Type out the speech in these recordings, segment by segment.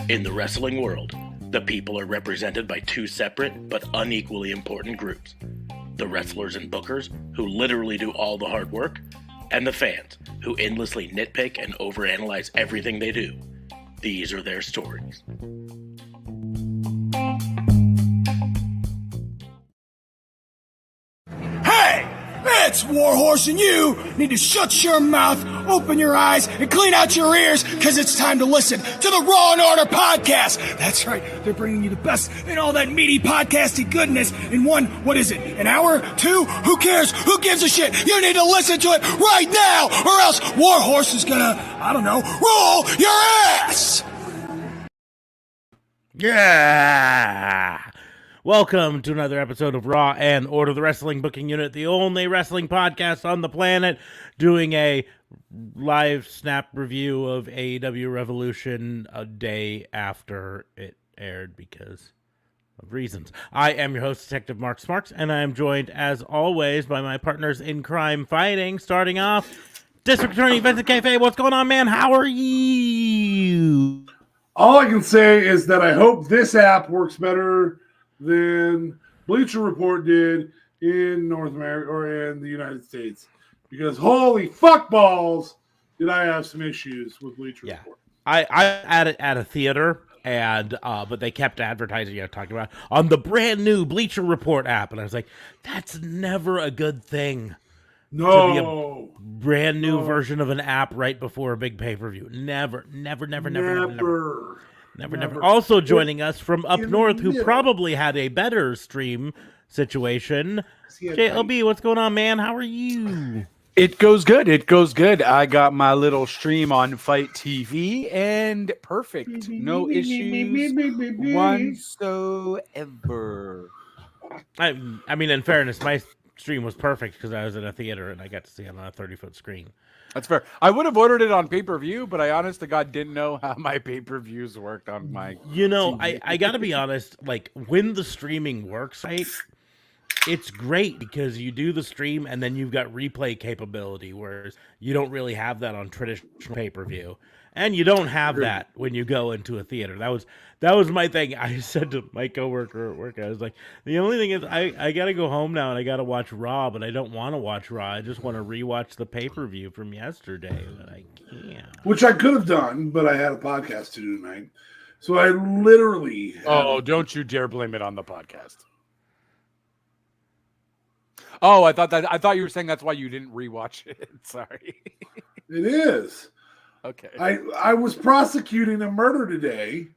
In the wrestling world, the people are represented by two separate but unequally important groups. The wrestlers and bookers, who literally do all the hard work, and the fans, who endlessly nitpick and overanalyze everything they do. These are their stories. It's Warhorse, and you need to shut your mouth, open your eyes, and clean out your ears, because it's time to listen to the Raw and Order podcast. That's right, they're bringing you the best in all that meaty podcasty goodness in one, what is it, an hour? Two? Who cares? Who gives a shit? You need to listen to it right now, or else Warhorse is gonna, roll your ass! Yeah! Welcome to another episode of Raw and Order, the Wrestling Booking Unit, the only wrestling podcast on the planet, doing a live snap review of AEW Revolution a day after it aired because of reasons. I am your host, Detective Mark Smarks, and I am joined, as always, by my partners in crime fighting. Starting off, District Attorney Vincent Cafe. What's going on, man? How are you? All I can say is that I hope this app works better than Bleacher Report did in North America or in the United States, because holy fuck balls did I have some issues with Bleacher Report. I at a theater, and but they kept advertising, talking about on the brand new Bleacher Report app, and I was like, that's never a good thing. No, to be a brand new version of an app right before a big pay-per-view. Never. Also joining us from up north, who probably had a better stream situation, JLB, what's going on, man? How are you? It goes good. I got my little stream on Fight TV, and perfect. No issues whatsoever. I mean, in fairness, my stream was perfect because I was in a theater and I got to see it on a 30-foot screen. That's fair. I would have ordered it on pay-per-view, but I honest to God didn't know how my pay-per-views worked on my TV. I gotta be honest, like, when the streaming works, right, it's great because you do the stream and then you've got replay capability, whereas you don't really have that on traditional pay-per-view. And you don't have that when you go into a theater. That was my thing. I said to my coworker at work, I was like, the only thing is I got to go home now and I got to watch Raw, but I don't want to watch Raw. I just want to rewatch the pay-per-view from yesterday, but I can't. Which I could have done, but I had a podcast to do tonight. So I literally... don't you dare blame it on the podcast. Oh, I thought you were saying that's why you didn't rewatch it. Sorry. It is. Okay. I was prosecuting a murder today,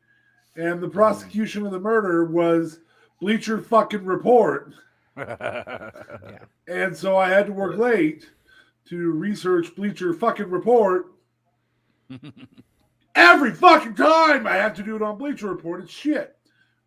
and the prosecution of the murder was Bleacher fucking Report. Yeah. And so I had to work late to research Bleacher fucking Report. Every fucking time I have to do it on Bleacher Report, it's shit.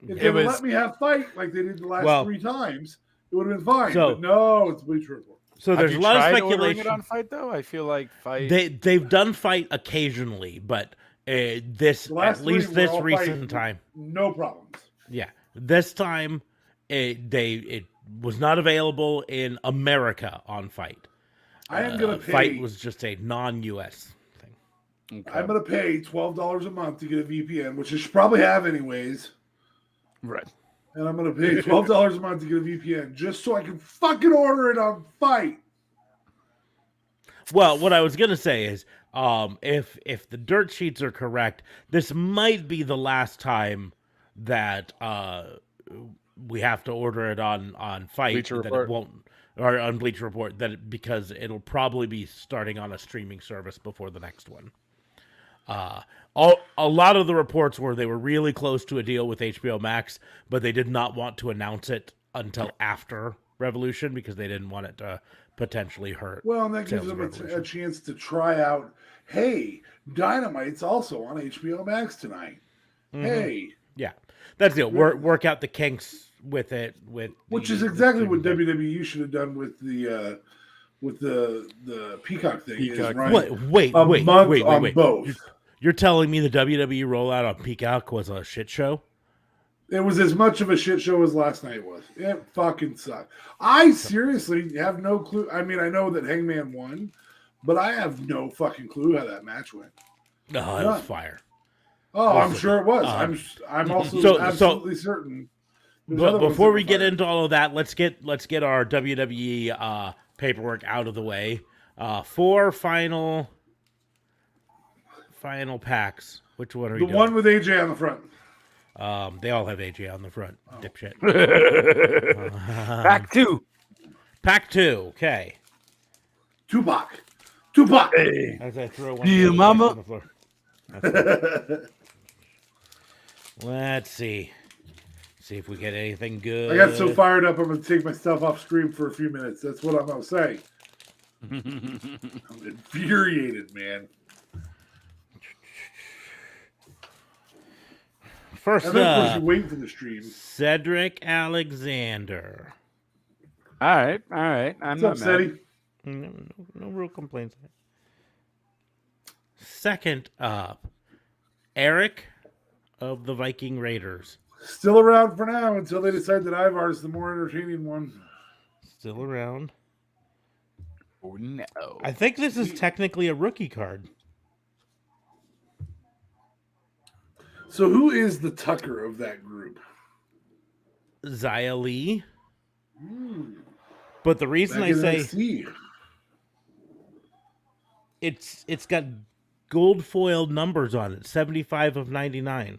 If they would let me have Fight like they did the last 3 times, it would have been fine. But no, it's Bleacher Report. So there's a lot of speculation. It on Fight though. I feel like Fight. They've done Fight occasionally, but this recent time, no problems. Yeah, this time it was not available in America on Fight. I am gonna pay. Fight was just a non-US thing. Okay. I'm gonna pay $12 a month to get a VPN, which I should probably have anyways. Right. And I'm going to pay $12 a month to get a VPN just so I can fucking order it on Fight. Well, what I was going to say is, if the dirt sheets are correct, this might be the last time that we have to order it on Fight. Bleacher that Report. It won't, or on Bleacher Report, because it'll probably be starting on a streaming service before the next one. A lot of the reports were they were really close to a deal with HBO Max, but they did not want to announce it until after Revolution because they didn't want it to potentially hurt. Well, and that gives them a chance to try out, hey, Dynamite's also on HBO Max tonight. Mm-hmm. Hey. Yeah, that's the deal. Work out the kinks with it. Which is exactly what WWE should have done with the Peacock thing. Peacock. Wait. Both. You're telling me the WWE rollout on Peacock was a shit show? It was as much of a shit show as last night was. It fucking sucked. I seriously have no clue. I mean, I know that Hangman won, but I have no fucking clue how that match went. No, it was fire. Oh, I'm see. sure it was. I'm also So- absolutely certain. There's But other ones before that we were get fired. into all of that, let's get our WWE paperwork out of the way. 4 final packs. Which one are we The doing? one with AJ on the front. They all have AJ on the front. Dipshit. Back 2. Pack 2. Okay. Tupac. Hey. As I throw one Yeah, of the mama. on the floor. Let's see. See if we get anything good. I got so fired up, I'm going to take myself off stream for a few minutes. That's what I'm going to say. I'm infuriated, man. First And then, of course, up, you wait for the stream. Cedric Alexander. All right. I'm What's not up, mad. Seti? No real complaints. Second up, Eric of the Viking Raiders. Still around for now until they decide that Ivar is the more entertaining one. Still around. Oh, no. I think this is technically a rookie card. So who is the Tucker of that group? Xia Li. But the reason Back I in say NXT. it's got gold foiled numbers on it, 75 of 99.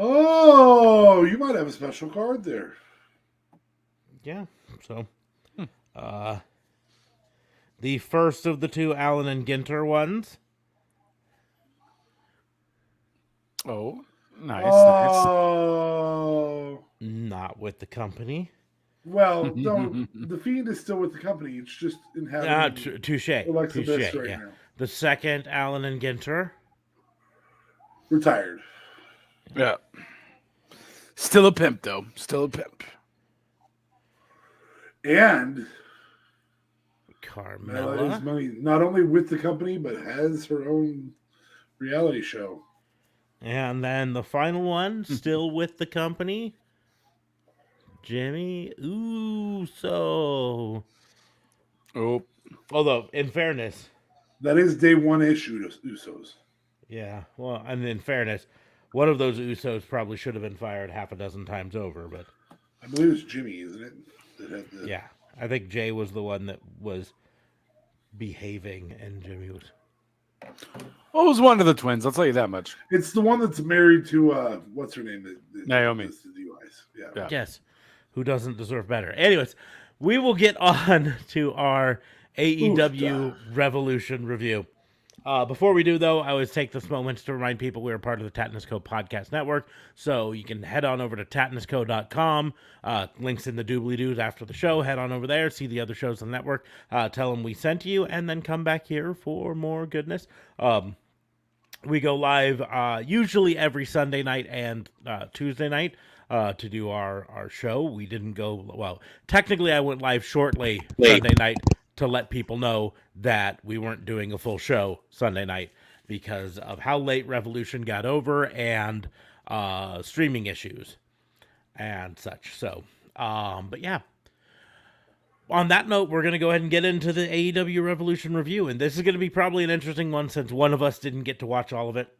Oh, you might have a special card there. Yeah, so the first of the 2 Allen and Ginter ones. Oh, nice. Oh. Not with the company. Well, no, the Fiend is still with the company. It's just inhabiting Touche. Alexa Bliss right Yeah. now. The second Allen and Ginter. Retired. Yeah. Still a pimp, though. Still a pimp. And Carmella. Mela is money not only with the company, but has her own reality show. And then the final one, still with the company, Jimmy Uso. Oh. Although, in fairness, That is day one issue to Usos. yeah, well, and in fairness, one of those Usos probably should have been fired half a dozen times over, but I believe it's Jimmy, isn't it? That had the... yeah, I think Jay was the one that was behaving, and Jimmy was. Oh, it was one of the twins. I'll tell you that much. It's the one that's married to what's her name? Naomi. The DUIs. Yeah. Yeah. Yes, who doesn't deserve better? Anyways, we will get on to our AEW Revolution review. Before we do, though, I always take this moment to remind people we're part of the Tatnisco Podcast Network, so you can head on over to tatnisco.com. Links in the doobly-doos after the show. Head on over there, see the other shows on the network, tell them we sent you, and then come back here for more goodness. We go live usually every Sunday night and Tuesday night to do our show. We didn't go, well, technically I went live shortly Sunday night to let people know that we weren't doing a full show Sunday night because of how late Revolution got over and streaming issues and such. So, but yeah. On that note, we're going to go ahead and get into the AEW Revolution review, and this is going to be probably an interesting one since one of us didn't get to watch all of it.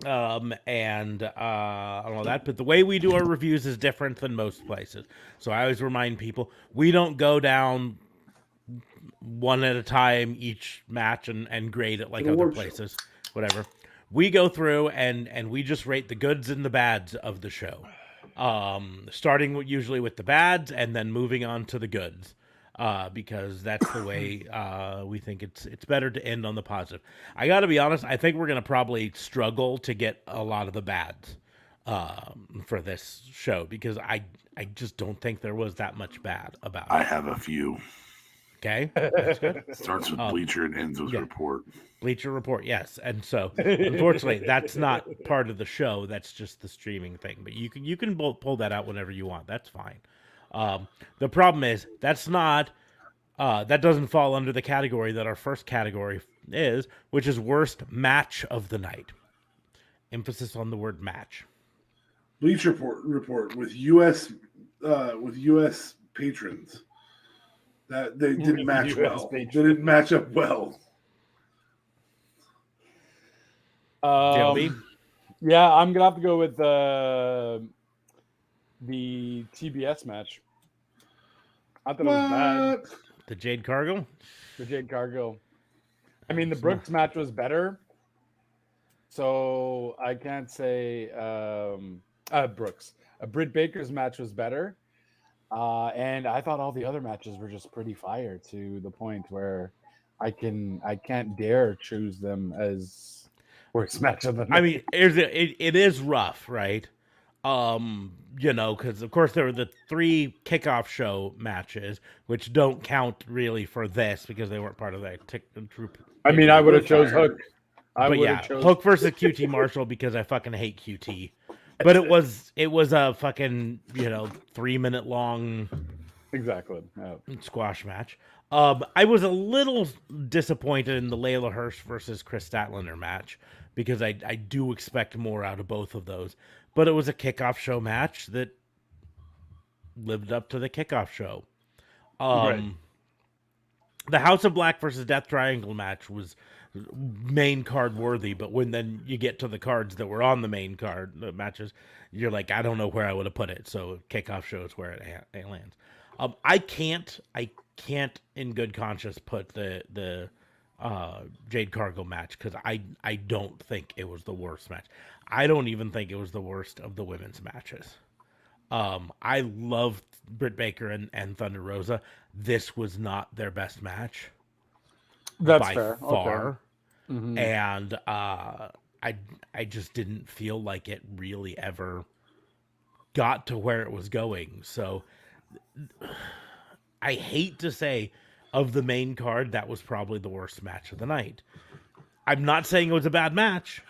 And all that, but the way we do our reviews is different than most places. So I always remind people, we don't go down one at a time each match and grade it like other places, whatever. We go through and we just rate the goods and the bads of the show. Starting usually with the bads and then moving on to the goods. Because that's the way we think it's better to end on the positive. I got to be honest, I think we're going to probably struggle to get a lot of the bads for this show because I just don't think there was that much bad about it. I have a few. Okay, that's good. Starts with Bleacher and ends with Report. Bleacher Report, yes. And so, unfortunately, that's not part of the show. That's just the streaming thing. But you can pull that out whenever you want. That's fine. The problem is that's not that doesn't fall under the category that our first category is, which is worst match of the night. Emphasis on the word match. Bleacher Report with U.S. patrons. That they didn't match well. They didn't match up well. JLB? Yeah, I'm gonna have to go with the TBS match. I thought it was bad. The Jade Cargill? The Jade Cargill. I mean, the Brooks match was better, so I can't say Brooks. Britt Baker's match was better, and I thought all the other matches were just pretty fire to the point where I can't dare choose them as worst match of the night. I mean, it is rough, right? Because of course there were the 3 kickoff show matches, which don't count really for this because they weren't part of that troop. I mean, I would have chose Hook. But yeah, Hook versus QT Marshall because I fucking hate QT. But it was a fucking 3-minute long squash match. I was a little disappointed in the Layla Hirsch versus Chris Statlander match because I do expect more out of both of those. But it was a kickoff show match that lived up to the kickoff show. The House of Black versus Death Triangle match was main card worthy, but when then you get to the cards that were on the main card, the matches, you're like, I don't know where I would have put it. So kickoff show is where it lands. I can't in good conscience put the Jade Cargill match because I don't think it was the worst match. I don't even think it was the worst of the women's matches. I loved Britt Baker and Thunder Rosa. This was not their best match. That's by fair. far. Okay. Mm-hmm. And I just didn't feel like it really ever got to where it was going. So I hate to say of the main card, that was probably the worst match of the night. I'm not saying it was a bad match.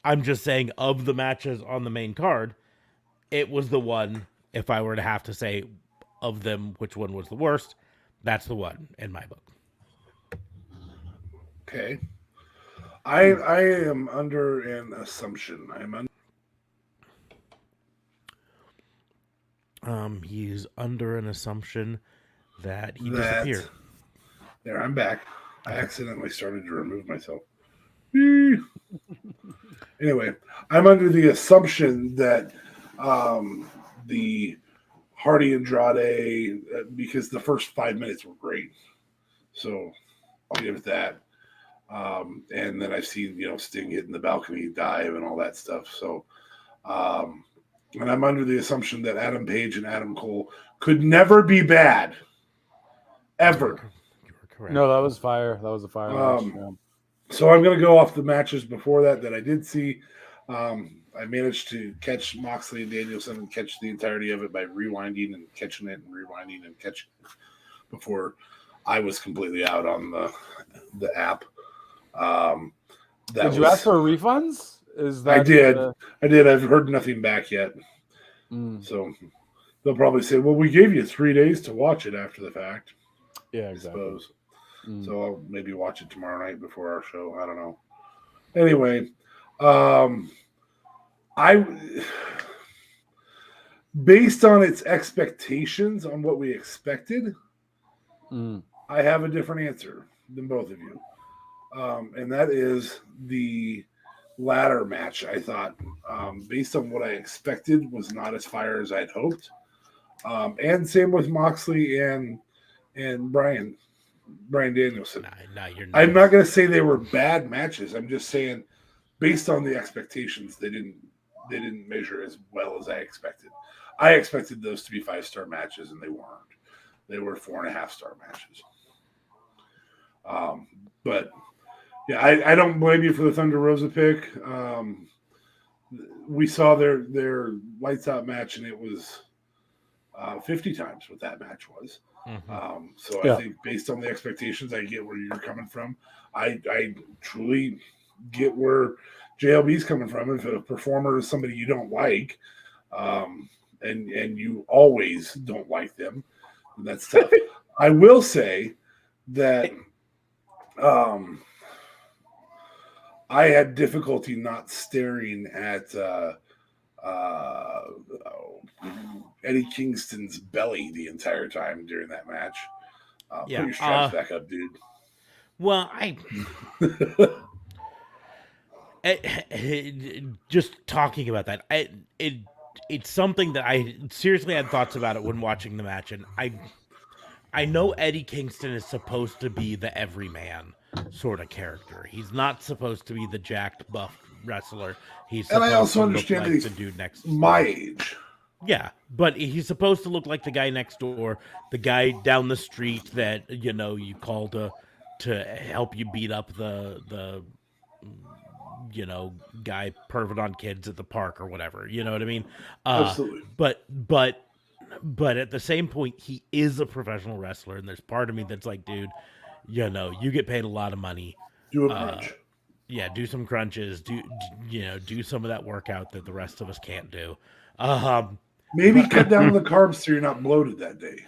I'm just saying of the matches on the main card, it was the one, if I were to have to say of them, which one was the worst, that's the one in my book. Okay. I am under an assumption. He's under an assumption that he disappeared. There, I'm back. I accidentally started to remove myself. Anyway, I'm under the assumption that the Hardy Andrade, because the first 5 minutes were great. So I'll give it that. And then I've seen, Sting hitting the balcony dive and all that stuff. So, and I'm under the assumption that Adam Page and Adam Cole could never be bad. Ever. You were correct. No, that was fire. That was a fire match. Yeah. So I'm going to go off the matches before that I did see. I managed to catch Moxley and Danielson and catch the entirety of it by rewinding and catching it and rewinding and catching it before I was completely out on the app. Did you ask for refunds? I did. I've heard nothing back yet. So they'll probably say, well, we gave you 3 days to watch it after the fact. Yeah, exactly. I suppose. So I'll maybe watch it tomorrow night before our show. I don't know. Anyway, I based on its expectations on what we expected, I have a different answer than both of you. And that is the ladder match. I thought, based on what I expected, was not as fire as I'd hoped. And same with Moxley and Brian Danielson. I'm not going to say they were bad matches. I'm just saying, based on the expectations, they didn't measure as well as I expected. I expected those to be 5-star matches, and they weren't. They were 4.5-star matches. But yeah, I don't blame you for the Thunder Rosa pick. We saw their lights out match, and it was 50 times what that match was. So I think based on the expectations, I get where you're coming from. I truly get where JLB's coming from. If a performer is somebody you don't like, and you always don't like them, that's tough. I will say that I had difficulty not staring at Eddie Kingston's belly the entire time during that match. Put your straps back up, dude. Well, just talking about that, it's something that I seriously had thoughts about it when watching the match, and I know Eddie Kingston is supposed to be the everyman sort of character. He's not supposed to be the jacked, buff wrestler. He's And supposed I also to look understand like that the he's dude next my age. Yeah, but he's supposed to look like the guy next door, the guy down the street that you call to help you beat up the guy pervert on kids at the park or whatever. You know what I mean? Absolutely. But at the same point, he is a professional wrestler, and there's part of me that's like, dude, you get paid a lot of money. Do a crunch. Yeah, do some crunches. Do some of that workout that the rest of us can't do. Maybe cut down on the carbs so you're not bloated that day.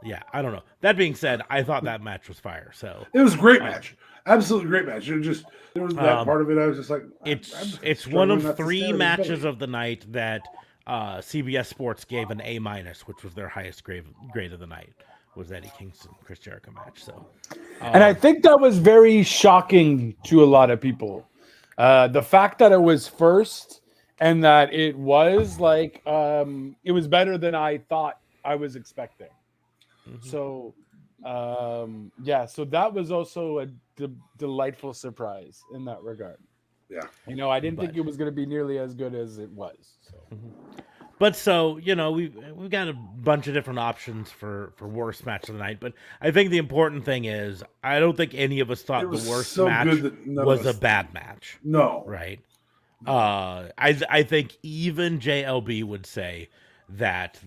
Yeah, I don't know. That being said, I thought that match was fire. So it was a great match, absolutely great match. It just there was that part of it. I was just like, it's one of 3 matches of the night that CBS Sports gave an A-, which was their highest grade of the night. Was Eddie Kingston Chris Jericho match. So, and I think that was very shocking to a lot of people. The fact that it was first and that it was like it was better than I thought I was expecting. Mm-hmm. So, so that was also a delightful surprise in that regard. Yeah, I didn't think it was going to be nearly as good as it was. So. Mm-hmm. But so we've got a bunch of different options for worst match of the night. But I think the important thing is I don't think any of us thought the worst match was a bad match. No, right? I think even JLB would say that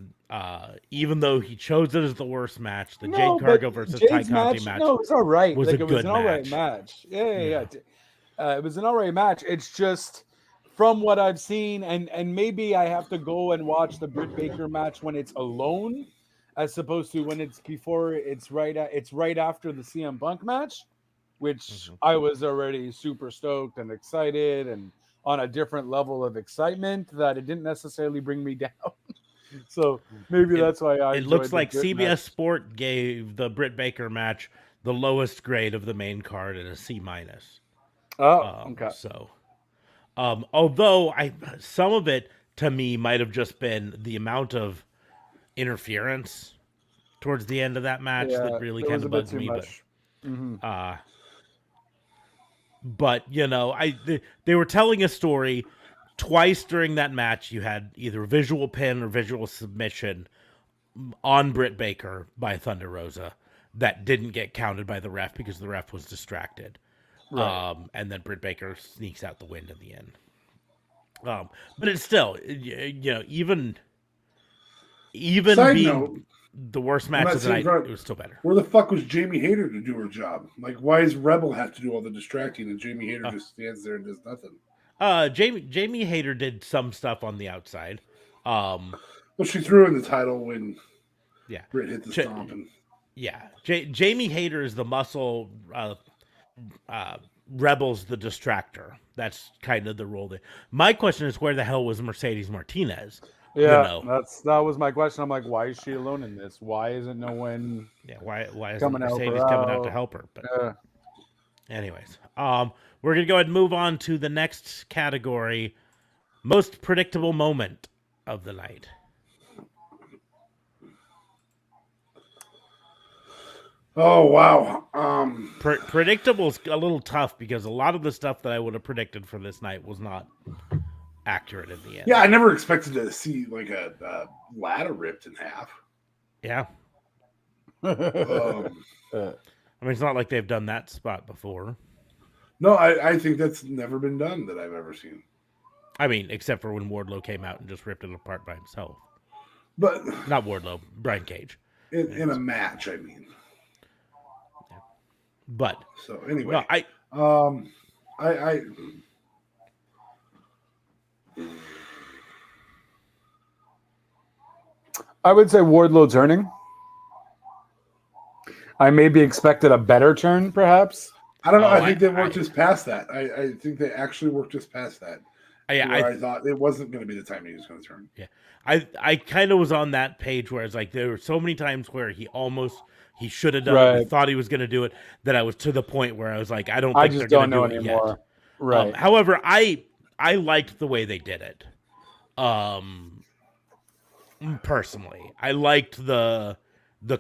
even though he chose it as the worst match, the Jade Cargill versus Ty Conti match, no, it's all right. Was like a it good was an all right match. Yeah. It was an all right match. It's just from what I've seen, and maybe I have to go and watch the Britt Baker match when it's alone, as opposed to when it's before. It's right after the CM Punk match, which I was already super stoked and excited and on a different level of excitement that it didn't necessarily bring me down. So maybe that's why I. It looks like CBS Sport gave the Britt Baker match the lowest grade of the main card at a C-. Oh, okay. So, although some of it to me might have just been the amount of interference towards the end of that match that really kind of bugged me. But they were telling a story. Twice during that match, you had either visual pin or visual submission on Britt Baker by Thunder Rosa that didn't get counted by the ref because the ref was distracted. Right. And then Britt Baker sneaks out the win in the end. But it's still, even being the worst match of the night, it was still better. Where the fuck was Jamie Hayter to do her job? Like, why does Rebel have to do all the distracting and Jamie Hayter just stands there and does nothing? Jamie Hayter did some stuff on the outside. Well, she threw in the title when Britt hit the stomp. Jamie Hayter is the muscle. Rebel's the distractor. That's kind of the role there. My question is, where the hell was Mercedes Martinez? Yeah, that was my question. I'm like, why is she alone in this? Why isn't no one? Yeah, why isn't Mercedes coming out to help her? But anyways, we're gonna go ahead and move on to the next category: most predictable moment of the night. Oh wow! Predictable's a little tough because a lot of the stuff that I would have predicted for this night was not accurate in the end. Yeah, I never expected to see like a ladder ripped in half. Yeah. I mean, it's not like they've done that spot before. No, I think that's never been done that I've ever seen. I mean, except for when Wardlow came out and just ripped it apart by himself. But not Wardlow, Brian Cage. In a match, I mean. But so anyway, no, I would say Wardlow turning. I maybe expected a better turn, perhaps. I don't know. I think they worked just past that. I think they actually worked just past that. I thought it wasn't going to be the time he was going to turn. Yeah, I kind of was on that page where it's like there were so many times where he should have done it. I thought he was going to do it. That I was to the point where I was like, I just don't know anymore. Right. However, I liked the way they did it. Personally, I liked the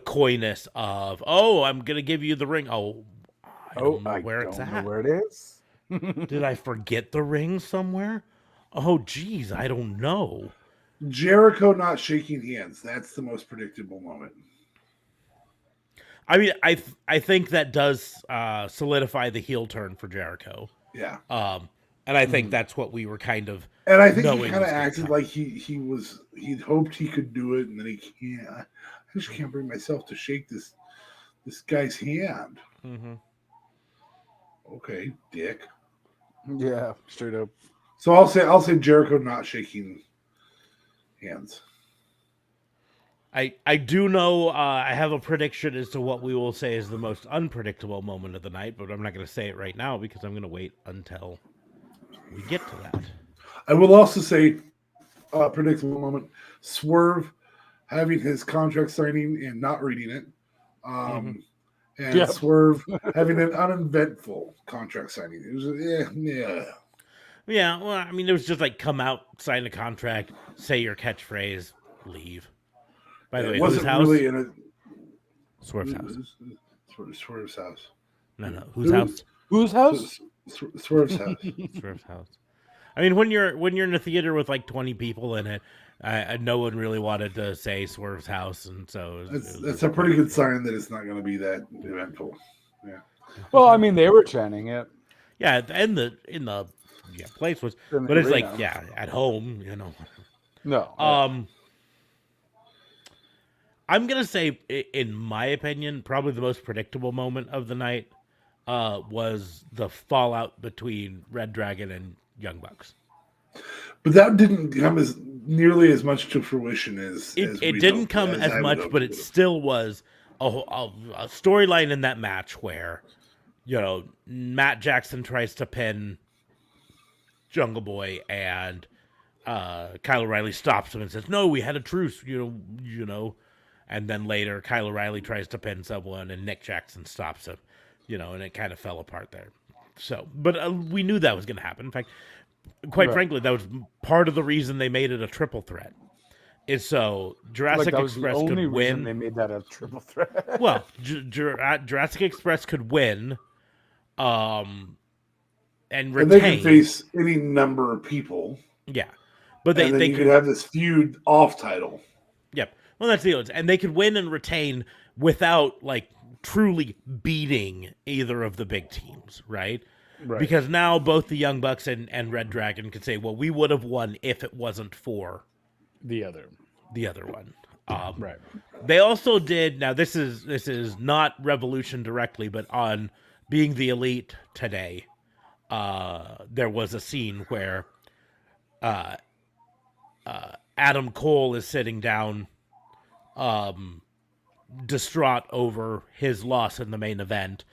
coyness of, oh, I'm gonna give you the ring. Oh, I don't know where it's don't know at. where it is. Did I forget the ring somewhere? Oh, geez, I don't know. Jericho not shaking hands. That's the most predictable moment. I mean, I think that does solidify the heel turn for Jericho. Yeah. And I think that's what we were kind of. And I think he knowing kind of was gonna acted come. like he'd hoped he could do it, and then he can't. I just can't bring myself to shake this guy's hand. Mm-hmm. Okay, dick. Yeah, straight up. So I'll say Jericho not shaking hands. I do know I have a prediction as to what we will say is the most unpredictable moment of the night, but I'm not going to say it right now because I'm going to wait until we get to that. I will also say predictable moment: Swerve having his contract signing and not reading it, and Swerve having an uneventful contract signing. It was Yeah, well, I mean, it was just like come out, sign a contract, say your catchphrase, leave. By the way, whose house? Really in a Swerve's house. Swerve's house. No. Whose house? Whose house? Swerve's house. Swerve's house. I mean, when you're in a theater with like 20 people in it, no one really wanted to say Swerve's house, and so that's a pretty good sign that it's not going to be that eventful. Yeah. Well, I mean, they were chanting it. Yeah, in the place was, but it's like at home, you know. No. I'm gonna say, in my opinion, probably the most predictable moment of the night was the fallout between Red Dragon and Young Bucks. But that didn't come as nearly as much to fruition as it didn't come as much, but it still was a storyline in that match where, you know, Matt Jackson tries to pin Jungle Boy and Kyle O'Reilly stops him and says, "No, we had a truce," you know. And then later, Kyle O'Reilly tries to pin someone, and Nick Jackson stops him, you know, and it kind of fell apart there. So, but we knew that was going to happen. In fact, quite frankly, that was part of the reason they made it a triple threat. Is so Jurassic Express could win. They made that a triple threat. Well, Jurassic Express could win, and retain. And they can face any number of people. Yeah, but they could have this feud off title. Yep. Well, that's the odds, and they could win and retain without like truly beating either of the big teams, right? Right. Because now both the Young Bucks and Red Dragon could say, "Well, we would have won if it wasn't for the other one." Right. They also did. Now, this is not Revolution directly, but on Being the Elite today, there was a scene where Adam Cole is sitting down, distraught over his loss in the main event,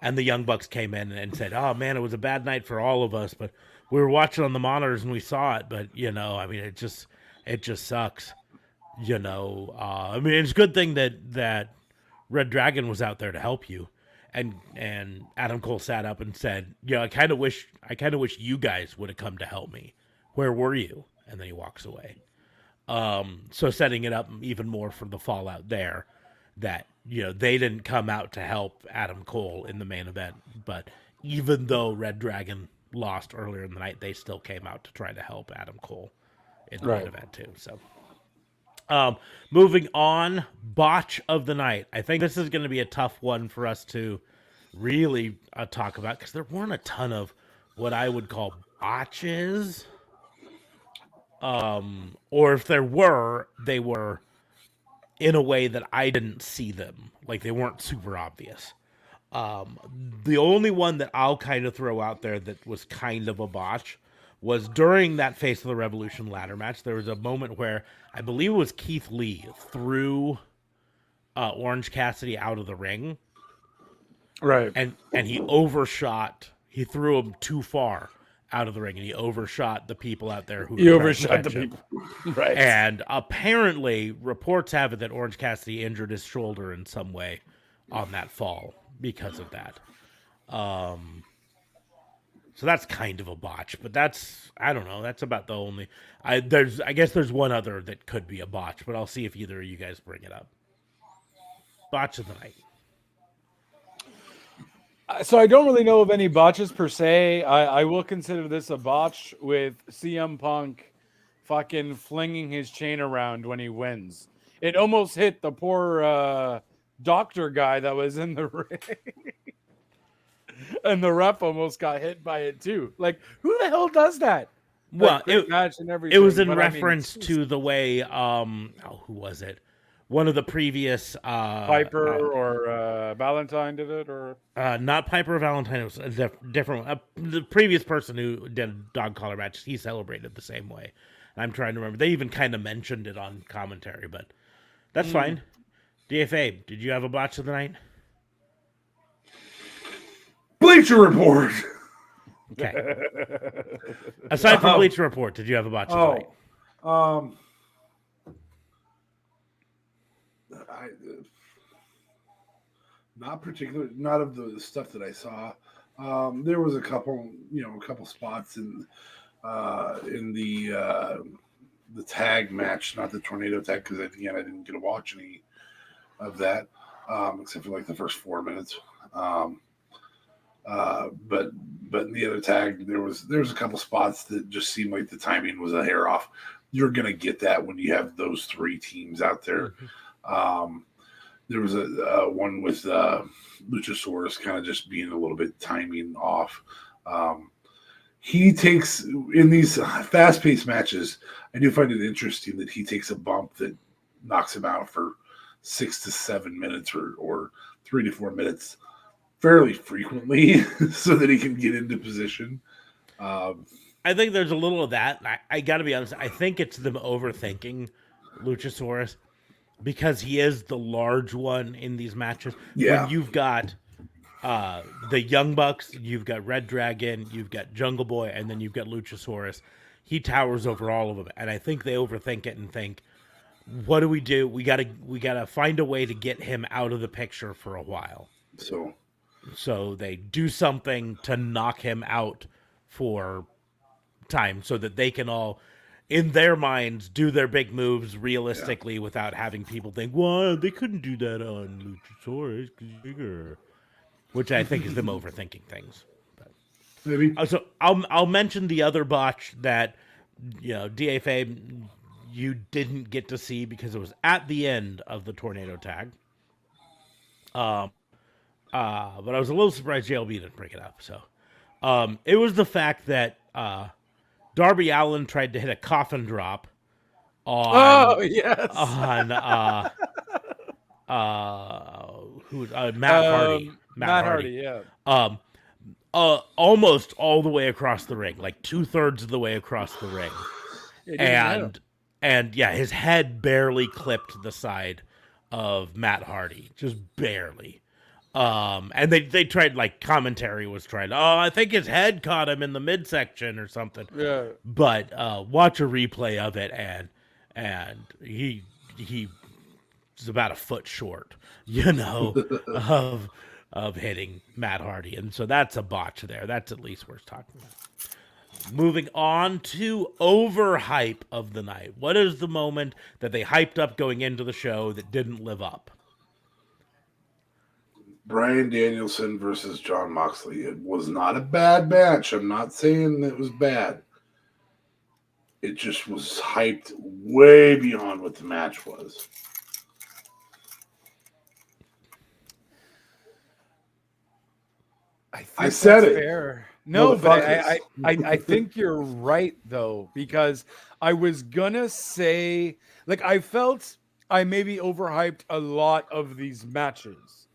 and the Young Bucks came in and said, "Oh man, it was a bad night for all of us, but we were watching on the monitors and we saw it, but you know, I mean, it just sucks, you know. I mean, it's a good thing that Red Dragon was out there to help you." And Adam Cole sat up and said, "You know, I kind of wish you guys would have come to help me. Where were you?" And then he walks away. So setting it up even more for the fallout there, that, you know, they didn't come out to help Adam Cole in the main event, but even though Red Dragon lost earlier in the night, they still came out to try to help Adam Cole in the main event too. So, moving on, botch of the night. I think this is going to be a tough one for us to really talk about, because there weren't a ton of what I would call botches. Or if there were, they were in a way that I didn't see them. Like, they weren't super obvious. The only one that I'll kind of throw out there that was kind of a botch was during that Face of the Revolution ladder match. There was a moment where I believe it was Keith Lee threw Orange Cassidy out of the ring. Right. And he overshot. He threw him too far out of the ring, and he overshot the people out there who overshot the people. Right. And apparently reports have it that Orange Cassidy injured his shoulder in some way on that fall because of that. So that's kind of a botch, but I don't know. That's about the only. I guess there's one other that could be a botch, but I'll see if either of you guys bring it up. Botch of the night. So I don't really know of any botches per se. I will consider this a botch with CM Punk fucking flinging his chain around when he wins. It almost hit the poor doctor guy that was in the ring. And the ref almost got hit by it too. Like, who the hell does that? Well, match and everything, it was in but reference to the way who was it? One of the previous Piper or Valentine did it, or not Piper or Valentine. It was a different one. The previous person who did a dog collar match, he celebrated the same way. I'm trying to remember. They even kind of mentioned it on commentary, but that's fine. DFA, did you have a botch of the night? Bleacher Report. Okay. Aside from Bleacher Report, did you have a botch of the night? Not particular. Not of the stuff that I saw. There was a couple spots in the tag match, not the tornado tag, because again I didn't get to watch any of that except for like the first 4 minutes. But in the other tag, there was a couple spots that just seemed like the timing was a hair off. You're gonna get that when you have those three teams out there. There was a one with Luchasaurus kind of just being a little bit timing off. He takes, in these fast-paced matches, I do find it interesting that he takes a bump that knocks him out for 6 to 7 minutes or 3 to 4 minutes fairly frequently so that he can get into position. I think there's a little of that. I got to be honest. I think it's them overthinking Luchasaurus because he is the large one in these matches. Yeah. When you've got the Young Bucks, you've got Red Dragon, you've got Jungle Boy, and then you've got Luchasaurus. He towers over all of them, and I think they overthink it and think, "What do? We gotta find a way to get him out of the picture for a while." So they do something to knock him out for time so that they can all, in their minds, do their big moves realistically without having people think, well, they couldn't do that on Luchasaurus because he's bigger. Which I think is them overthinking things. But, maybe. So I'll mention the other botch that, DFA, you didn't get to see because it was at the end of the tornado tag. But I was a little surprised JLB didn't bring it up. So it was the fact that Darby Allin tried to hit a coffin drop on Matt Hardy. Matt Hardy, yeah. Almost all the way across the ring, like 2/3 of the way across the ring. And his head barely clipped the side of Matt Hardy, just barely. And they tried, like, commentary was trying, I think his head caught him in the midsection or something. Yeah. But watch a replay of it, and he is about a foot short, of hitting Matt Hardy. And so that's a botch there. That's at least worth talking about. Moving on to overhype of the night. What is the moment that they hyped up going into the show that didn't live up? Bryan Danielson versus Jon Moxley. It was not a bad match. I'm not saying it was bad. It just was hyped way beyond what the match was. I said it. Fair. No, but I think you're right, though, because I was gonna say, like, I felt I maybe overhyped a lot of these matches.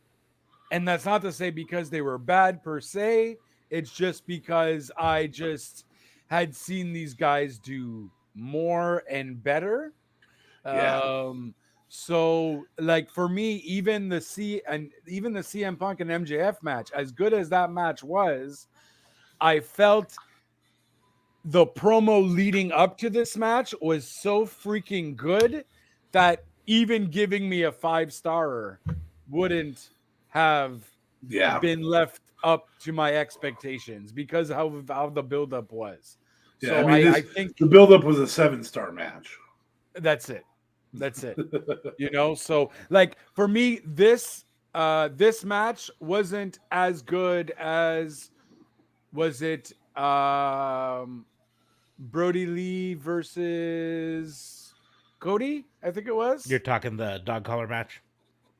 And that's not to say because they were bad per se. It's just because I just had seen these guys do more and better. Yeah. So, like, for me, even the CM Punk and MJF match, as good as that match was, I felt the promo leading up to this match was so freaking good that even giving me a 5-starer wouldn't have been left up to my expectations because of how the buildup was. Yeah, So I mean, I think the buildup was a 7-star match. that's it. That's it. So like for me, this match wasn't as good as was it Brody Lee versus Cody, I think it was. You're talking the dog collar match?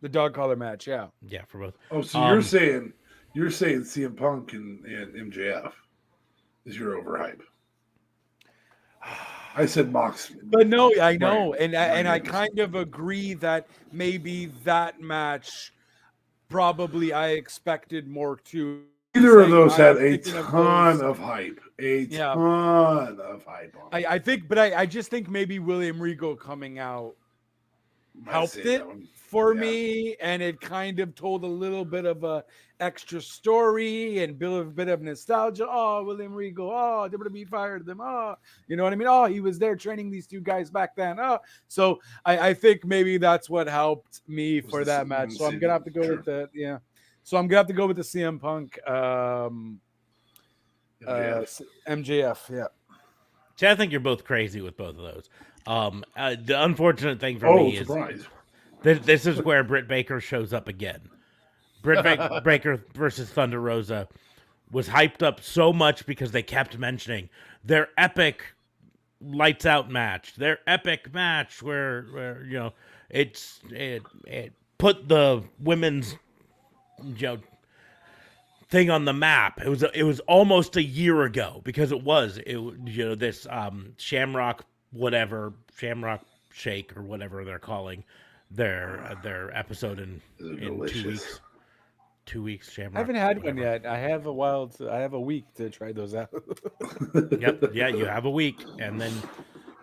The dog collar match, yeah. Yeah, for both. Oh, so you're saying CM Punk and MJF is your overhype? I said Mox, but no, I know, Right. and I kind of agree that maybe that match probably I expected more too. Either of those I had was a thinking of ton those- of hype. Yeah. Ton of hype on it. I think, but I just think maybe William Regal coming out I'd helped say it that one. for Yeah. me, and it kind of told a little bit of a extra story and built a bit of nostalgia. Oh, William Regal. Oh, WWE fired them. Oh, you know what I mean? Oh, he was there training these two guys back then. Oh, so I think maybe that's what helped me for that match. So I'm gonna have to go with the So I'm gonna have to go with the CM Punk MJF. Yeah. See, I think you're both crazy with both of those. The unfortunate thing for me is surprise. this is where Britt Baker shows up again. Britt Baker versus Thunder Rosa was hyped up so much because they kept mentioning their epic lights out match, their epic match where it put the women's thing on the map. It was almost a year ago because it was this Shamrock Shake or whatever they're calling their episode in 2 weeks. 2 weeks, Shamrock. I haven't had one yet. I have a week to try those out. Yep. Yeah, you have a week, and then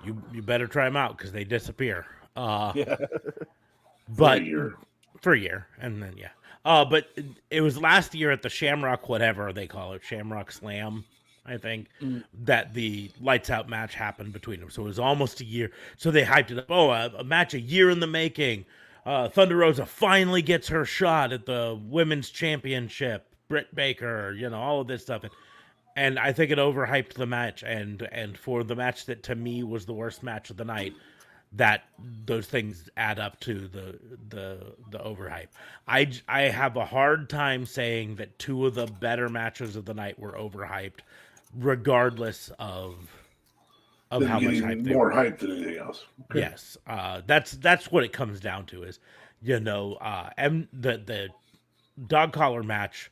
you better try them out because they disappear. But for a year, and then but it was last year at the Shamrock, whatever they call it, Shamrock Slam, I think, that the lights out match happened between them. So it was almost a year. So they hyped it up. Oh, a match a year in the making. Thunder Rosa finally gets her shot at the women's championship. Britt Baker, all of this stuff. And I think it overhyped the match. And for the match that to me was the worst match of the night, that those things add up to the overhype. I have a hard time saying that two of the better matches of the night were overhyped, regardless of how much hype they more were. hype than anything else. Okay. Yes, that's what it comes down to is, the dog collar match,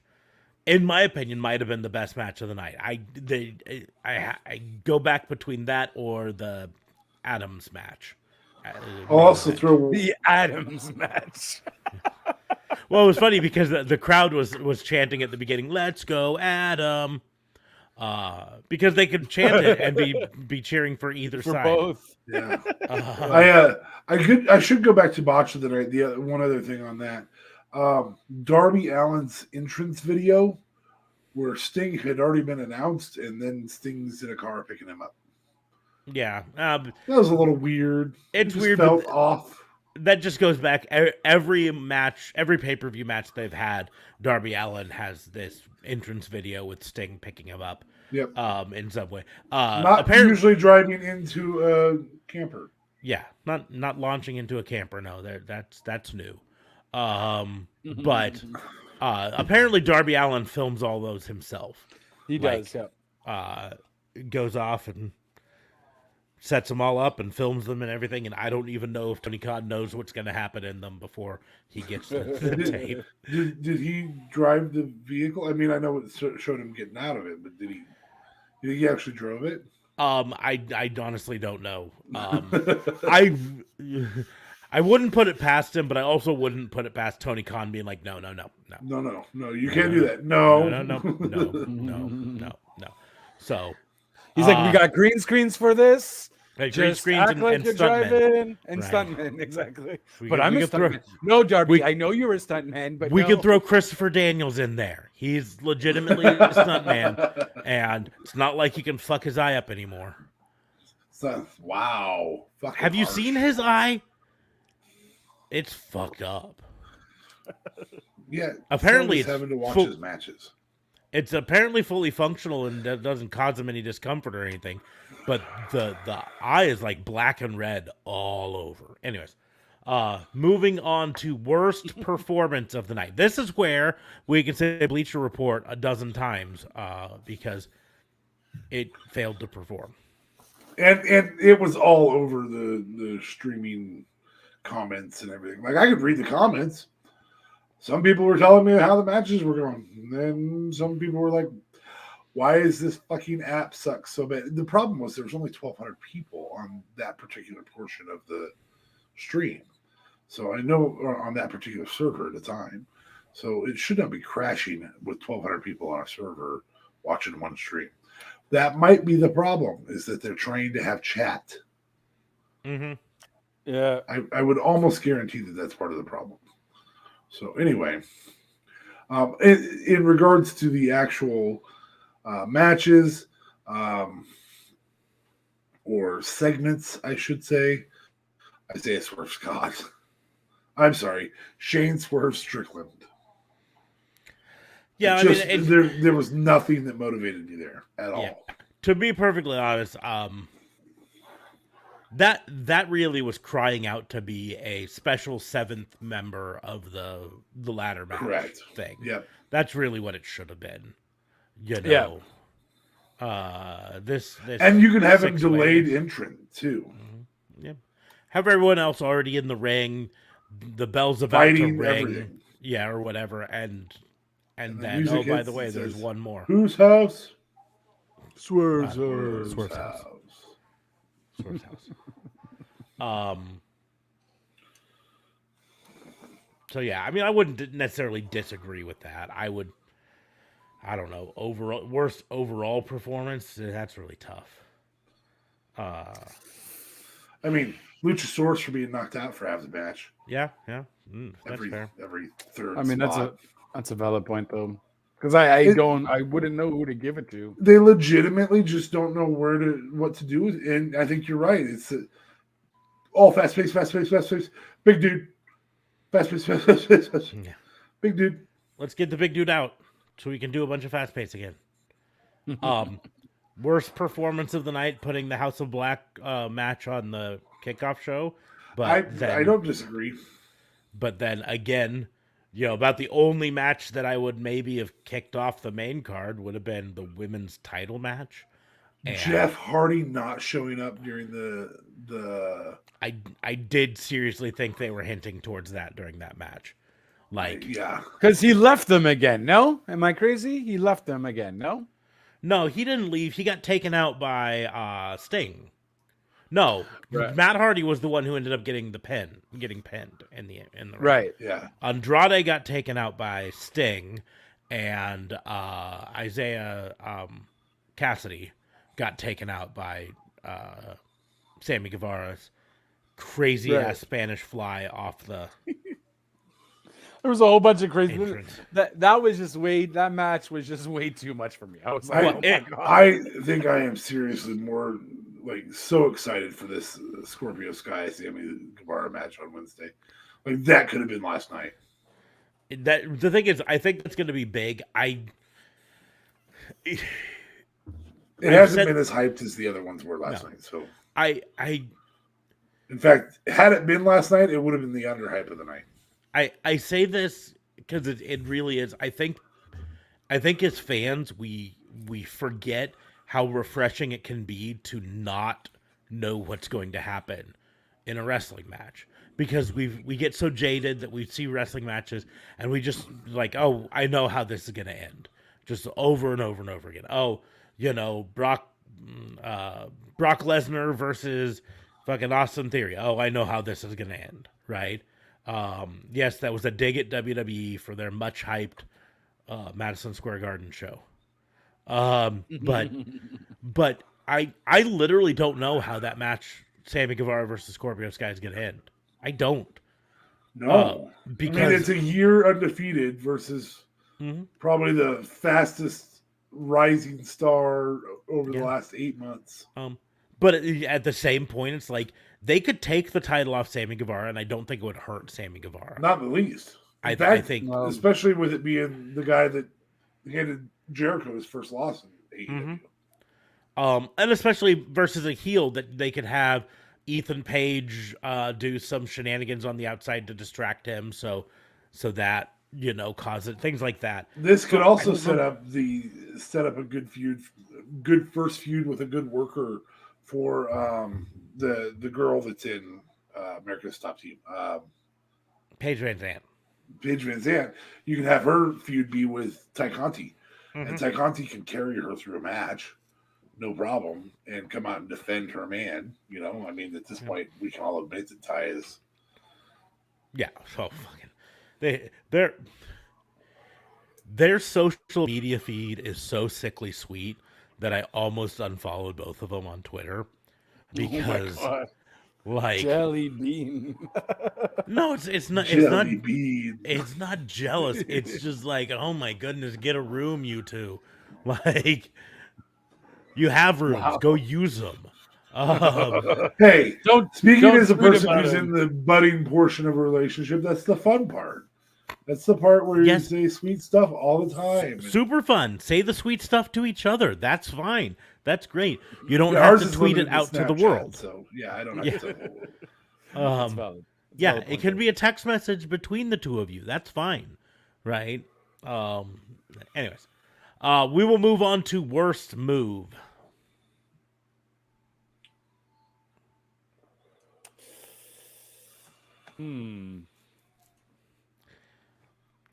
in my opinion, might have been the best match of the night. I go back between that or the Adams match. I'll also throw The Adams match. Well, it was funny because the crowd was chanting at the beginning, "Let's go, Adam," because they could chant it and be cheering for either For side. both. Yeah. I should go back to Botch of the Night. The one other thing on that, Darby Allin's entrance video, where Sting had already been announced, and then Sting's in a car picking him up. Yeah, That was a little weird. It's It just weird, Felt but off. that just goes back every match, every pay-per-view match they've had. Darby Allin has this entrance video with Sting picking him up. Yep. In some way. Not apparently, usually driving into a camper. yeah, not launching into a camper. No, that's new. But apparently Darby Allin films all those himself. He does, yeah. Goes off and sets them all up and films them and everything, and I don't even know if Tony Khan knows what's going to happen in them before he gets the tape. Did he drive the vehicle? I mean, I know it showed him getting out of it, but did he actually drove it? I honestly don't know. I wouldn't put it past him, but I also wouldn't put it past Tony Khan being like, no, You can't do that. No. So he's like, we got green screens for this. green Just screens act and, like and you're stuntmen. driving and Right. stuntmen, exactly. We But could- I'm we a could throw- stuntman. No, Darby, we- I know you're a stuntman, but We no. could throw Christopher Daniels in there. He's legitimately a stuntman, and it's not like he can fuck his eye up anymore. Wow. Fucking Have you harsh. seen his eye? It's fucked up. Yeah. Apparently He's it's having to watch full- his matches. It's apparently fully functional and doesn't cause him any discomfort or anything. But the eye is like black and red all over. Anyways, moving on to worst performance of the night. This is where we can say Bleacher Report a dozen times because it failed to perform. And it was all over the streaming comments and everything. Like, I could read the comments. Some people were telling me how the matches were going. And then some people were like, why is this fucking app suck so bad? The problem was there was only 1,200 people on that particular portion of the stream. So I know on that particular server at the time. So it should not be crashing with 1,200 people on a server watching one stream. That might be the problem, is that they're trying to have chat. Mm-hmm. Yeah. I would almost guarantee that that's part of the problem. So anyway, in regards to the actual matches or segments, I should say, Isaiah Swerve Scott. I'm sorry, Shane Swerve Strickland. Yeah, there was nothing that motivated me there at all. To be perfectly honest, that really was crying out to be a special seventh member of the ladder match thing. Yep. That's really what it should have been. You know. Yeah. This and you can have a delayed entrant too. Mm-hmm. Yeah. Have everyone else already in the ring, the bell's about fighting, to ring. Everything. Yeah, or whatever, and the then by the way, there's one more. Whose house? Swerve's house. Swerve's house. So yeah, I mean, I wouldn't necessarily disagree with that. I don't know, worst overall performance. That's really tough. I mean, Luchasaurus for being knocked out for half the match. Yeah. That's fair. Every third. I mean, spot. that's a valid point though, because I wouldn't know who to give it to. They legitimately just don't know what to do with it. And I think you're right. It's all fast pace, big dude, fast pace. Yeah. Big dude. Let's get the big dude out so we can do a bunch of fast pace again. Worst performance of the night, putting the House of Black match on the kickoff show. But I don't disagree. But then again, about the only match that I would maybe have kicked off the main card would have been the women's title match. And Jeff Hardy not showing up during the I did seriously think they were hinting towards that during that match. Like, yeah. Because he left them again. No? Am I crazy? He left them again. No? No, he didn't leave. He got taken out by Sting. No, right. Matt Hardy was the one who ended up getting pinned in the ring. Right. Yeah. Andrade got taken out by Sting, and Isaiah Cassidy got taken out by Sammy Guevara's crazy ass Spanish fly off the. There was a whole bunch of crazy. Entrance. That match was just way too much for me. I was like, I think I am seriously more so excited for this Scorpio Sky Sammy Guevara match on Wednesday. Like, that could have been last night. The thing is, I think that's going to be big. It hasn't been as hyped as the other ones were last night. So in fact, had it been last night, it would have been the underhype of the night. I say this because it really is. I think as fans, we forget how refreshing it can be to not know what's going to happen in a wrestling match, because we get so jaded that we see wrestling matches and we just like, oh, I know how this is going to end, just over and over and over again. Oh, Brock Lesnar versus fucking Austin Theory. Oh, I know how this is going to end, right? Yes, that was a dig at WWE for their much hyped Madison Square Garden show. But I literally don't know how that match, Sammy Guevara versus Scorpio Sky, is going to end. I don't. No, because it's a year undefeated versus probably the fastest rising star over the last 8 months. But at the same point, it's like they could take the title off Sammy Guevara, and I don't think it would hurt Sammy Guevara. Not the least. I think, especially with it being the guy that handed Jericho's first loss in AEW. And especially versus a heel that they could have Ethan Page do some shenanigans on the outside to distract him, so that cause it, things like that. This could also set up a good feud, good first feud with a good worker for the girl that's in America's Top Team, Paige Van Zandt. Paige Van Zandt. You can have her feud be with Ty Conti, and Ty Conti can carry her through a match, no problem, and come out and defend her man. I mean, at this point, we can all admit that Ty is. Yeah, so fucking their social media feed is so sickly sweet that I almost unfollowed both of them on Twitter because, jelly bean. No, it's not. Jelly bean. It's not jealous. It's just like, oh my goodness, get a room, you two. Like, you have rooms, go use them. Hey, speaking as a tweet person about who's him. in the budding portion of a relationship, that's the fun part. That's the part where you say sweet stuff all the time. Super fun. Say the sweet stuff to each other. That's fine. That's great. You don't have to tweet it out to the world. So yeah, I don't have to. That's valid. Yeah, it could be a text message between the two of you. That's fine, right? Anyways, we will move on to worst move.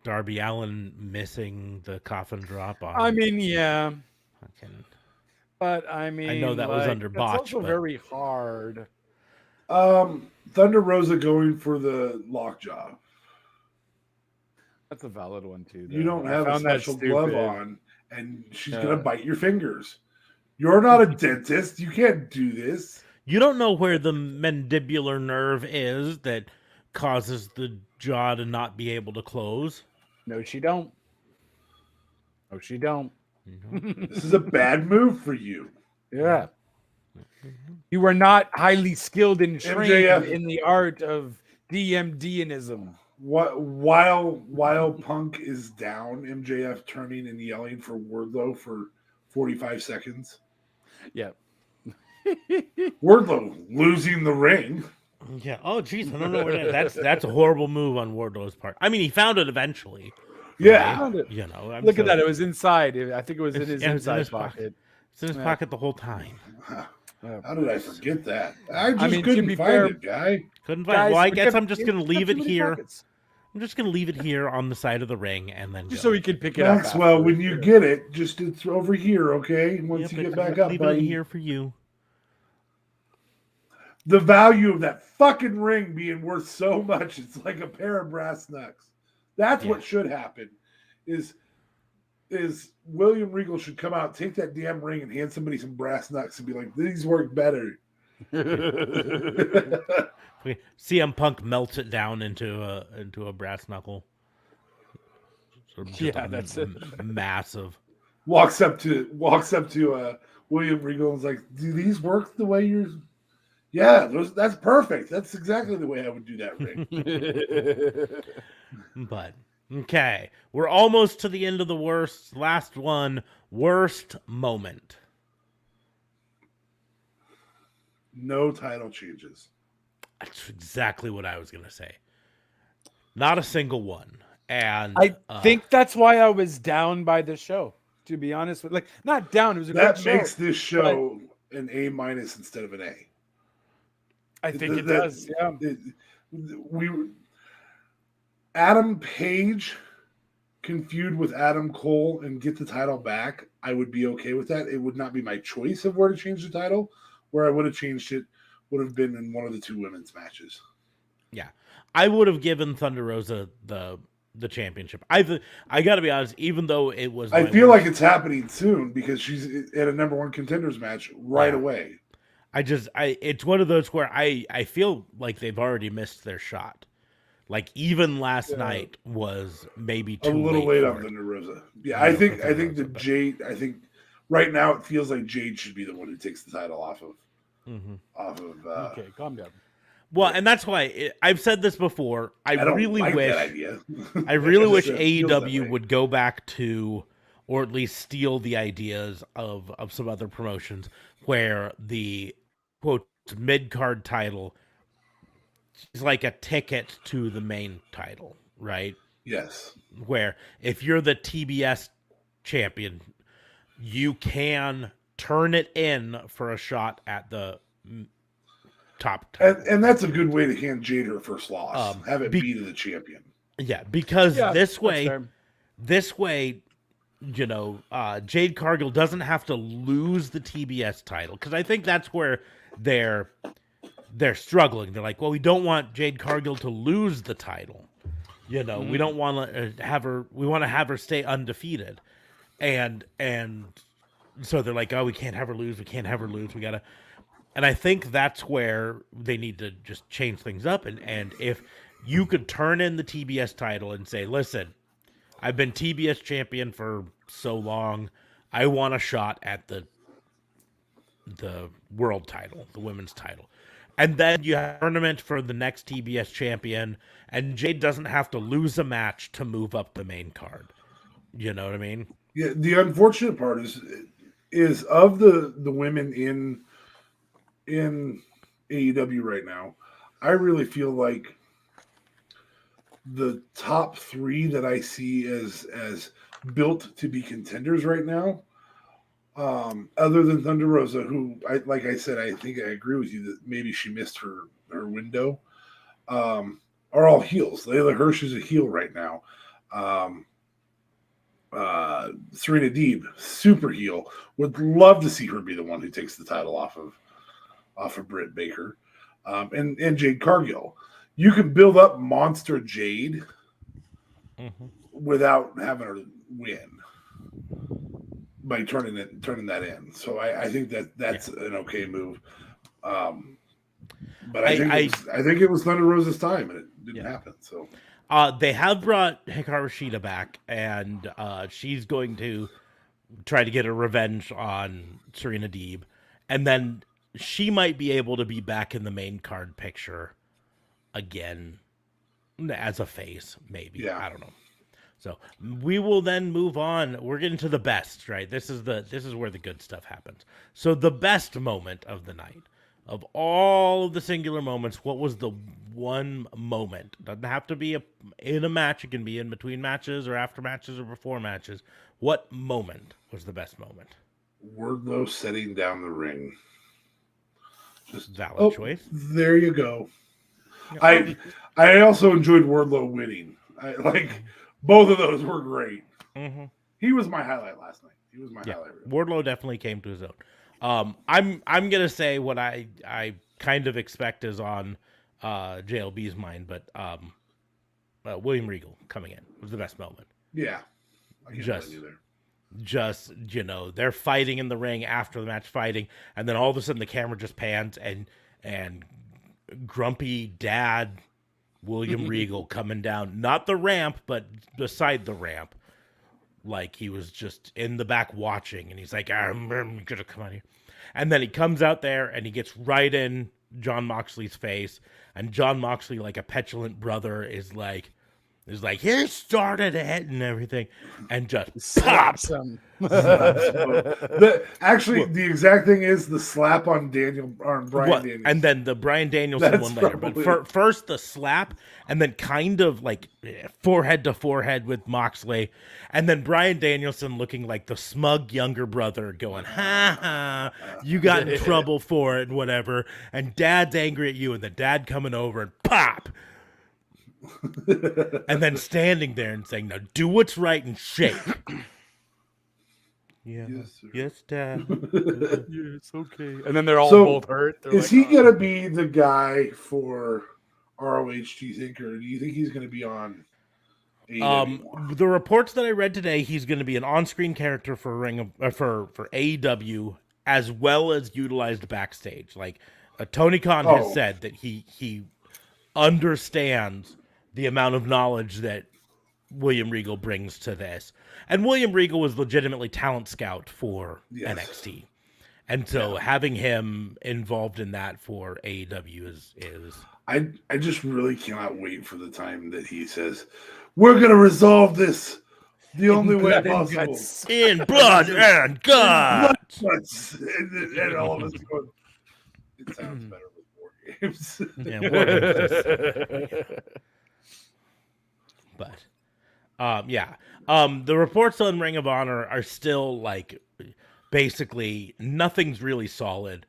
Darby Allin missing the coffin drop on. I mean, yeah. Fucking, But I mean, I know that was under that's botch, also but- very hard. Thunder Rosa going for the lockjaw. That's a valid one too. You don't I have a found that special glove stupid. on, and she's gonna bite your fingers. You're not a dentist. You can't do this. You don't know where the mandibular nerve is that causes the jaw to not be able to close. No, she don't. No, she don't. This is a bad move for you. Yeah. You are not highly skilled and trained MJF. in the art of DMD-ism. While Punk is down, MJF turning and yelling for Wardlow for 45 seconds. Yeah. Wardlow losing the ring. Yeah. Oh, jeez. I don't know where that's a horrible move on Wardlow's part. I mean, he found it eventually. Yeah. Found it. Look at that. It was inside. I think it was in his it was in inside his pocket. It's in his pocket the whole time. How did I forget that? I just mean, to couldn't be find fair- it, guy. Couldn't find. Guys, Well, I we guess kept- I'm just gonna leave it too many here. pockets. I'm just gonna leave it here on the side of the ring and then Just go. so we can pick it up. Maxwell, after. when you get it, just it's over here, okay? Once Yep, you get I'm back gonna up, leave it buddy. here for you. The value of that fucking ring being worth so much, it's like a pair of brass knucks. That's what should happen. Is William Regal should come out, take that damn ring, and hand somebody some brass knucks and be like, "These work better." CM Punk melts it down into a brass knuckle. Sort of just that's it. Massive. Walks up to William Regal and is like, "Do these work the way you're?" Yeah, that's perfect. That's exactly the way I would do that ring. But okay, we're almost to the end of the worst. Last one, worst moment. No title changes. That's exactly what I was gonna say. Not a single one. And I think that's why I was down by the show. To be honest with, not down. It was a That good show. makes this show an A- instead of an A. I think it does. Yeah. Adam Page can feud with Adam Cole and get the title back. I would be okay with that. It would not be my choice of where to change the title. Where I would have changed it would have been in one of the two women's matches. Yeah, I would have given Thunder Rosa the championship. I got to be honest, even though it was, I feel like it's happening soon because she's at a number one contenders match right away. It's one of those where I feel like they've already missed their shot. Like even last night was maybe too a little late on for it. Thunder Rosa. Yeah, I think that Jade. I think right now it feels like Jade should be the one who takes the title off of. Okay, calm down. Well, and that's why I've said this before. I don't really like wish that idea. I really wish It feels that AEW way. would go back to or at least steal the ideas of some other promotions where the quote mid-card title is like a ticket to the main title, right? Yes. Where if you're the TBS champion, you can turn it in for a shot at the top title. And that's a good way to hand Jade her first loss. Have it be to the champion. Yeah, because this way, Jade Cargill doesn't have to lose the TBS title, because I think that's where they're struggling. They're like, well, we don't want Jade Cargill to lose the title. We don't want to have her. We want to have her stay undefeated, and so they're like, oh, we can't have her lose. We can't have her lose. We gotta. And I think that's where they need to just change things up. And if you could turn in the TBS title and say, listen, I've been TBS champion for so long, I want a shot at the world title, the women's title. And then you have a tournament for the next TBS champion, and Jade doesn't have to lose a match to move up the main card. You know what I mean? Yeah, the unfortunate part is of the women in AEW right now, I really feel like the top three that I see as built to be contenders right now, other than Thunder Rosa, who like I said, I think I agree with you that maybe she missed her window, are all heels. Layla Hirsch is a heel right now. Serena Deeb, super heel. Would love to see her be the one who takes the title off of Britt Baker, and Jade Cargill. You can build up Monster Jade without having her win by turning that in. So I think that's an okay move. But I think it was Thunder Rosa's time, and it didn't happen. So they have brought Hikaru Shida back, and she's going to try to get a revenge on Serena Deeb, and then she might be able to be back in the main card picture again as a face, maybe. Yeah. I don't know. So we will then move on. We're getting to the best, right? This is where the good stuff happens. So the best moment of the night, of all of the singular moments, what was the one moment? Doesn't have to be in a match. It can be in between matches or after matches or before matches. What moment was the best moment? Wardlow setting down the ring. Just valid choice. There you go. I also enjoyed Wardlow winning. Both of those were great. Mm-hmm. He was my highlight last night. He was my highlight. Wardlow definitely came to his own. I'm gonna say what I kind of expect is on JLB's mind, but William Regal coming in was the best moment. Yeah, I can't blame you there. Just they're fighting in the ring after the match, and then all of a sudden the camera just pans and grumpy dad William Regal coming down, not the ramp but beside the ramp, like he was just in the back watching, and he's like, I'm gonna come out here, and then he comes out there and he gets right in Jon Moxley's face, and Jon Moxley, like a petulant brother, is like, he started it and everything, and just pops him. The exact thing is the slap on Brian Danielson. And then the Brian Danielson one later. But first the slap, and then kind of like forehead to forehead with Moxley, and then Brian Danielson looking like the smug younger brother going, ha ha, you got in trouble for it and whatever, and dad's angry at you, and the dad coming over and pop. And then standing there and saying, now do what's right and shake. Yeah. Yes, Dad. Yes, okay. And then they're all both hurt. Is he going to be the guy for ROH, do you think, or do you think he's going to be on AEW? The reports that I read today, he's going to be an on-screen character for AEW, as well as utilized backstage. Like Tony Khan has said that he understands the amount of knowledge that William Regal brings to this. And William Regal was legitimately talent scout for NXT. And so having him involved in that for AEW is I just really cannot wait for the time that he says, we're going to resolve this the only way Blood and possible. guts. In blood and guts. Guts. And all of us going, it sounds better with war games. Yeah, war games just- But the reports on Ring of Honor are still like basically nothing's really solid.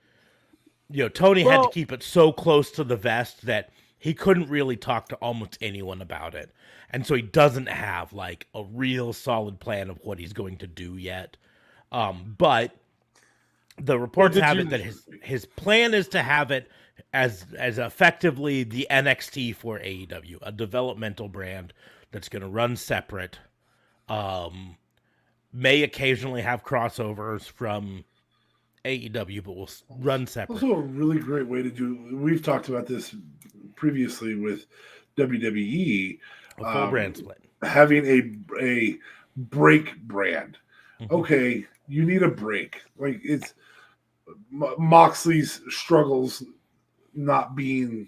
You know, Tony had to keep it so close to the vest that he couldn't really talk to almost anyone about it. And so he doesn't have like a real solid plan of what he's going to do yet. But the reports have it that his plan is to have it as effectively the NXT for AEW, a developmental brand that's going to run separate. May occasionally have crossovers from AEW, but will run separate. Also, a really great way to do. We've talked about this previously with WWE. A full brand split. Having a break brand. Mm-hmm. Okay, you need a break. Like it's Moxley's struggles not being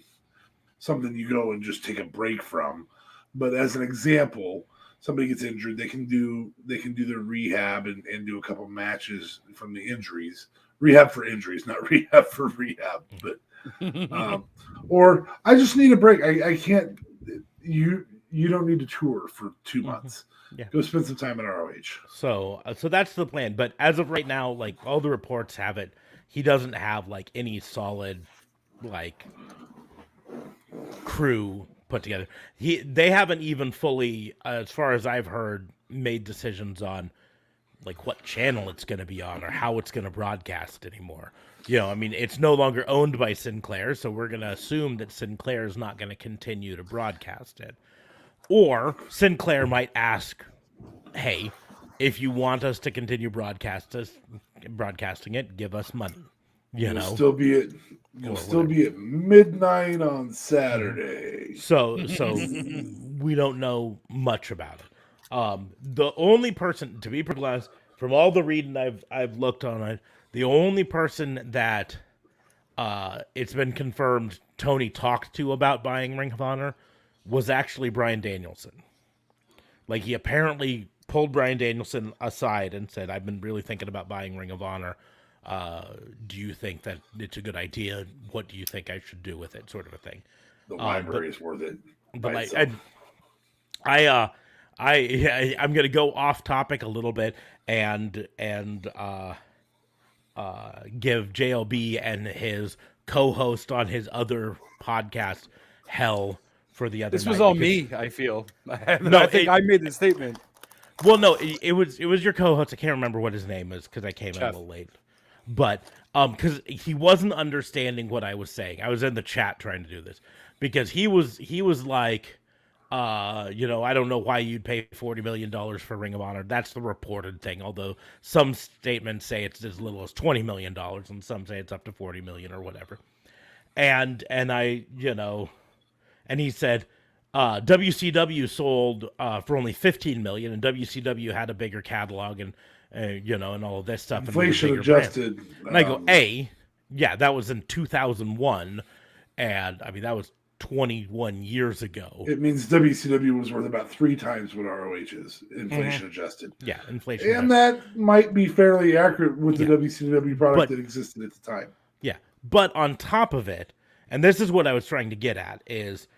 something you go and just take a break from. But as an example, somebody gets injured, they can do their rehab and do a couple matches from the injuries. Rehab for injuries, not rehab for rehab. But or I just need a break. I can't. You don't need to tour for 2 months. Yeah. Go spend some time in ROH. So that's the plan. But as of right now, like all the reports have it, he doesn't have like any solid like crew put together. They haven't even fully, as far as I've heard, made decisions on like what channel it's going to be on or how it's going to broadcast anymore. You know, I mean, it's no longer owned by Sinclair, so we're going to assume that Sinclair is not going to continue to broadcast it. Or Sinclair might ask, hey, if you want us to continue broadcasting it, give us money. You'll still be at midnight on Saturday. So we don't know much about it. The only person, to be honest, from all the reading I've looked on it, the only person that it's been confirmed Tony talked to about buying Ring of Honor was actually Bryan Danielson. Like, he apparently pulled Bryan Danielson aside and said, I've been really thinking about buying Ring of Honor. Do you think that it's a good idea? What do you think I should do with it? Sort of a thing. The library is worth it. But I'm going to go off topic a little bit and give JLB and his co-host on his other podcast hell for the other This night. was all me, I feel. No, I think I made the statement. Well, no, it was your co-host. I can't remember what his name is because I came in a little late. But because he wasn't understanding what I was saying. I was in the chat trying to do this because he was like, I don't know why you'd pay $40 million for Ring of Honor. That's the reported thing. Although some statements say it's as little as $20 million, and some say it's up to $40 million or whatever. And he said WCW sold for only $15 million, and WCW had a bigger catalog and all of this stuff. Inflation adjusted. And I go, that was in 2001, and I mean that was 21 years ago. It means WCW was worth about 3 times what ROH is, inflation adjusted. Yeah, inflation and that might be fairly accurate with the WCW product that existed at the time. Yeah, but on top of it, and this is what I was trying to get at, is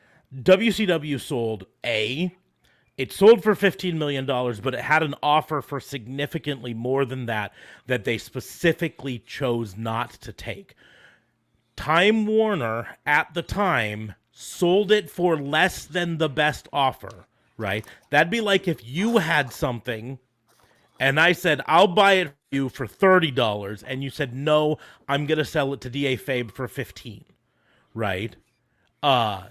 WCW sold it sold for $15 million, but it had an offer for significantly more than that they specifically chose not to take. Time Warner, at the time, sold it for less than the best offer, right? That'd be like if you had something, and I said, I'll buy it for you for $30, and you said, no, I'm going to sell it to D.A. Fabe for $15, right?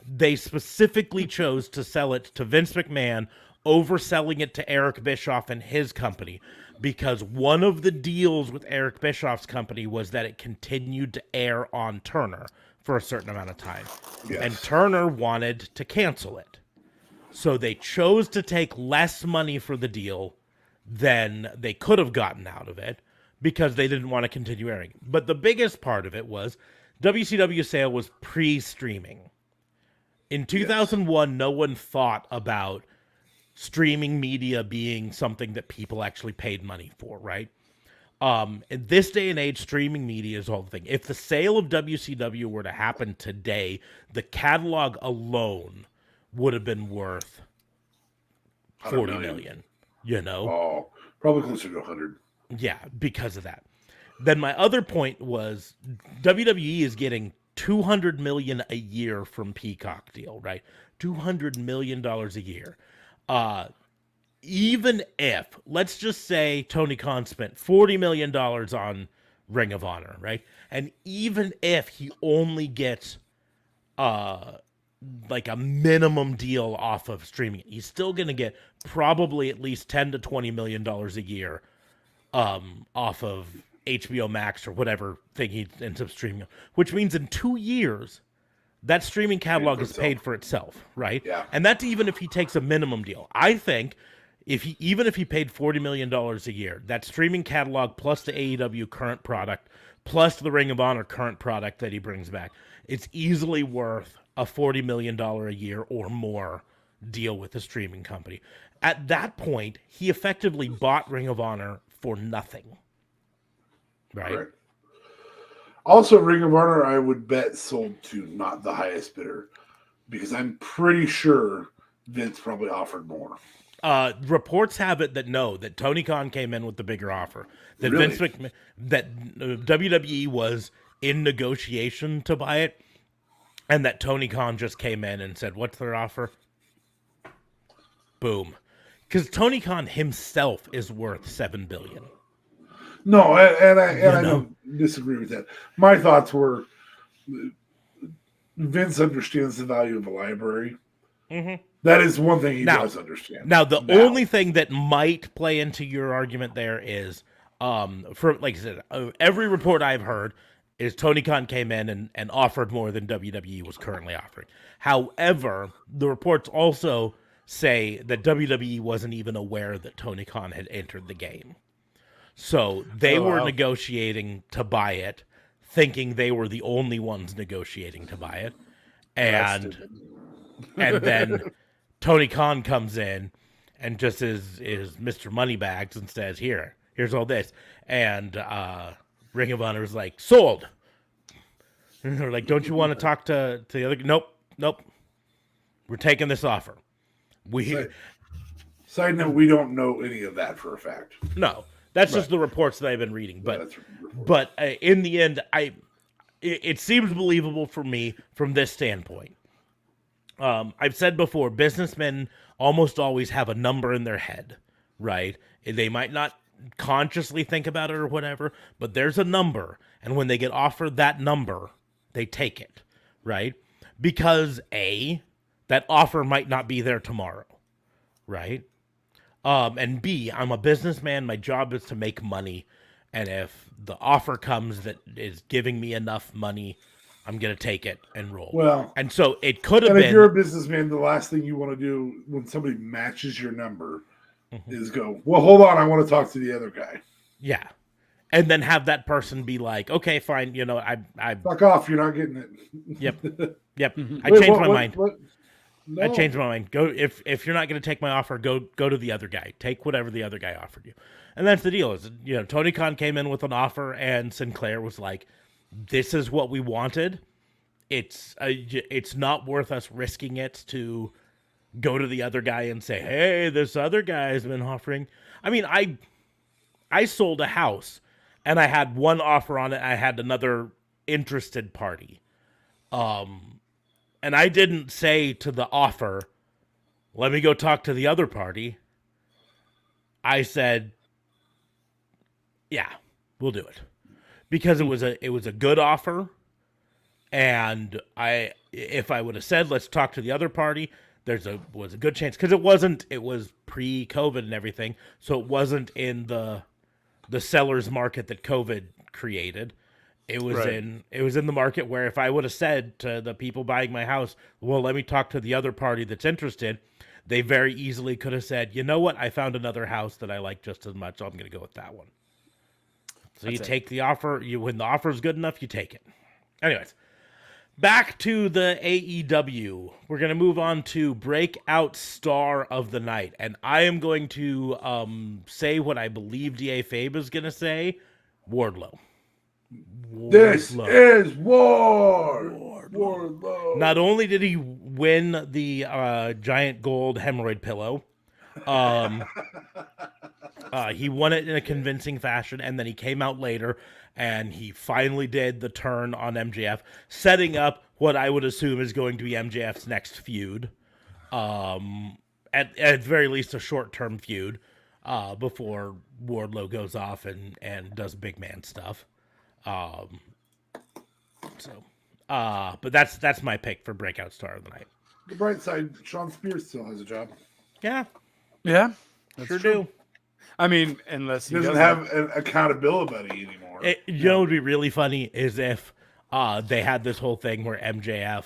They specifically chose to sell it to Vince McMahon over selling it to Eric Bischoff and his company because one of the deals with Eric Bischoff's company was that it continued to air on Turner for a certain amount of time. Yes. And Turner wanted to cancel it. So they chose to take less money for the deal than they could have gotten out of it because they didn't want to continue airing. But the biggest part of it was WCW sale was pre-streaming. In 2001, no one thought about streaming media being something that people actually paid money for, right? In this day and age, streaming media is all the thing. If the sale of WCW were to happen today, the catalog alone would have been worth 40 million, you know? Oh, probably closer to 100. Yeah, because of that. Then my other point was WWE is getting $200 million a year from Peacock deal, right? $200 million a year. Even if, let's just say Tony Khan spent $40 million on Ring of Honor, right? And even if he only gets like a minimum deal off of streaming, he's still going to get probably at least $10 to $20 million a year off of HBO Max or whatever thing he ends up streaming, which means in 2 years, that streaming catalog is paid for itself, right? Yeah. And that's even if he takes a minimum deal. I think even if he paid $40 million a year, that streaming catalog plus the AEW current product plus the Ring of Honor current product that he brings back, it's easily worth a $40 million a year or more deal with the streaming company. At that point, he effectively bought Ring of Honor for nothing. Right? Correct. Also, Ring of Honor, I would bet sold to not the highest bidder because I'm pretty sure Vince probably offered more. Reports have it that Tony Khan came in with the bigger offer. That Really? Vince McMahon, that WWE was in negotiation to buy it, and that Tony Khan just came in and said, "What's their offer?" Boom. Because Tony Khan himself is worth $7 billion. No, and I don't disagree with that. My thoughts were Vince understands the value of a library. Mm-hmm. That is one thing he does understand. Now, the only thing that might play into your argument there is, for like I said, every report I've heard is Tony Khan came in and offered more than WWE was currently offering. However, the reports also say that WWE wasn't even aware that Tony Khan had entered the game. So they were negotiating to buy it, thinking they were the only ones negotiating to buy it. And then Tony Khan comes in and just is Mr. Moneybags and says, here's all this. And Ring of Honor is like, sold. And they're like, don't you want to talk to the other? Nope. We're taking this offer. Side note, we don't know any of that for a fact. No. That's just the reports that I've been reading. But in the end, it seems believable for me from this standpoint. I've said before, businessmen almost always have a number in their head, right? They might not consciously think about it or whatever, but there's a number. And when they get offered that number, they take it, right? Because A, that offer might not be there tomorrow, right? And B, I'm a businessman. My job is to make money. And if the offer comes that is giving me enough money, I'm going to take it and roll. Well, and so it could have been. If you're a businessman, the last thing you want to do when somebody matches your number is go, well, hold on. I want to talk to the other guy. Yeah. And then have that person be like, okay, fine. I fuck off. You're not getting it. Yep. I changed my mind. No. I changed my mind. Go if you're not going to take my offer, go to the other guy. Take whatever the other guy offered you. And that's the deal. Is Tony Khan came in with an offer, and Sinclair was like, "This is what we wanted. It's not worth us risking it to go to the other guy and say, hey, this other guy has been offering." I mean, I sold a house, and I had one offer on it. I had another interested party. And I didn't say to the offer, let me go talk to the other party. I said, yeah, we'll do it. Because it was a good offer. And if I would have said, let's talk to the other party, was a good chance. Because it was pre-COVID and everything. So it wasn't in the seller's market that COVID created. It was in the market where if I would have said to the people buying my house, well, let me talk to the other party that's interested, they very easily could have said, you know what, I found another house that I like just as much, so I'm going to go with that one. So you take the offer, when the offer is good enough, you take it. Anyways, Back to the AEW. We're going to move on to Breakout Star of the Night. And I am going to say what I believe D.A. Fabe is going to say. Wardlow. This is Wardlow. Not only did he win the giant gold hemorrhoid pillow, he won it in a convincing fashion, and then he came out later and he finally did the turn on MJF, setting up what I would assume is going to be MJF's next feud. At the very least, a short-term feud before Wardlow goes off and does big man stuff. But that's my pick for Breakout Star of the Night. The bright side, Sean Spears still has a job. Yeah, Yeah, sure do. I mean, unless He doesn't have an accountability buddy anymore. You know what would be really funny is if they had this whole thing where MJF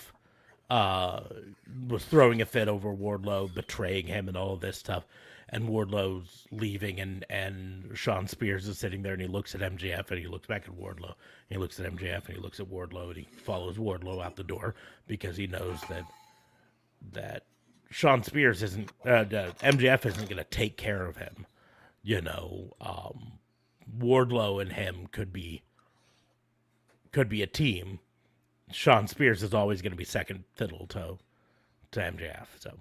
was throwing a fit over Wardlow, betraying him and all of this stuff, and Wardlow's leaving and Sean Spears is sitting there and he looks at MJF and he looks back at Wardlow and he looks at MJF and he looks at Wardlow and he follows Wardlow out the door because he knows that Sean Spears isn't MJF isn't going to take care of him. Wardlow and him could be a team. Sean Spears is always going to be second fiddle to MJF. So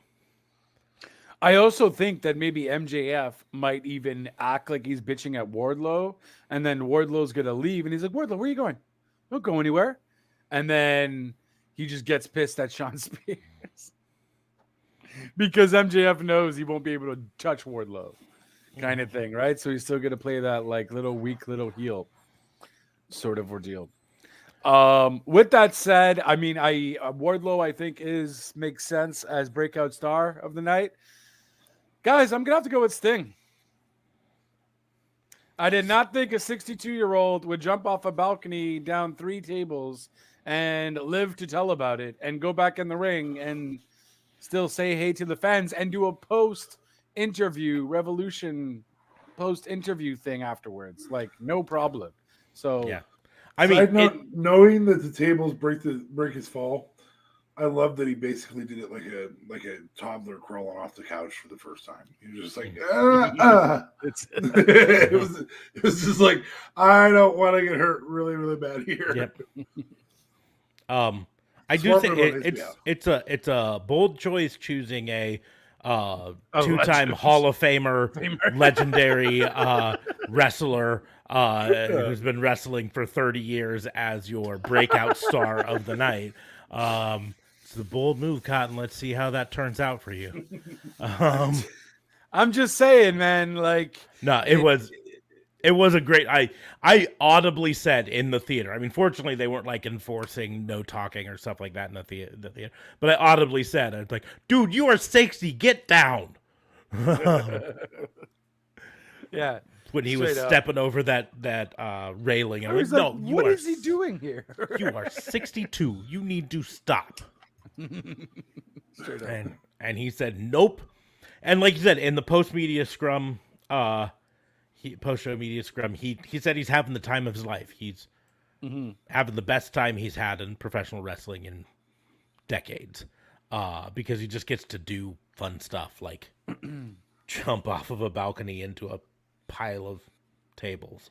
I also think that maybe MJF might even act like he's bitching at Wardlow, and then Wardlow's going to leave, and he's like, Wardlow, where are you going? Don't go anywhere. And then he just gets pissed at Sean Spears because MJF knows he won't be able to touch Wardlow, kind of thing, right? So he's still going to play that like little weak little heel sort of ordeal. With that said, I mean, Wardlow I think makes sense as breakout star of the night. Guys, I'm gonna have to go with Sting. I did not think a 62-year-old would jump off a balcony down 3 tables and live to tell about it and go back in the ring and still say hey to the fans and do a post-interview thing afterwards. Like, no problem. So yeah. I mean, knowing that the tables break his fall, I love that he basically did it like a toddler crawling off the couch for the first time. He was just like, it was just like, I don't want to get hurt really, really bad here. Yep. I do think it's a bold choice choosing a 2-time Hall of Famer, legendary wrestler who's been wrestling for 30 years as your breakout star of the night. It's a bold move, Cotton. Let's see how that turns out for you. I'm just saying, man. Like, no, it was a great. I audibly said in the theater. I mean, fortunately, they weren't like enforcing no talking or stuff like that in the theater. But I audibly said, I was like, "Dude, you are 60. Get down." Yeah. When he was stepping over that railing, I was like, "No, what is he doing here? You are 62. You need to stop." And he said, "Nope." And like you said, in the post-show media scrum, he said he's having the time of his life. He's having the best time he's had in professional wrestling in decades, because he just gets to do fun stuff like jump off of a balcony into a pile of tables.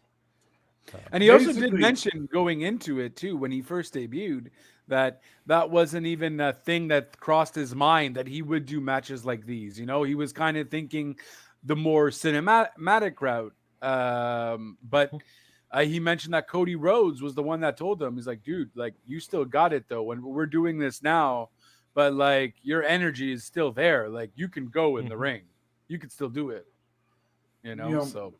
And he also did mention going into it too when he first debuted that wasn't even a thing that crossed his mind that he would do matches like these. You know, he was kind of thinking the more cinematic route. But he mentioned that Cody Rhodes was the one that told him, he's like, dude, like, you still got it though. When we're doing this now, but like your energy is still there. Like, you can go in the ring. You can still do it. You know, so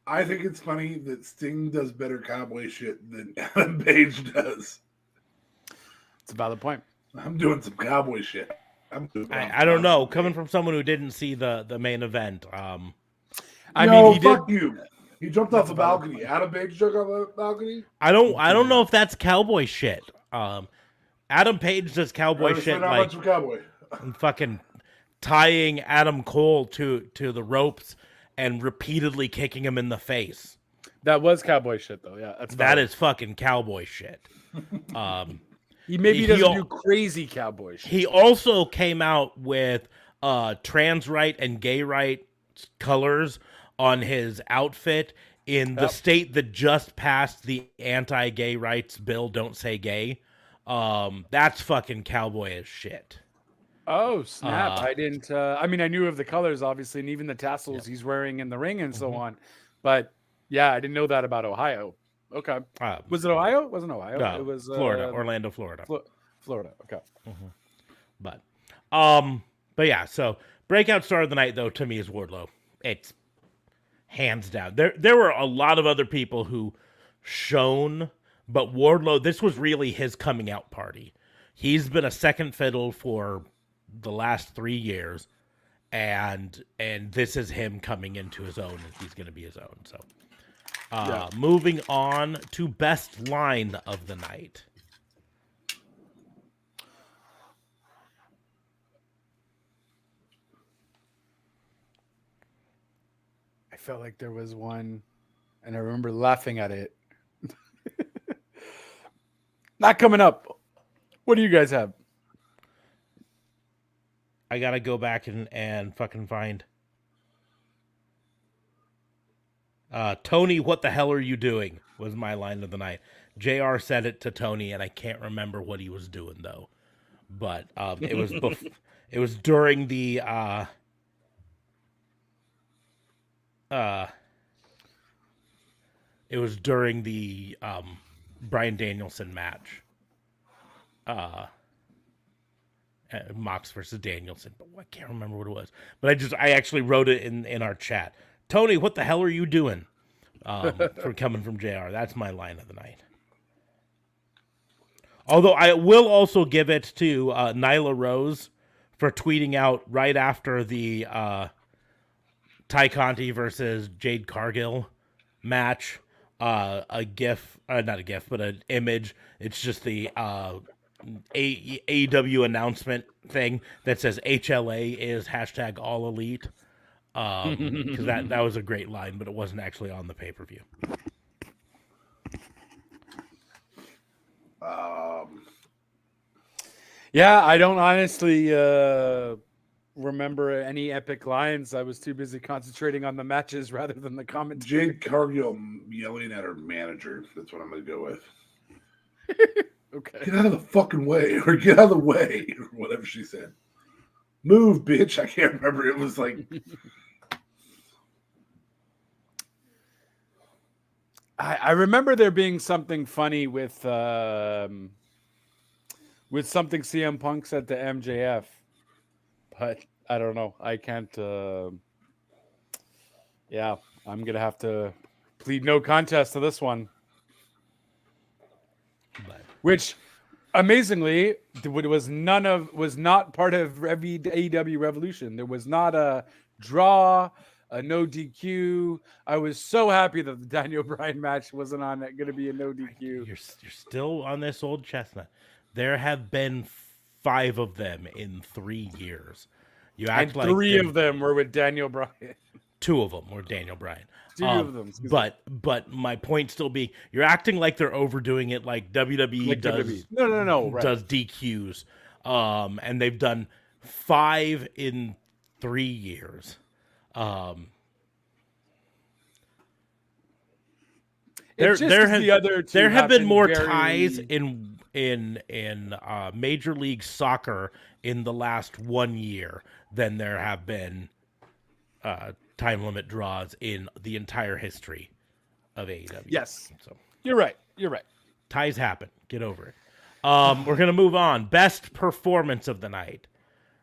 I think it's funny that Sting does better cowboy shit than Adam Page does. It's a valid point. I'm doing some cowboy shit. I don't know. Coming from someone who didn't see the main event, I mean, fuck you. He jumped off a balcony. Adam Page jumped off a balcony. I don't know if that's cowboy shit. Adam Page does cowboy shit like fucking tying Adam Cole to the ropes and repeatedly kicking him in the face. That was cowboy shit, though. Yeah, that is fucking cowboy shit. He doesn't do crazy cowboy shit. He also came out with trans right and gay right colors on his outfit in the state that just passed the anti-gay rights bill, Don't Say Gay. That's fucking cowboy as shit. Oh, snap. I didn't I mean, I knew of the colors, obviously, and even the tassels he's wearing in the ring and so on. But yeah, I didn't know that about Ohio. Okay. Was it Ohio? It wasn't Ohio. No, it was Florida, Orlando, Florida. Florida. Okay. But yeah, so breakout star of the night though to me is Wardlow. It's hands down. There were a lot of other people who shone, but Wardlow, this was really his coming out party. He's been a second fiddle for the last 3 years, and this is him coming into his own, and he's going to be his own. So, moving on to best line of the night. I felt like there was one, and I remember laughing at it. Not coming up. What do you guys have? I gotta go back and fucking find. Tony, what the hell are you doing? Was my line of the night. JR said it to Tony, and I can't remember what he was doing though. But it was it was during the it was during the Bryan Danielson match. Mox versus Danielson, but I can't remember what it was. But I actually wrote it in our chat. Tony, what the hell are you doing? For coming from JR. That's my line of the night. Although I will also give it to Nyla Rose for tweeting out right after the Ty Conti versus Jade Cargill match, a GIF, not a GIF, but an image. It's just the AEW announcement thing that says HLA is hashtag all elite. Because that was a great line, but it wasn't actually on the pay-per-view. Yeah, I don't honestly remember any epic lines. I was too busy concentrating on the matches rather than the commentary. Jade Cargill yelling at her manager. That's what I'm going to go with. Okay. Get out of the fucking way, or get out of the way, or whatever she said. Move, bitch. I can't remember. It was like... I remember there being something funny with something CM Punk said to MJF, but I don't know. I can't. Yeah, I'm gonna have to plead no contest to this one. But. Which, amazingly, was not part of AEW Revolution. There was not a draw, a no DQ. I was so happy that the Daniel Bryan match wasn't on. Going to be a no DQ. You're still on this old chestnut. There have been 5 of them in 3 years. You act like 3 of them were with Daniel Bryan. 2 of them were Daniel Bryan. 2 of them. But my point still being, you're acting like they're overdoing it, like WWE does. WWE. No. Right. Does DQs, and they've done 5 in 3 years. There have been more ties in Major League Soccer in the last 1 year than there have been time limit draws in the entire history of AEW. Yes. So You're right. Ties happen. Get over it. We're going to move on. Best performance of the night.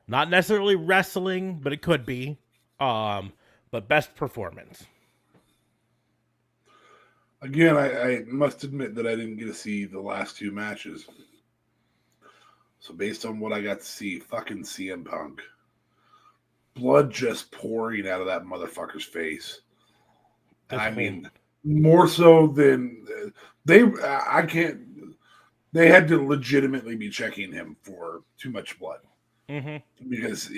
Not necessarily wrestling, but it could be. But best performance. Again, I must admit that I didn't get to see the last 2 matches. So based on what I got to see, fucking CM Punk. Blood just pouring out of that motherfucker's face. And I mean, more so than they had to legitimately be checking him for too much blood. Mm-hmm. Because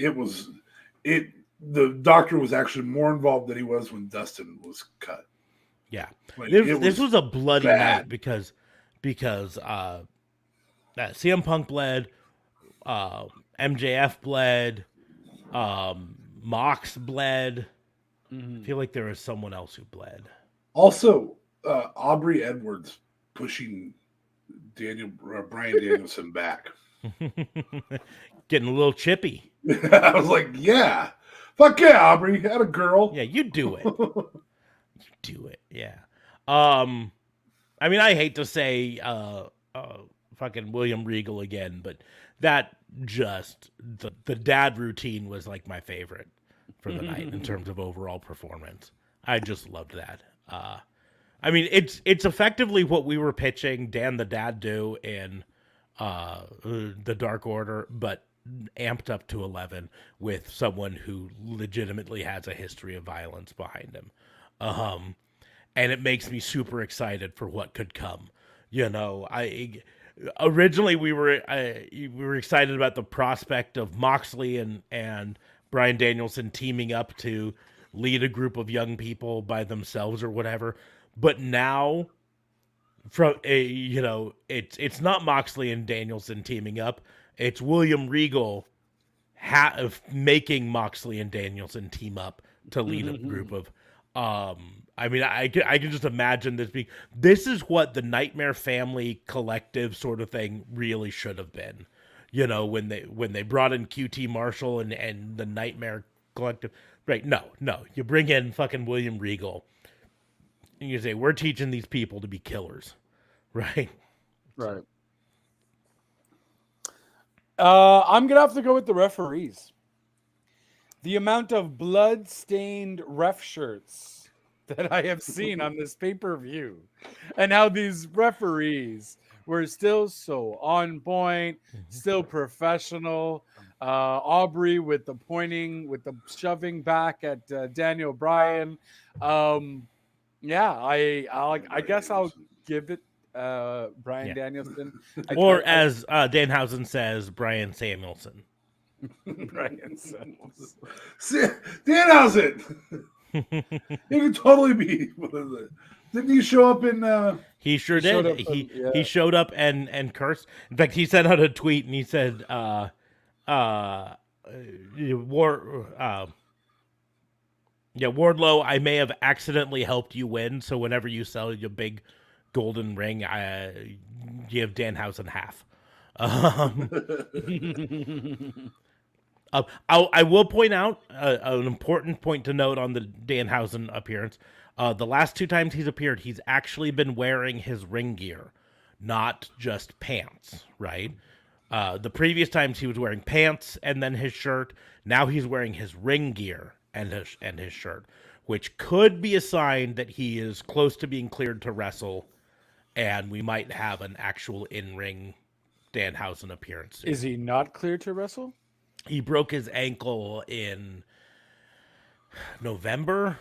the doctor was actually more involved than he was when Dustin was cut. Yeah. This was a bloody night because CM Punk bled, MJF bled, Mox bled. I feel like there was someone else who bled. Also, Aubrey Edwards pushing Brian Danielson back. Getting a little chippy. I was like, yeah. Fuck yeah, Aubrey. Had a girl. Yeah, you do it. You do it. Yeah. I mean, I hate to say fucking William Regal again, but that just the dad routine was like my favorite for the night in terms of overall performance. I just loved that. I mean, it's effectively what we were pitching Dan the Dad do in the Dark Order, but amped up to 11 with someone who legitimately has a history of violence behind him. And it makes me super excited for what could come. You know, originally we were excited about the prospect of Moxley and Bryan Danielson teaming up to lead a group of young people by themselves or whatever. But now, it's not Moxley and Danielson teaming up. It's William Regal making Moxley and Danielson team up to lead a group of. I mean, I can just imagine this being. This is what the Nightmare Family collective sort of thing really should have been. You know, when they brought in QT Marshall and the Nightmare Collective. Right? No. You bring in fucking William Regal. And you say, we're teaching these people to be killers. Right? Right. I'm going to have to go with the referees. The amount of blood-stained ref shirts that I have seen on this pay-per-view and how these referees were still so on point, still professional. Aubrey with the pointing, with the shoving back at Daniel Bryan. Yeah, I guess I'll give it Bryan Danielson. As Danhausen says, Brian Samuelson. Brian Samuelson. Danhausen! He could totally be. What is it? Didn't he show up in... He sure did. He showed up and cursed. In fact, he sent out a tweet and he said, Wardlow, I may have accidentally helped you win, so whenever you sell your big golden ring, I give Danhausen half. I will point out an important point to note on the Danhausen appearance. The last 2 times he's appeared, he's actually been wearing his ring gear, not just pants, right? The previous times he was wearing pants and then his shirt. Now he's wearing his ring gear and his shirt, which could be a sign that he is close to being cleared to wrestle, and we might have an actual in-ring Danhausen appearance soon. Is he not cleared to wrestle? He broke his ankle in November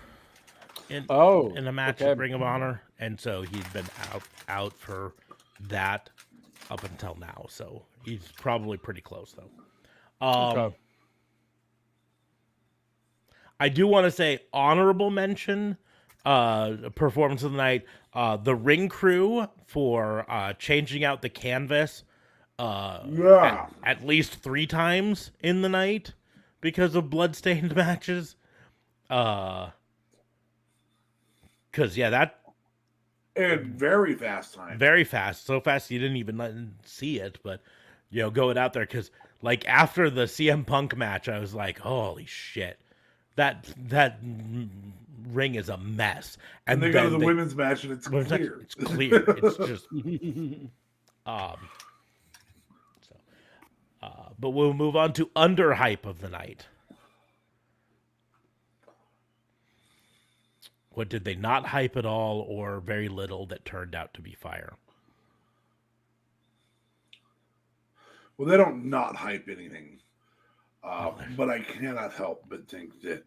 in a match at Ring of Honor, and so he's been out for that up until now. So he's probably pretty close, though. I do want to say honorable mention, performance of the night, the ring crew for changing out the canvas at least 3 times in the night because of bloodstained matches. Because, that... And very fast time. Very fast. So fast you didn't even see it, but, going out there, because, like, after the CM Punk match, I was like, holy shit. That ring is a mess. And they go to the women's match and it's clear. It's clear. It's just... but we'll move on to underhype of the night. What did they not hype at all or very little that turned out to be fire? Well, they don't not hype anything. But I cannot help but think that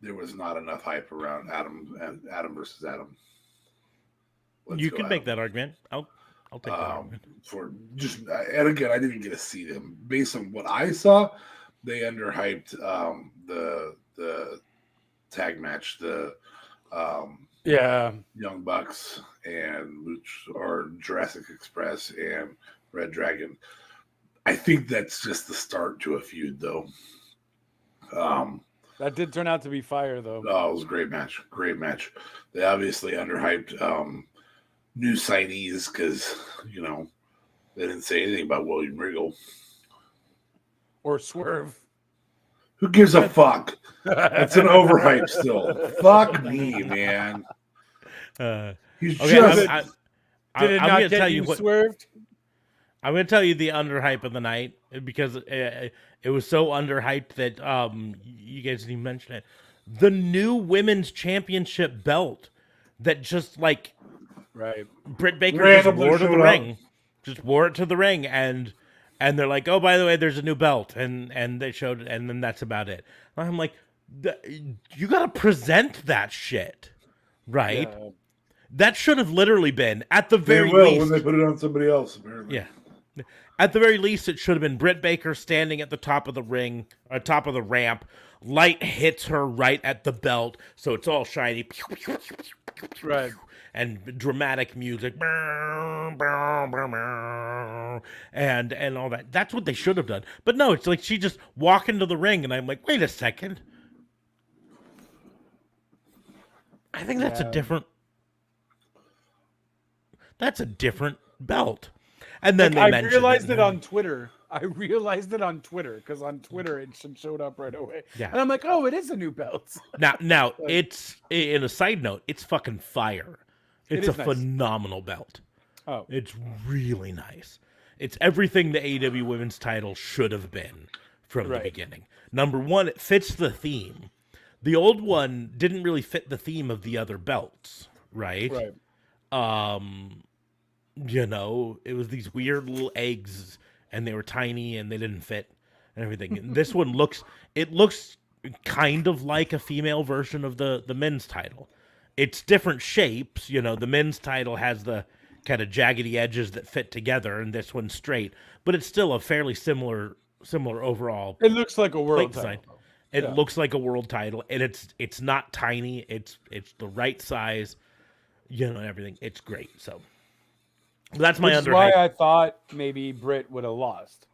there was not enough hype around Adam versus Adam. You can make that argument. I'll take that argument. And again, I didn't get to see them. Based on what I saw, they underhyped the tag match, the Young Bucks and Jurassic Express and Red Dragon. I think that's just the start to a feud, though. That did turn out to be fire, though. Oh, it was a great match. Great match. They obviously underhyped new signees because, they didn't say anything about William Regal. Or Swerve. Who gives a fuck? It's an overhype still. Fuck me, man. He's just... Did it not get you swerved? I'm going to tell you the underhype of the night because it was so underhyped that you guys didn't even mention it. The new women's championship belt that just like Britt Baker just wore to the ring. Just wore it to the ring and they're like, oh, by the way, there's a new belt. And they showed it and then that's about it. And I'm like, you got to present that shit, right? Yeah. That should have literally been at the very least. When they put it on somebody else, apparently. Yeah. At the very least, it should have been Britt Baker standing at the top of the ring, top of the ramp. Light hits her right at the belt, so it's all shiny. Right. And dramatic music. And all that. That's what they should have done. But no, it's like she just walked into the ring, and I'm like, wait a second. I think that's a different... That's a different belt. And then I realized it on Twitter. I realized it on Twitter because on Twitter it showed up right away. Yeah. And I'm like, oh, it is a new belt. Now it's in a side note, it's fucking fire. It's a phenomenal belt. Oh, it's really nice. It's everything the AEW women's title should have been from the beginning. Number one, it fits the theme. The old one didn't really fit the theme of the other belts, right? Right. It was these weird little eggs and they were tiny and they didn't fit and everything. And this one looks kind of like a female version of the men's title. It's different shapes. The men's title has the kind of jaggedy edges that fit together and this one's straight, but it's still a fairly similar overall. It looks like a world title. It looks like a world title and it's not tiny. It's the right size, and everything. It's great. So that's my underhype. Why I thought maybe Britt would have lost.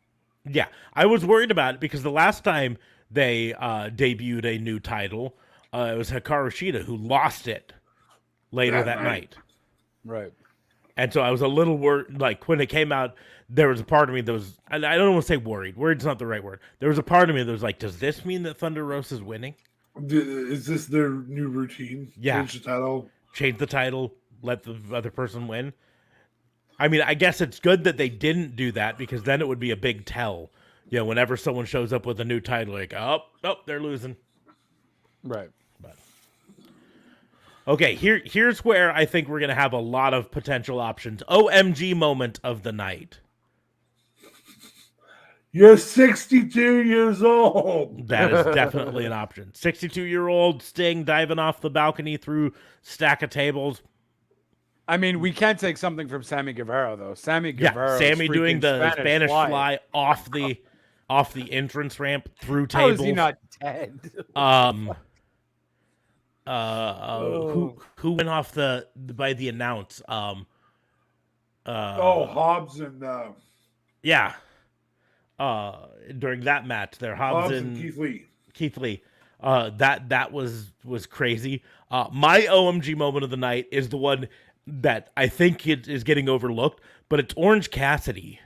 Yeah, I was worried about it because the last time they debuted a new title, it was Hikaru Shida who lost it later that night. Right. And so I was a little worried. Like when it came out, there was a part of me that was, I don't want to say worried. Worried's not the right word. There was a part of me that was like, does this mean that Thunder Rosa is winning? Is this their new routine? Yeah. Change the title. Change the title. Let the other person win. I mean, I guess it's good that they didn't do that because then it would be a big tell. Whenever someone shows up with a new title, like, oh, they're losing. Right. But okay, here's where I think we're going to have a lot of potential options. OMG moment of the night. You're 62 years old. That is definitely an option. 62-year-old Sting diving off the balcony through stack of tables. I mean, we can't take something from Sammy Guevara though. Sammy doing the Spanish fly off the entrance ramp through tables. How is he not dead? Who went off by the announce? Hobbs and during that match, there Hobbs and Keith Lee. That was crazy. My OMG moment of the night is the one that I think it is getting overlooked, but it's Orange Cassidy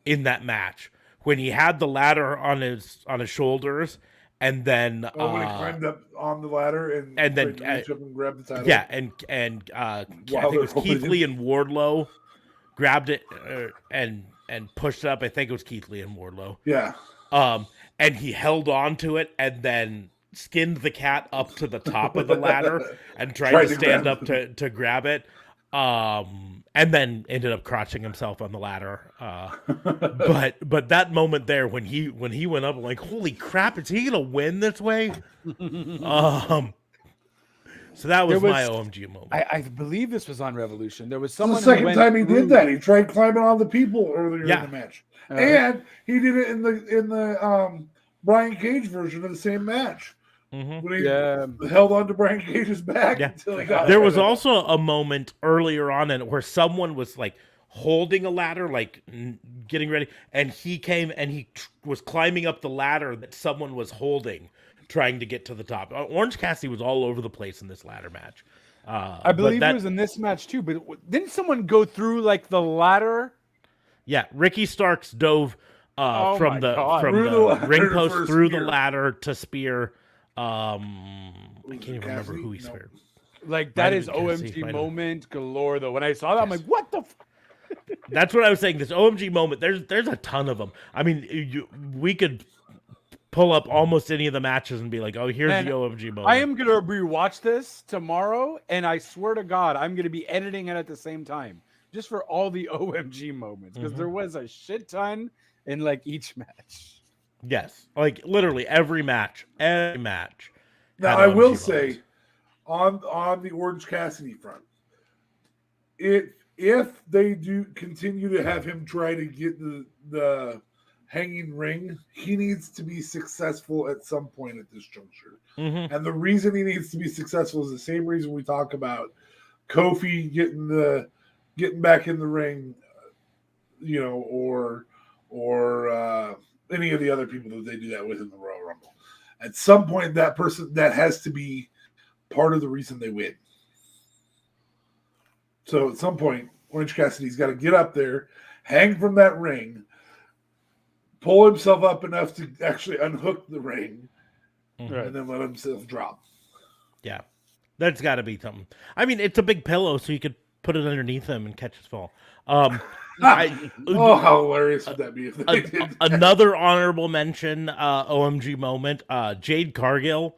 in that match when he had the ladder on his shoulders, and then when he climbed up on the ladder and then reach up and grab the title. Yeah, and I think it was Keith Lee and Wardlow grabbed it and pushed it up. I think it was Keith Lee and Wardlow. Yeah. And he held on to it and then skinned the cat up to the top of the ladder and tried to stand up to grab it. And then ended up crotching himself on the ladder. But that moment there when he went up, I'm like, holy crap, is he gonna win this way? So that was my OMG moment. I believe this was on Revolution. There was someone. It's the second time he did that. He tried climbing on the people earlier in the match, and he did it in the Brian Cage version of the same match. Mm-hmm. When he held on to Brian Cage's back until he got there was also a moment earlier on in it where someone was like holding a ladder, like getting ready, and he came and he was climbing up the ladder that someone was holding, trying to get to the top. Orange Cassidy was all over the place in this ladder match. I believe it was in this match too, but didn't someone go through like the ladder? Yeah, Ricky Starks dove from the ladder ring post for a through the spear. ladder to spear. I can't even remember who he No. speared. Like that Might is have been Cassidy, OMG might have- moment galore. Though when I saw that, I'm like, what the? That's what I was saying. This OMG moment, there's a ton of them. I mean, we could pull up almost any of the matches and be like, oh, here's Man, the OMG moment. I am gonna rewatch this tomorrow, and I swear to God, I'm gonna be editing it at the same time, just for all the OMG moments, because there was a shit ton in like each match. Yes, like literally every match. Now had I will OMG say, moments. on the Orange Cassidy front, if they do continue to have him try to get the hanging ring, he needs to be successful at some point at this juncture. Mhm. And the reason he needs to be successful is the same reason we talk about Kofi getting back in the ring, or any of the other people that they do that with in the Royal Rumble. At some point, that person that has to be part of the reason they win. So at some point, Orange Cassidy's got to get up there, hang from that ring, pull himself up enough to actually unhook the ring, and then let himself drop. Yeah, that's got to be something. I mean, it's a big pillow, so you could put it underneath him and catch his fall. How hilarious would that be if they did that? Another honorable mention, OMG moment, Jade Cargill,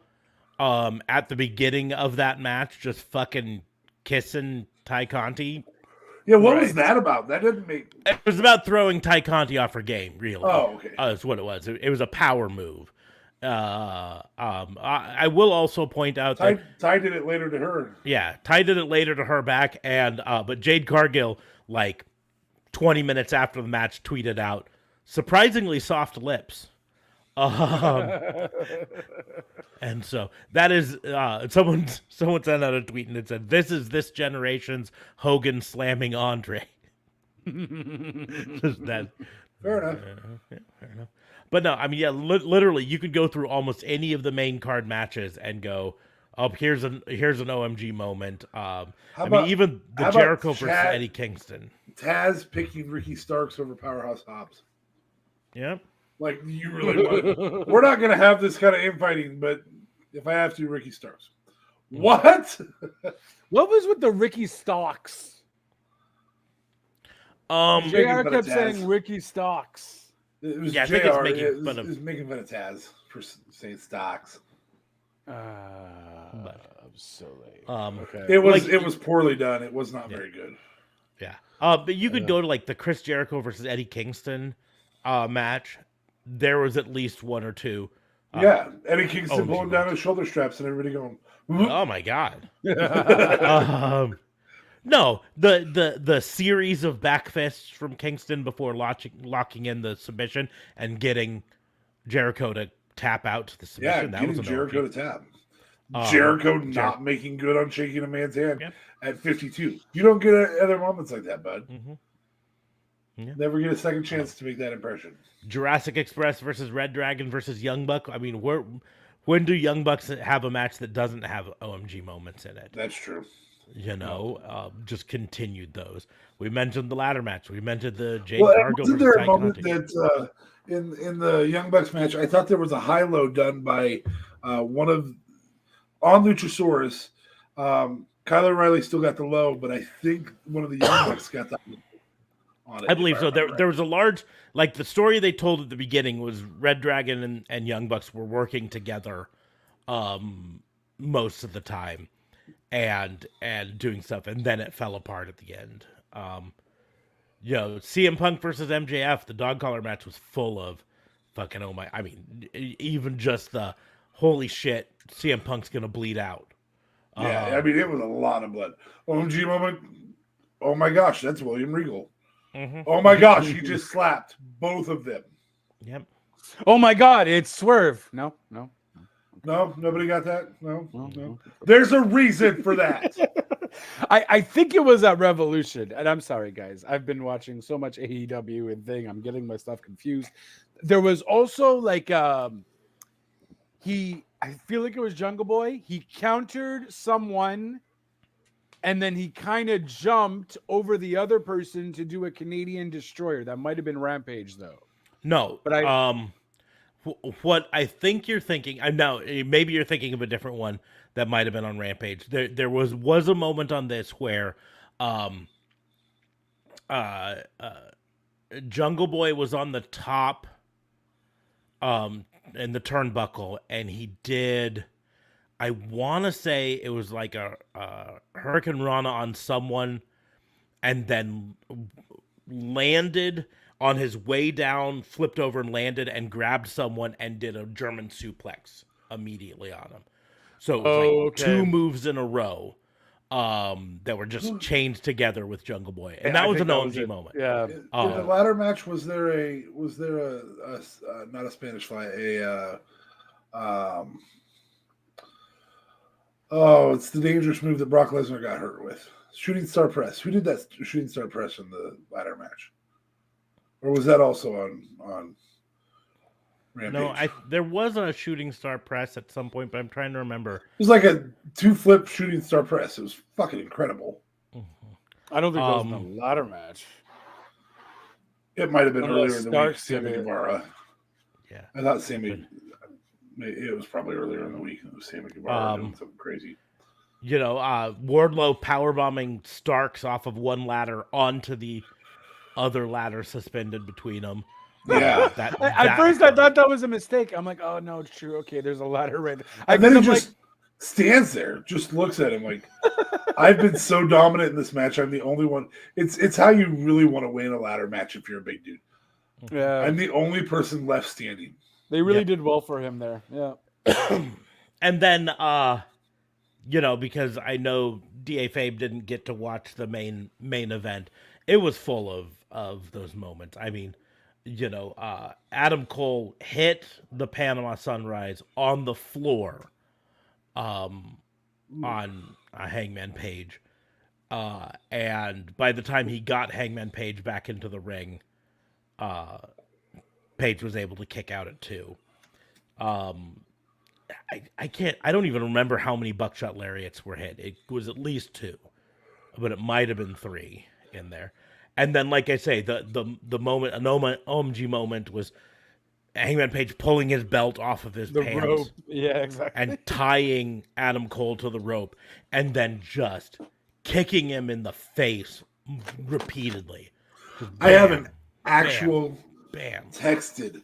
at the beginning of that match, just fucking kissing Ty Conti. Yeah, what was that about? That didn't make... It was about throwing Ty Conti off her game, really. Oh, okay. That's what it was. It was a power move. I will also point out that Ty did it later to her. Yeah, Ty did it later to her back, and but Jade Cargill, like 20 minutes after the match, tweeted out, "Surprisingly soft lips." And so that is someone sent out a tweet and it said, "This is this generation's Hogan slamming Andre." That Fair enough. yeah, fair enough. But no, I mean, yeah, literally, you could go through almost any of the main card matches and go, "Oh, here's an OMG moment." Even the Jericho versus Eddie Kingston. Taz picking Ricky Starks over Powerhouse Hobbs. Yeah. Like, you really want... We're not going to have this kind of infighting, but if I have to, Ricky Starks. What? What was with the Ricky Stocks? JR kept saying Ricky Stocks. It was Yeah, I JR. think it's making fun of... It was making fun of Taz for saying Stocks. I'm so late. Okay. It was poorly done. It was not very good. Yeah. But you could go to like the Chris Jericho versus Eddie Kingston match. There was at least one or two. Eddie Kingston pulling down his shoulder straps and everybody going, "Oh my god!" No, the series of back fists from Kingston before locking in the submission and getting Jericho to tap out to the submission. Getting Jericho to tap. Jericho not making good on shaking a man's hand at 52. You don't get other moments like that, bud. Mm-hmm. Yeah. Never get a second chance to make that impression. Jurassic Express versus Red Dragon versus Young Buck. I mean, when do Young Bucks have a match that doesn't have OMG moments in it? That's true. Just continued those. We mentioned the ladder match. We mentioned the Jade Cargill wasn't versus there a Ty moment Conti. that in the Young Bucks match, I thought there was a high-low done by on Luchasaurus. Kyle O'Reilly still got the low, but I think one of the Young Bucks got that on it. I believe so. There was a large, like the story they told at the beginning was Red Dragon and Young Bucks were working together most of the time and doing stuff, and then it fell apart at the end. CM Punk versus MJF, the dog collar match was full of fucking even just the holy shit, CM Punk's gonna bleed out. It was a lot of blood. OMG moment. Oh my gosh, that's William Regal. Mm-hmm. Oh my gosh, he just slapped both of them. Yep. Oh my God, it's Swerve. No. No, nobody got that. No. There's a reason for that. I think it was at Revolution, and I'm sorry, guys. I've been watching so much AEW and thing. I'm getting my stuff confused. There was also like I feel like it was Jungle Boy. He countered someone, and then he kind of jumped over the other person to do a Canadian Destroyer. That might have been Rampage, though. No, But what I think you're thinking, I know maybe you're thinking of a different one that might have been on Rampage. There was a moment on this where Jungle Boy was on the top in the turnbuckle, and he did, I want to say it was like a Hurricane Rana on someone, and then landed on his way down, flipped over and landed and grabbed someone and did a German suplex immediately on him. So it was two moves in a row that were just chained together with Jungle Boy, and that was an OMG moment. Yeah. In the ladder match, was there a not a Spanish fly, it's the dangerous move that Brock Lesnar got hurt with. Shooting star press. Who did that shooting star press in the ladder match? Or was that also on Rampage? No, there was a shooting star press at some point, but I'm trying to remember. It was like a 2-flip shooting star press. It was fucking incredible. I don't think that was in the ladder match. It might have been earlier in the week. Sammy Guevara. Yeah. I thought Sammy... It was probably earlier in the week. It was Sammy Guevara doing something crazy. Wardlow powerbombing Starks off of one ladder onto the other ladder suspended between them. Yeah. At first, I thought that was a mistake. I'm like, oh, no, it's true. Okay, there's a ladder right there. And then he just stands there, just looks at him like, I've been so dominant in this match. I'm the only one. It's how you really want to win a ladder match if you're a big dude. Yeah. I'm the only person left standing. They really did well for him there. Yeah. And then, because I know DA Fabe didn't get to watch the main event, it was full of those moments. I mean, Adam Cole hit the Panama Sunrise on the floor on Hangman Page. And by the time he got Hangman Page back into the ring, Page was able to kick out at 2. I don't even remember how many buckshot lariats were hit. It was at least 2, but it might have been 3 in there. And then, like I say, the moment, an OMG moment was Hangman Page pulling his belt off of his pants. Rope. Yeah, exactly. And tying Adam Cole to the rope, and then just kicking him in the face repeatedly. I have an actual bam. Texted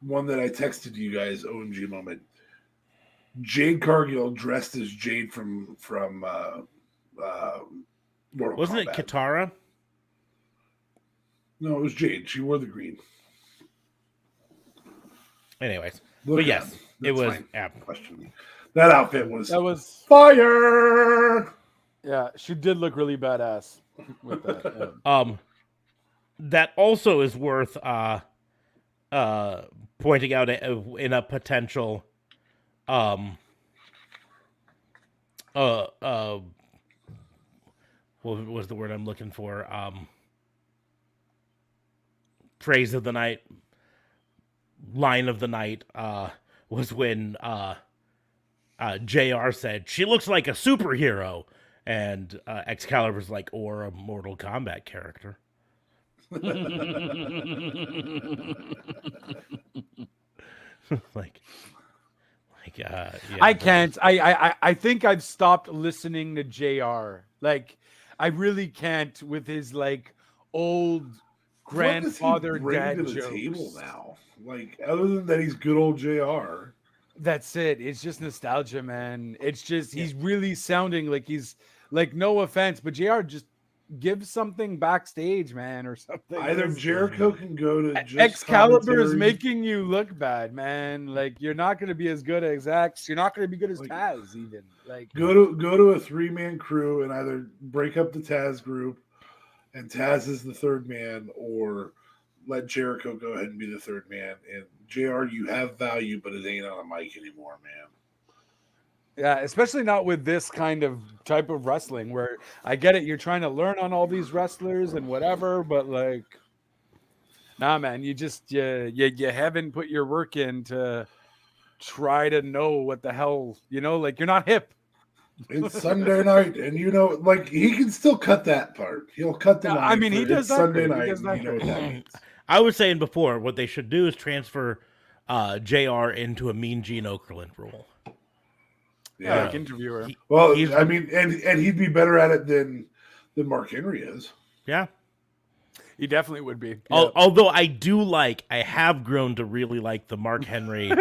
one that I texted you guys. OMG moment. Jade Cargill dressed as Jade from Mortal Wasn't Kombat. it Katara? No, it was Jade. She wore the green. Anyways, Look but yes, it was. Question. That outfit was fire. Yeah, she did look really badass with that. Yeah. That also is worth pointing out in a potential what was the word I'm looking for? Phrase of the night, line of the night, was when JR said, "She looks like a superhero," and Excalibur's like, "Or a Mortal Kombat character." Yeah. I can't. I think I've stopped listening to JR. Like, I really can't with his like old grandfather dad to the jokes. table now, like other than that, he's good old JR. That's it. It's just nostalgia, man. It's just he's really sounding like he's like, no offense, but JR just gives something backstage, man, or something. Either Jericho can go to just Excalibur is commentary. making you look bad, man. Like, you're not going to be as good as X. You're not going to be good as Like, Taz, even. Like, go to a 3-man crew and either break up the Taz group and Taz is the third man, or let Jericho go ahead and be the third man. And JR, you have value, but it ain't on a mic anymore, man. Yeah, especially not with this kind of type of wrestling where I get it. You're trying to learn on all these wrestlers and whatever, but like, nah, man, you haven't put your work in to try to know what the hell, like you're not hip. It's Sunday night, and like he can still cut that part. He'll cut the line. I mean, he does it's that Sunday great. He night. does that You know what that means. I was saying before, what they should do is transfer JR into a Mean Gene Okerlund role. Yeah, like interviewer. I mean, and he'd be better at it than Mark Henry is. Yeah. He definitely would be. Although I have grown to really like the Mark Henry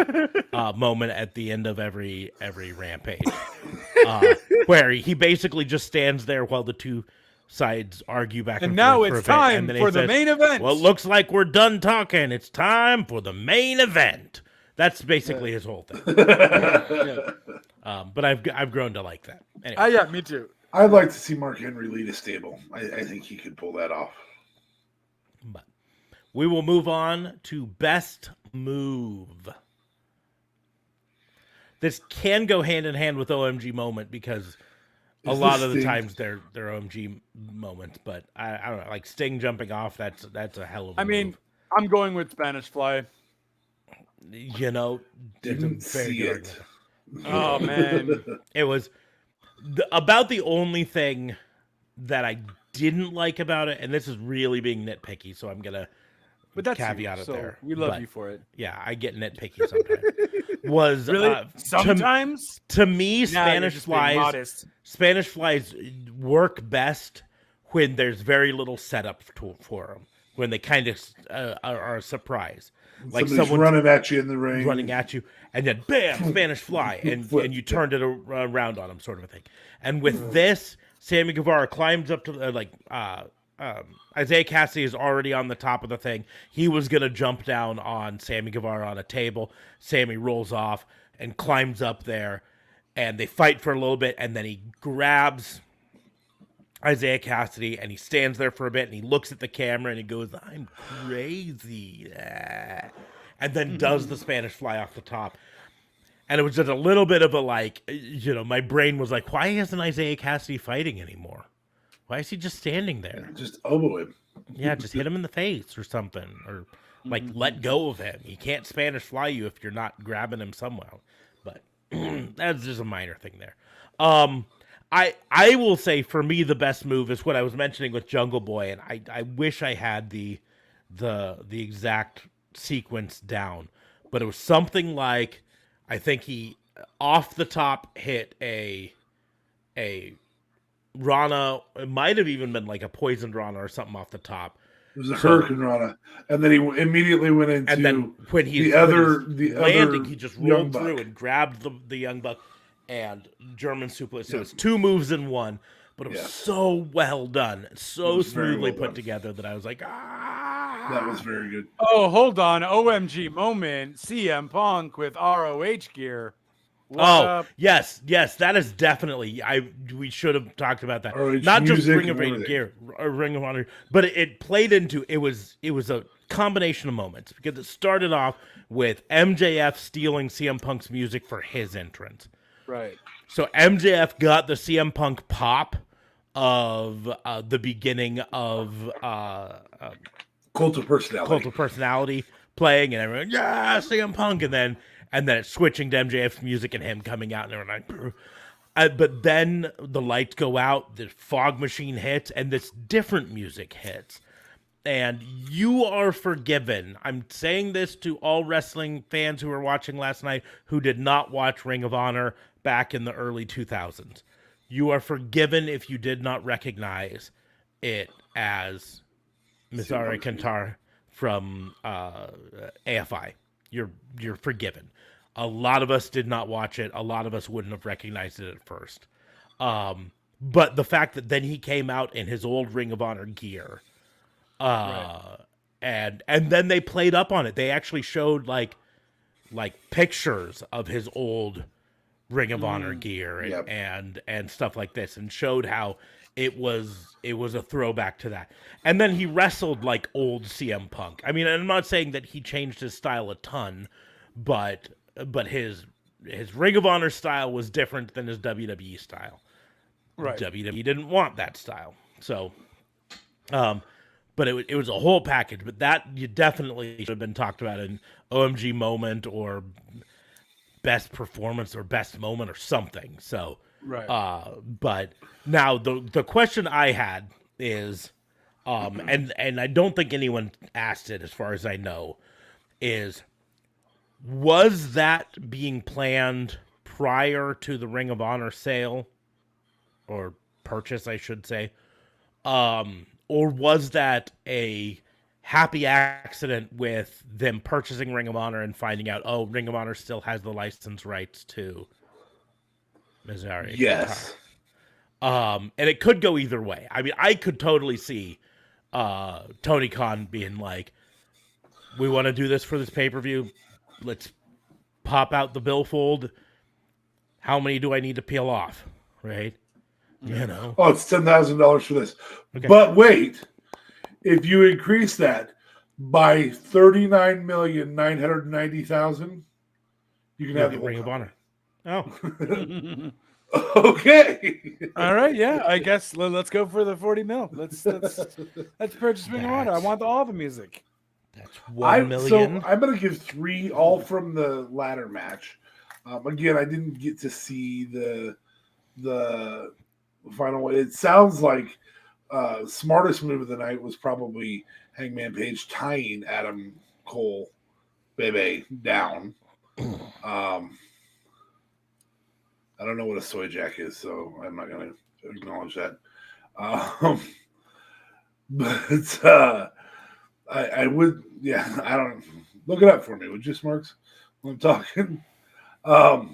moment at the end of every Rampage, where he basically just stands there while the two sides argue back and now forth. it's time for the main event. Well, it looks like we're done talking. It's time for the main event. That's basically his whole thing. But I've grown to like that. Anyway. Yeah, me too. I'd like to see Mark Henry lead a stable. I think he could pull that off. But we will move on to best move. This can go hand in hand with OMG moment because a lot of the times they're OMG moments, but I don't know, like Sting jumping off, that's a hell of a move. I'm going with Spanish Fly. Didn't see it. Oh man. It was about the only thing that I didn't like about it, and this is really being nitpicky, so I'm gonna caveat it there. We love you for it. Yeah, I get nitpicky sometimes. Was really sometimes to me Spanish flies work best when there's very little setup for them, when they kind of are a surprise. Like someone's running at you in the ring, and then bam, Spanish fly, and you turned it around on them, sort of a thing. And with this, Sammy Guevara climbs up to Isaiah Cassidy is already on the top of the thing. He was gonna jump down on Sammy Guevara on a table. Sammy rolls off and climbs up there, and they fight for a little bit, and then he grabs Isaiah Cassidy, and he stands there for a bit, and he looks at the camera, and he goes, "I'm crazy," and then does the Spanish fly off the top. And it was just a little bit of a my brain was like, why isn't Isaiah Cassidy fighting anymore? Why is he just standing there? Just elbow him. Yeah, just hit him in the face or something, or let go of him. He can't Spanish fly you if you're not grabbing him somehow. But that's just a minor thing there. I will say for me the best move is what I was mentioning with Jungle Boy, and I wish I had the exact sequence down, but it was something like, I think he off the top hit a Rana. It might have even been like a poisoned Rana or something off the top. It was a Hurricane Rana, and then he immediately went into. And then when he landing, he just rolled through and grabbed the Young Buck and German suplex. So it's two moves in one, but it was so well done, so smoothly put together that I was like, that was very good. Oh, hold on, OMG moment, CM Punk with ROH gear. What up? Yes, that is definitely. We should have talked about that. ROH Not just music Ring of Honor gear, or Ring of Honor, but it played into. It was a combination of moments because it started off with MJF stealing CM Punk's music for his entrance. Right. So MJF got the CM Punk pop of the beginning of Cult of Personality playing, and everyone, CM Punk, and then it's switching to MJF's music and him coming out, and everyone like, but then the lights go out, the fog machine hits, and this different music hits. And you are forgiven. I'm saying this to all wrestling fans who were watching last night who did not watch Ring of Honor back in the early 2000s. You are forgiven if you did not recognize it as Mizari Kantar from AFI. You're forgiven. A lot of us did not watch it. A lot of us wouldn't have recognized it at first. But the fact that then he came out in his old Ring of Honor gear, right. and then they played up on it. They actually showed like pictures of his old Ring of Honor gear and stuff like this, and showed how it was a throwback to that. And then he wrestled like old CM Punk. I mean, I'm not saying that he changed his style a ton, but his his Ring of Honor style was different than his WWE style. Right. WWE didn't want that style. So, but it was a whole package. But that you definitely should have been talked about in OMG moment or best performance or best moment or something. So, Right. but now the question I had is, and I don't think anyone asked it as far as I know, is was that being planned prior to the Ring of Honor sale or purchase, I should say, or was that a happy accident with them purchasing Ring of Honor and finding out, oh, Ring of Honor still has the license rights to Missouri? Yes. And it could go either way. I mean, I could totally see Tony Khan being like, we want to do this for this pay-per-view. Let's pop out the billfold. How many do I need to peel off? Right? You know. Oh, it's $10,000 for this. Okay. But wait, if you increase that by 39,990,000, you can have the Ring of Honor. Oh. Okay. All right, yeah. I guess let's go for the 40 mil. Let's purchase Ring of Honor. I want all the music. That's 1 million. So I'm gonna give 3, all from the ladder match. Again, I didn't get to see the final one. It sounds like smartest move of the night was probably Hangman Page tying Adam Cole Bebe down. I don't know what a soy jack is, so I'm not going to acknowledge that. But I would, yeah, I don't look it up for me, would you, Smarks? When I'm talking, I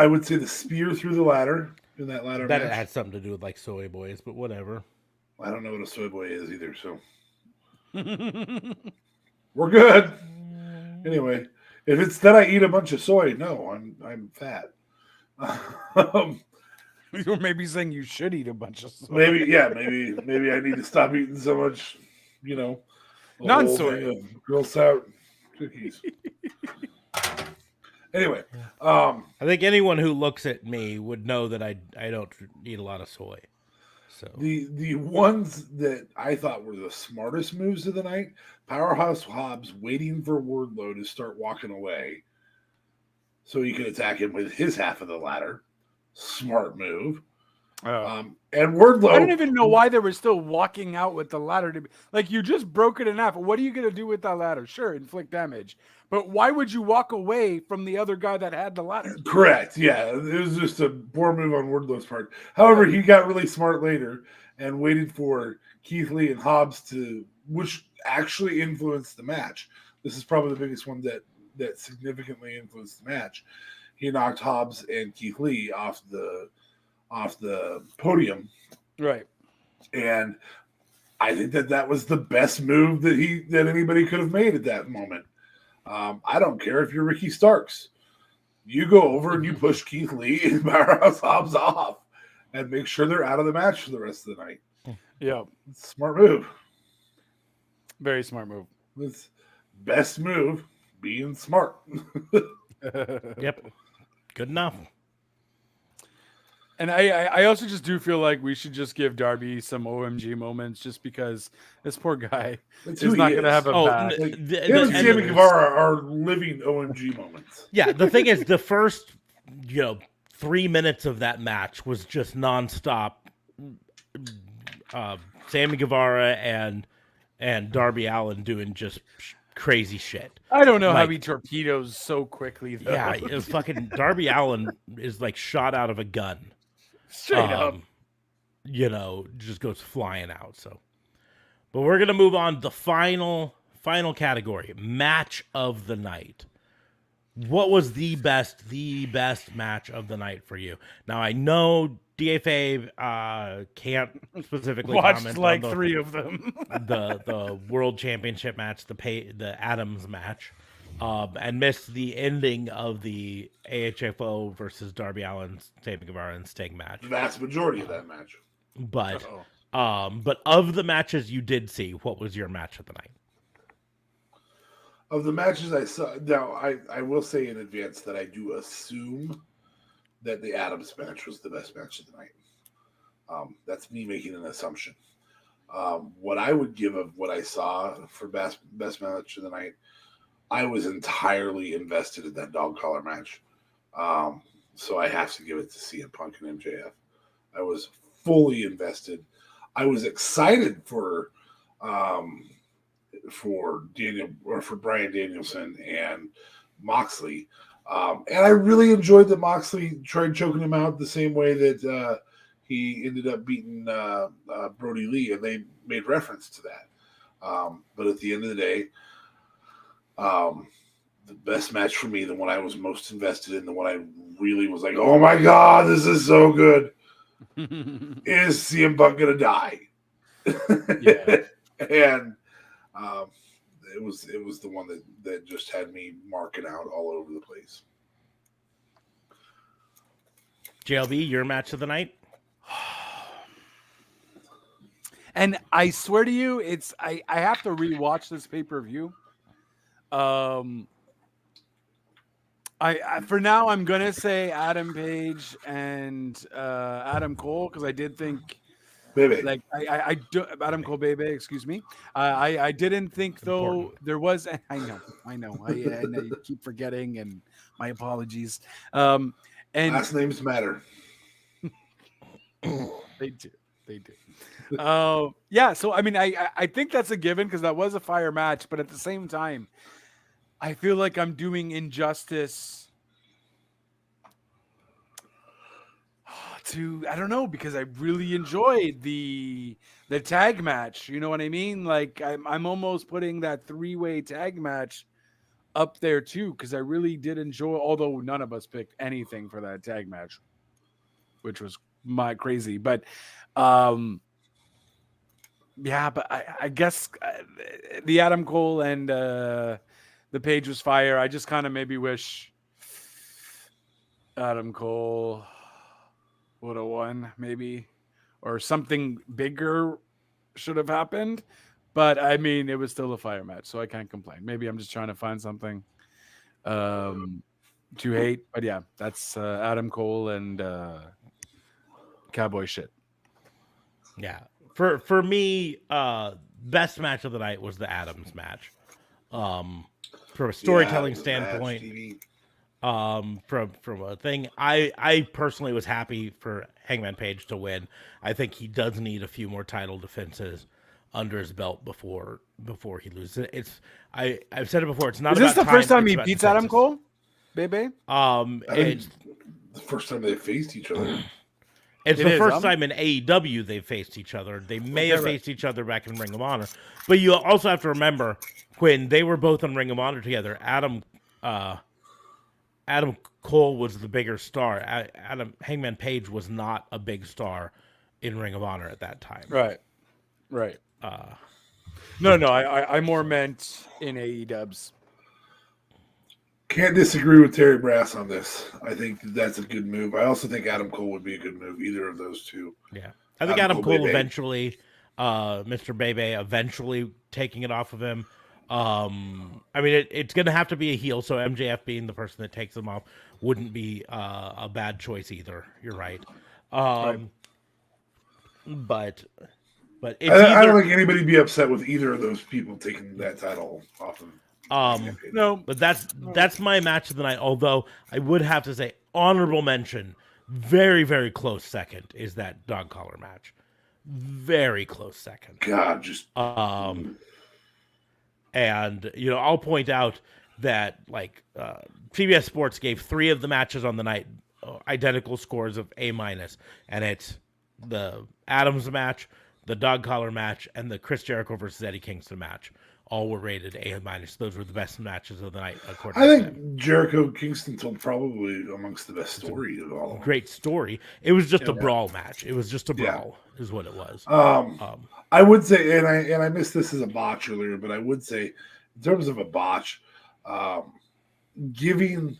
would say the spear through the ladder in that ladder That match. had something to do with like soy boys, but whatever. I don't know what a soy boy is either, so we're good. Anyway, if it's that I eat a bunch of soy, no, I'm fat. Or maybe saying you should eat a bunch of soy. maybe I need to stop eating so much, a whole Non-soy. thing of Girl Scout cookies. Anyway, I think anyone who looks at me would know that I don't eat a lot of soy. So the ones that I thought were the smartest moves of the night, Powerhouse Hobbs waiting for Wardlow to start walking away so he could attack him with his half of the ladder. Smart move. And Wardlow. I don't even know why they were still walking out with the ladder. Like, you just broke it in half. What are you going to do with that ladder? Sure, inflict damage. But why would you walk away from the other guy that had the ladder? Correct. Yeah, it was just a poor move on Wardlow's part. However, he got really smart later and waited for Keith Lee and Hobbs which actually influenced the match. This is probably the biggest one that significantly influenced the match. He knocked Hobbs and Keith Lee off the podium. Right. And I think that was the best move that anybody could have made at that moment. I don't care if you're Ricky Starks. You go over and you push Keith Lee and Powerhouse Hobbs off and make sure they're out of the match for the rest of the night. Yeah. Smart move. Very smart move. It's best move, being smart. yep, good enough. And I also just do feel like we should just give Darby some OMG moments, just because this poor guy is not going to have a bad. Him and Sammy Guevara are living OMG moments. Yeah, the thing is, the first 3 minutes of that match was just nonstop. Sammy Guevara and Darby Allin doing just crazy shit. I don't know how he torpedoes so quickly, though. Yeah, fucking Darby Allin is like shot out of a gun. Straight up. Just goes flying out. So, but we're gonna move on to the final category, match of the night. What was the best match of the night for you? Now I know DFA can't specifically comment like on 3 of them. the World Championship match, the Adams match, and missed the ending of the AHFO versus Darby Allin, Sammy Guevara, and Sting match. The vast majority of that match. But of the matches you did see, what was your match of the night? Of the matches I saw, now I will say in advance that I do assume that the Adams match was the best match of the night. That's me making an assumption. What I would give of what I saw for best match of the night, I was entirely invested in that dog collar match. So I have to give it to CM Punk and MJF. I was fully invested. I was excited for Daniel or for Bryan Danielson and Moxley. And I really enjoyed that Moxley tried choking him out the same way that he ended up beating Brody Lee, and they made reference to that. But at the end of the day, the best match for me, the one I was most invested in, the one I really was like, oh my God, this is so good, is CM Punk gonna die? Yeah. And it was the one that just had me marking out all over the place. JLB, your match of the night? And I swear to you, I have to rewatch this pay-per-view. I for now I'm gonna say Adam Page and Adam Cole, because I did think Baby. like I do Adam Cole baby, excuse me. I didn't think though Important. there was I know I keep forgetting, and my apologies. And Last names matter. They do. Yeah, so I mean I think that's a given, because that was a fire match, but at the same time I feel like I'm doing injustice to, I don't know, because I really enjoyed the tag match. You know what I mean? Like I'm almost putting that 3-way tag match up there too, because I really did enjoy, although none of us picked anything for that tag match, which was crazy. But yeah, but I guess the Adam Cole and the Page was fire. I just kind of maybe wish Adam Cole would have won, maybe, or something bigger should have happened. But I mean, it was still a fire match, so I can't complain. Maybe I'm just trying to find something to hate. But yeah, that's Adam Cole and cowboy shit. Yeah. For me, best match of the night was the Adams match. From a storytelling standpoint, from a thing, I personally was happy for Hangman Page to win. I think he does need a few more title defenses under his belt before he loses. I've said it before. It's not. Is this about the first time it's he about beats defenses. Adam Cole, baby? It's The first time they faced each other. It's It the is, first time in AEW they've faced each other. They may have faced each other back in Ring of Honor. But you also have to remember, when they were both in Ring of Honor together, Adam Cole was the bigger star. Hangman Page was not a big star in Ring of Honor at that time. Right. No, I more meant in AEWs. Can't disagree with Terry Brass on this. I think that's a good move. I also think Adam Cole would be a good move, either of those two. Yeah. I think Adam Cole Bebe. eventually, Mr. Bebe eventually taking it off of him. I mean, it's going to have to be a heel, so MJF being the person that takes him off wouldn't be a bad choice either. You're right. But it's I don't think anybody would be upset with either of those people taking that title off of. No, but that's my match of the night. Although I would have to say, honorable mention, very, very close second is that dog collar match. Very close second. God, just and I'll point out that CBS Sports gave 3 of the matches on the night identical scores of A-, and it's the Adams match, the dog collar match, and the Chris Jericho versus Eddie Kingston match. All were rated A-. Those were the best matches of the night, according to them. I think Jericho Kingston told probably amongst the best story of all. Great story. It was just a brawl match. It was just a brawl, is what it was. I would say, and I missed this as a botch earlier, but I would say, in terms of a botch, giving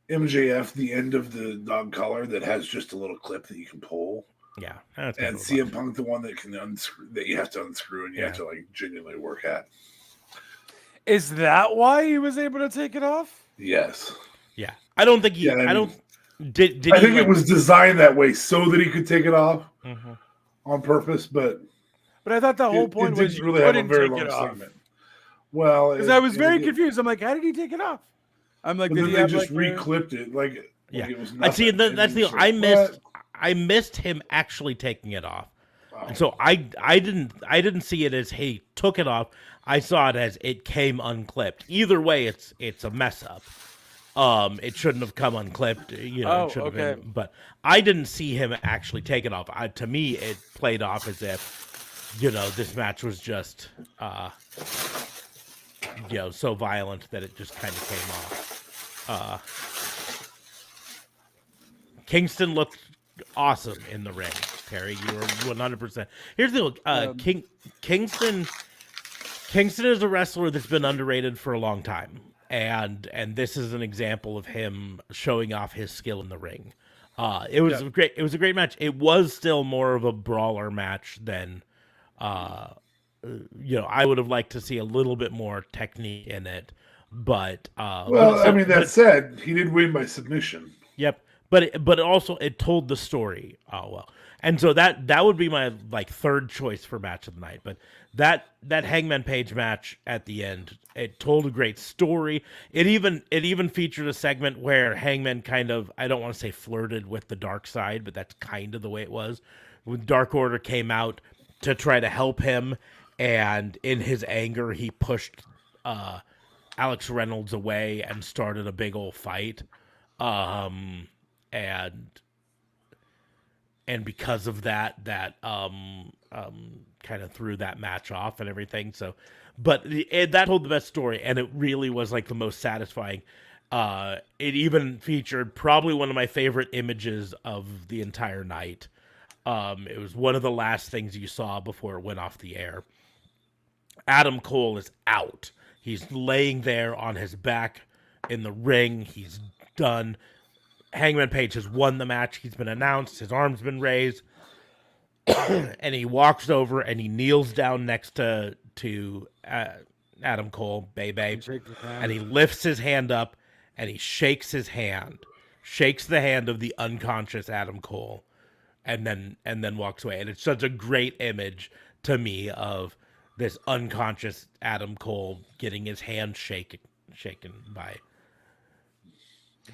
MJF the end of the dog collar that has just a little clip that you can pull. Yeah, and CM Punk the one that can unscrew, that you have to unscrew and you have to genuinely work at. Is that why he was able to take it off? Yes. Yeah, I don't think he. Yeah, I don't. Did I he, think like, it was designed that way so that he could take it off Mhm. on purpose, but But I thought the whole point was didn't you really have a couldn't very take long it off. segment. Well, Because I was very confused. I'm like, how did he take it off? I'm like, But did then he they have just like reclipped it, like Yeah, it was I see. nothing. And That's he the was like, "What?" I missed him actually taking it off, Wow. and so I didn't see it as he took it off. I saw it as it came unclipped. Either way, it's a mess up. It shouldn't have come unclipped. You know, Oh, it should have okay. been. But I didn't see him actually take it off. To me, it played off as if, this match was just, so violent that it just kind of came off. Kingston looked awesome in the ring, Terry. You were 100%. Here's the deal. Kingston is a wrestler that's been underrated for a long time, and this is an example of him showing off his skill in the ring. It was great. It was a great match. It was still more of a brawler match than, I would have liked to see a little bit more technique in it. But that said, he did win by submission. Yep. But also it told the story well, and so that would be my third choice for match of the night. But that Hangman Page match at the end, it told a great story. It even featured a segment where Hangman kind of, I don't want to say flirted with the dark side, but that's kind of the way it was. When Dark Order came out to try to help him, and in his anger he pushed Alex Reynolds away and started a big old fight. And because of that kind of threw that match off and everything. So, but that told the best story, and it really was the most satisfying. It even featured probably one of my favorite images of the entire night. It was one of the last things you saw before it went off the air. Adam Cole is out. He's laying there on his back in the ring. He's done. Hangman Page has won the match. He's been announced. His arm's been raised. And he walks over and he kneels down next to Adam Cole, Bebe. And he lifts his hand up and he shakes his hand. Shakes the hand of the unconscious Adam Cole. And then walks away. And it's such a great image to me of this unconscious Adam Cole getting his hand shaken by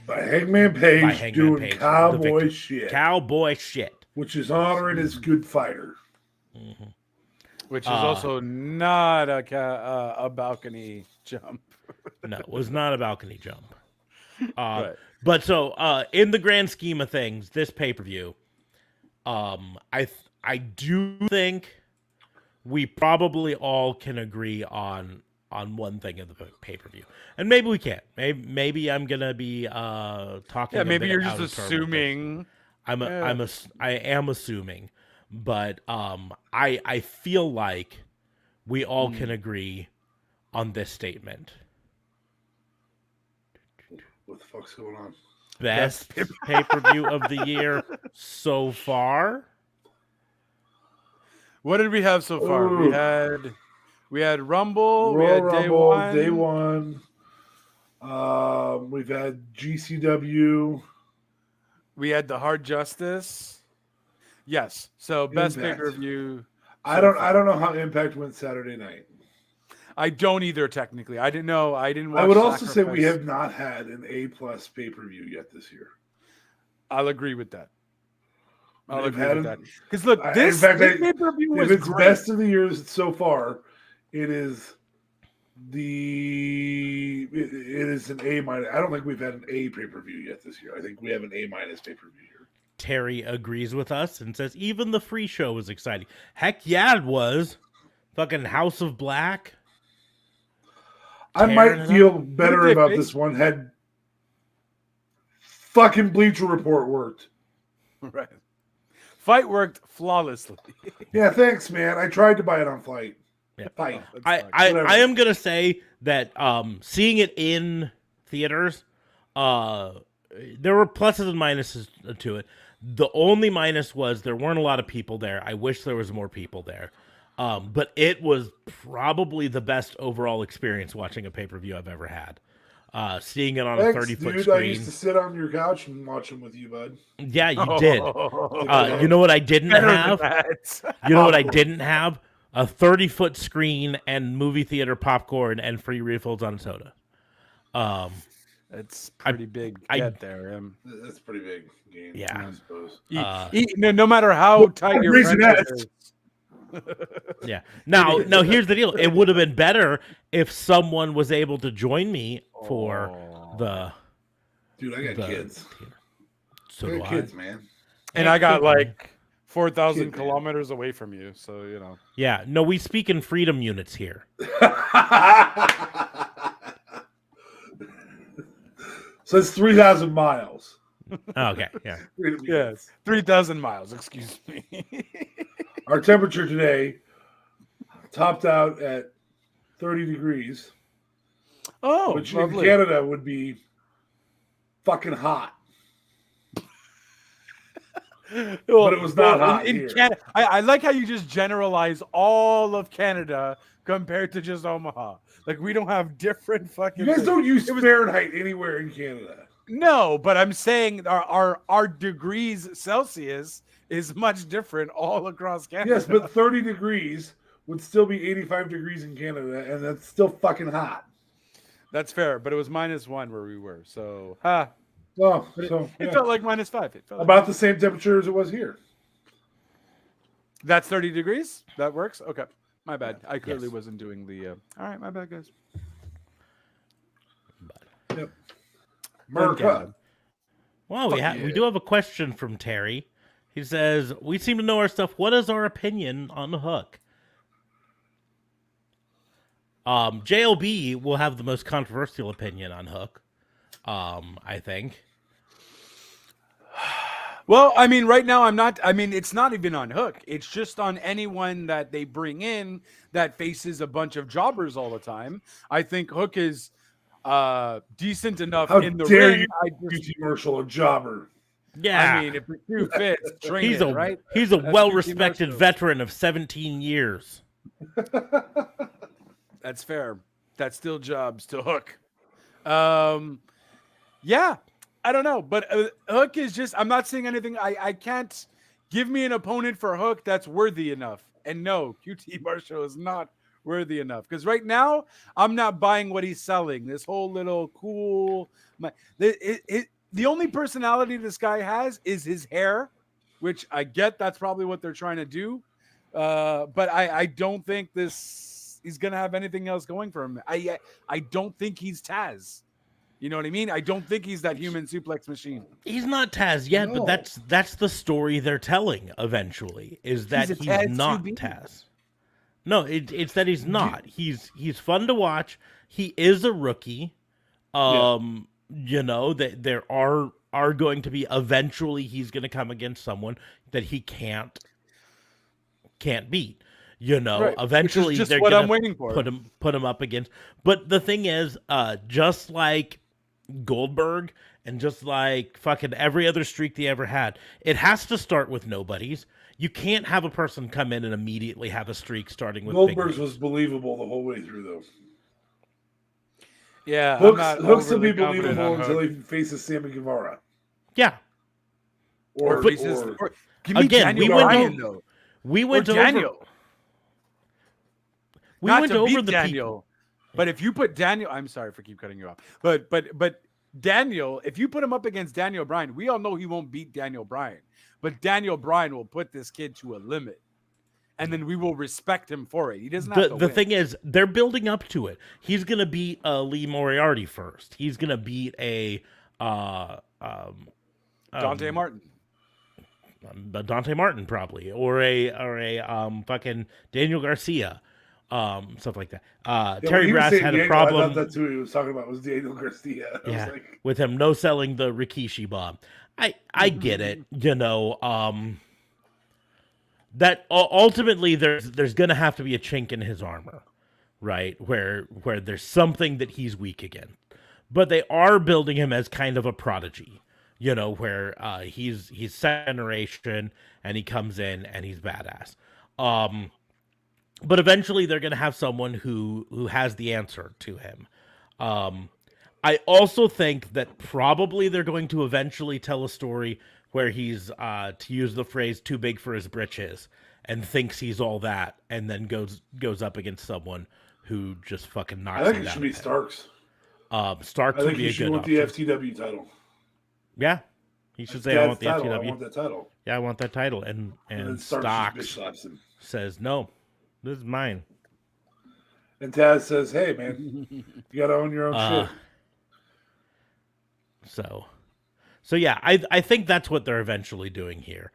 Hangman Page doing cowboy shit. Cowboy shit. Which is honoring his good fighter. Mm-hmm. Which is also not a balcony jump. No, it was not a balcony jump. Right. But so, in the grand scheme of things, this pay-per-view, I do think we probably all can agree on one thing of the pay-per-view, and maybe we can't. Maybe I'm gonna be talking. Yeah, maybe you're out just of turn with assuming. this. I am assuming, but I feel like we all can agree on this statement. What the fuck's going on? Best pay-per-view of the year so far. What did we have so far? Ooh. We had Rumble. Royal we had Rumble, Day One. We've had GCW. We had the Hard Justice. Yes. So best Impact. pay-per-view. I don't know how Impact went Saturday night. I don't either. Technically, I didn't know. I didn't watch. I would also say Sacrifice. we have not had an A+ pay-per-view yet this year. I'll agree with that. I'll They've agree had with them- that. Because look, this pay-per-view was If it's great. best of the years so far, it is it is an A-. I don't think we've had an A pay-per-view yet this year. I think we have an A- pay-per-view here. Terry agrees with us and says even the free show was exciting. Heck yeah, it was. Fucking House of Black. I might feel better about this one had fucking Bleacher Report worked. Right. Fight worked flawlessly. Yeah, thanks, man. I tried to buy it on Fight. Yeah. Fight. I am gonna say that seeing it in theaters, there were pluses and minuses to it. The only minus was there weren't a lot of people there. I wish there was more people there. But it was probably the best overall experience watching a pay-per-view I've ever had. Seeing it on a 30-foot dude. screen. I used to sit on your couch and watch them with you, bud. Yeah, you did. You know what I didn't Better than have? that. You know what I didn't have? A 30-foot screen and movie theater popcorn and free refills on soda. It's pretty big. Get there. That's pretty big game. Yeah. I suppose. No matter how tight your Raisinets. friendship is. Yeah. Now, here's the deal. It would have been better if someone was able to join me for the. Dude, I got kids. So I do got I. kids, man. And I got like 4,000 Kid, man. kilometers away from you, so you know. Yeah. No, we speak in freedom units here. So it's 3,000 miles. Okay. Yeah. Yes, 3,000 miles. Excuse me. Our temperature today topped out at 30 degrees, Oh, which lovely. in Canada would be fucking hot. But it was not hot in here. Canada. I like how you just generalize all of Canada compared to just Omaha. Like we don't have different fucking. You guys things. don't use Fahrenheit anywhere in Canada. No, but I'm saying our degrees Celsius is much different all across Canada. Yes, but 30 degrees would still be 85 degrees in Canada, and that's still fucking hot. That's fair. But it was -1 where we were, so Oh, But so it yeah. felt like -5. It felt About the same temperature as it was here. That's 30 degrees. That works. Okay, my bad. I clearly Yes. wasn't doing the. All right, my bad, guys. Yep. America. Well, Fuck we yeah. do have a question from Terry. He says, "We seem to know our stuff. What is our opinion on Hook?" JLB will have the most controversial opinion on Hook. I think. Well, I mean, right now I'm not. I mean, it's not even on Hook. It's just on anyone that they bring in that faces a bunch of jobbers all the time. I think Hook is decent enough How in the dare ring. you, I just, QT Marshall, a jobber? Yeah, I mean, if the shoe fits, train he's it, a right? he's a That's well-respected QT Marshall. veteran of 17 years. That's fair. That's still jobs to Hook. Yeah, I don't know, but Hook is just. I'm not saying anything. I can't give me an opponent for Hook that's worthy enough. And no, QT Marshall is not worthy enough because right now I'm not buying what he's selling. This whole little cool. The only personality this guy has is his hair, which I get. That's probably what they're trying to do. But I don't think he's gonna have anything else going for him. I don't think he's Taz. You know what I mean? I don't think he's that human suplex machine. He's not Taz yet, No. but that's the story they're telling eventually, is that He's a he's Taz not 2B. Taz. No, it's that he's not. He's fun to watch. He is a rookie. You know, that there are going to be eventually he's going to come against someone that he can't beat. You know, Right, eventually which is just they're what gonna I'm waiting for. put him up against. But the thing is, just like Goldberg and just like fucking every other streak they ever had, it has to start with nobodies. You can't have a person come in and immediately have a streak starting with big Goldberg's names. was believable the whole way through, though. Yeah, Hooks will be overly confident believable on until Hook. he faces Sammy Guevara. Yeah. Or faces. Or, give me Again, Daniel we went Bryan, over- though. We Or went Daniel. over we Not went to over beat the Daniel, but if you put Daniel, I'm sorry for keep cutting you off, but Daniel, if you put him up against Daniel Bryan, we all know he won't beat Daniel Bryan, but Daniel Bryan will put this kid to a limit, and then we will respect him for it. He doesn't have to the win. thing is, they're building up to it. He's gonna beat Lee Moriarty first. He's gonna beat a Dante Martin. Dante Martin probably, or a fucking Daniel Garcia, stuff like that. Yeah, when Terry he was Brass saying had a Daniel, I thought problem. that's who he was talking about was Daniel Garcia. I Yeah, was like, with him no selling the Rikishi bomb. I get it, you know. That ultimately there's gonna have to be a chink in his armor, right? Where there's something that he's weak against. But they are building him as kind of a prodigy, you know, where he's second generation and he comes in and he's badass. but eventually they're going to have someone who has the answer to him. I also think that probably they're going to eventually tell a story where he's, to use the phrase, too big for his britches, and thinks he's all that, and then goes up against someone who just fucking knocks him down. I think it should be Starks. Starks would be a good option. I think he should want the FTW title. Yeah, he should say, "I want the title. FTW. I want that title." Yeah, I want that title. And Starks says, "No, this is mine." And Taz says, "Hey, man, you gotta own your own shit." So yeah, I think that's what they're eventually doing here.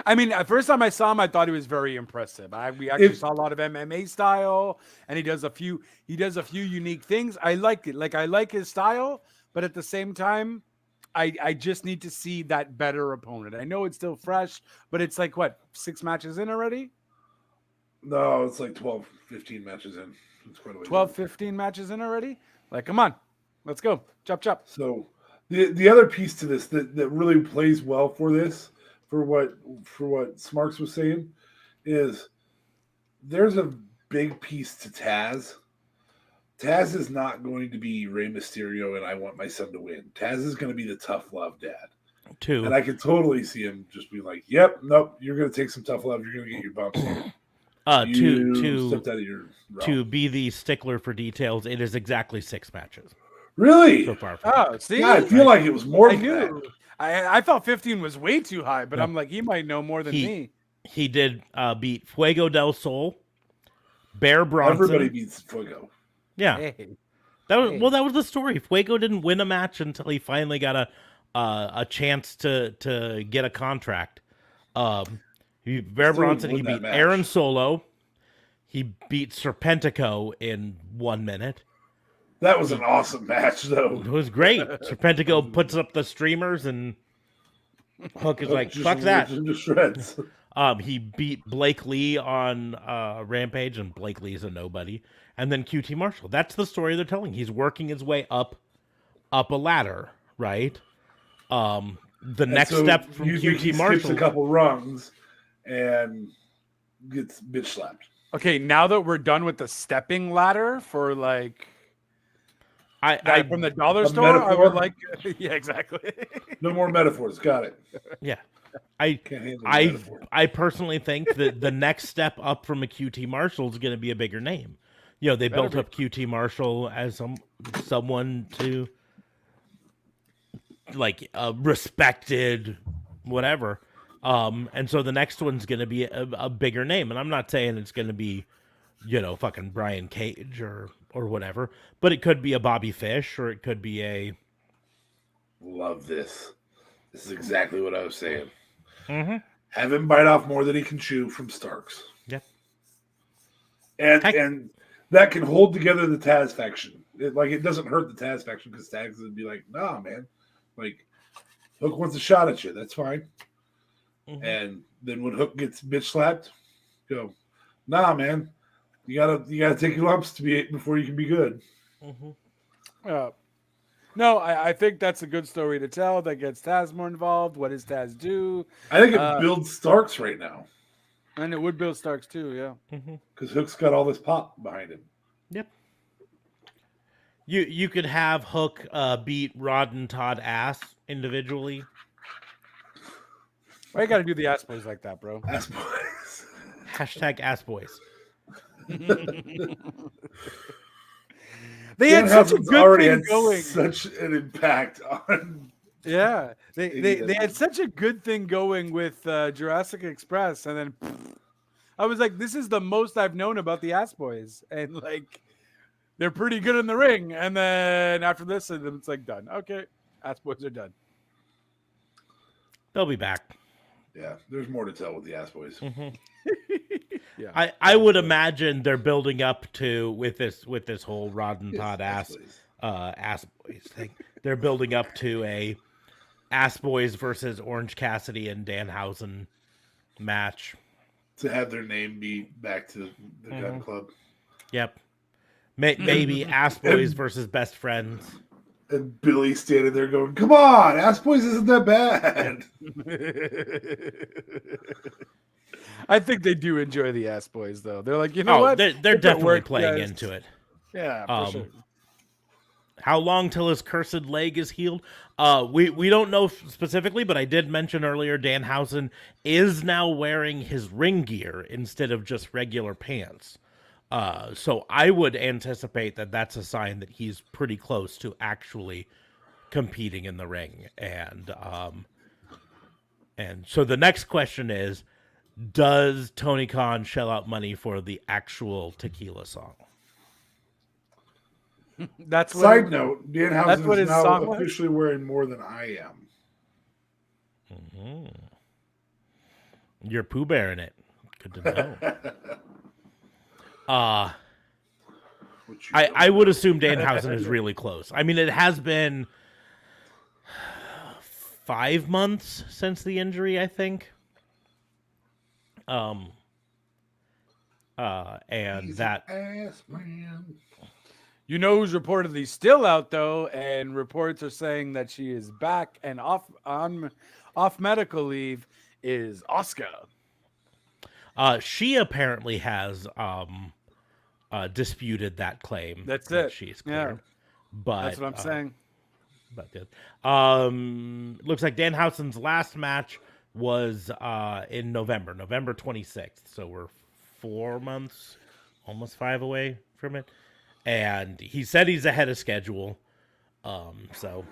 I mean, first time I saw him, I thought he was very impressive. We actually saw a lot of MMA style, and he does a few unique things. I like it. Like, I like his style, but at the same time, I just need to see that better opponent. I know it's still fresh, but it's like, what, 6 matches in already? No, it's like 12, 15 matches in. It's quite a way 12, 15 matches in already? Like, come on. Let's go. Chop, chop. So the other piece to this that really plays well for this, for what Smarks was saying, is there's a big piece to Taz. Taz is not going to be Rey Mysterio and I want my son to win. Taz is going to be the tough love dad. Too. And I could totally see him just be like, "Yep, nope, you're going to take some tough love. You're going to get your bumps here." To be the stickler for details, it is exactly 6 matches. Really? So far. See? Yeah, I feel like it was more than that. I thought 15 was way too high, but I'm like, he might know more than me. He did beat Fuego del Sol, Bear Bronson. Everybody beats Fuego. Yeah. Hey. That was the story. Fuego didn't win a match until he finally got a chance to get a contract. Bear Bronson, he beat Aaron Solo. He beat Serpentico in 1 minute. That was an awesome match, though. It was great. Serpentico puts up the streamers, and Hook is like, "Fuck that." Shreds. He beat Blake Lee on Rampage, and Blake Lee's a nobody. And then QT Marshall. That's the story they're telling. He's working his way up a ladder, right? The next step from QT Marshall, skips a couple rungs and gets bitch slapped. Okay, now that we're done with the stepping ladder for like. I from the dollar store, metaphor? I would like. Yeah, exactly. No more metaphors. Got it. Yeah, I personally think that the next step up from a QT Marshall is going to be a bigger name. You know, they built up QT Marshall as someone to like respected, whatever. And so the next one's going to be a bigger name, and I'm not saying it's going to be, fucking Brian Cage or whatever, but it could be a Bobby Fish, or it could be a. Love this. This is exactly what I was saying. Mm-hmm. Have him bite off more than he can chew from Starks. Yep. And that can hold together the Taz faction. It doesn't hurt the Taz faction because Taz would be like, "Nah, man. Like, Hook wants a shot at you. That's fine." Mm-hmm. And then when Hook gets bitch slapped, go, "Nah, man. You gotta take your lumps before you can be good." Mm-hmm. No, I think that's a good story to tell that gets Taz more involved. What does Taz do? I think it builds Starks right now. And it would build Starks too, yeah. Because Hook's got all this pop behind him. Yep. You could have Hook beat Rod and Todd Ass individually. Why you gotta do the ass boys like that, bro? Ass boys. Hashtag ass boys. They had such a good thing going. Such an impact on. Yeah, they had such a good thing going with Jurassic Express, and then I was like, "This is the most I've known about the Ass Boys," and like, they're pretty good in the ring. And then after this, it's like done. Okay, Ass Boys are done. They'll be back. Yeah, there's more to tell with the Ass Boys. Mm-hmm. Yeah, I would imagine they're building up to with this whole Rod and Todd Ass Boys thing. They're building up to a Ass Boys versus Orange Cassidy and Danhausen match to have their name be back to the Gun Club. Yep, maybe Ass Boys versus Best Friends. And Billy standing there going, "Come on, Ass Boys isn't that bad." I think they do enjoy the ass boys, though. They're like, you know Oh, what? they're If it definitely worked, playing guys- into it. Yeah, for sure. How long till his cursed leg is healed? We don't know specifically, but I did mention earlier Danhausen is now wearing his ring gear instead of just regular pants. So I would anticipate that that's a sign that he's pretty close to actually competing in the ring. And so the next question is, does Tony Khan shell out money for the actual tequila song? That's what Side note, that's what Danhausen is his now song was? officially wearing more than I am. You're Pooh Bear in it. Good to know. I would assume Danhausen is really close. I mean, it has been 5 months since the injury, I think. And He's that an ass man. You know who's reportedly still out though, and reports are saying that she is back and off medical leave is Asuka. she apparently has disputed that claim. That's that it. She's Yeah. cleared. But That's what I'm saying. But looks like Danhausen's last match was in November 26th. So we're 4 months, almost 5 away from it. And he said he's ahead of schedule. So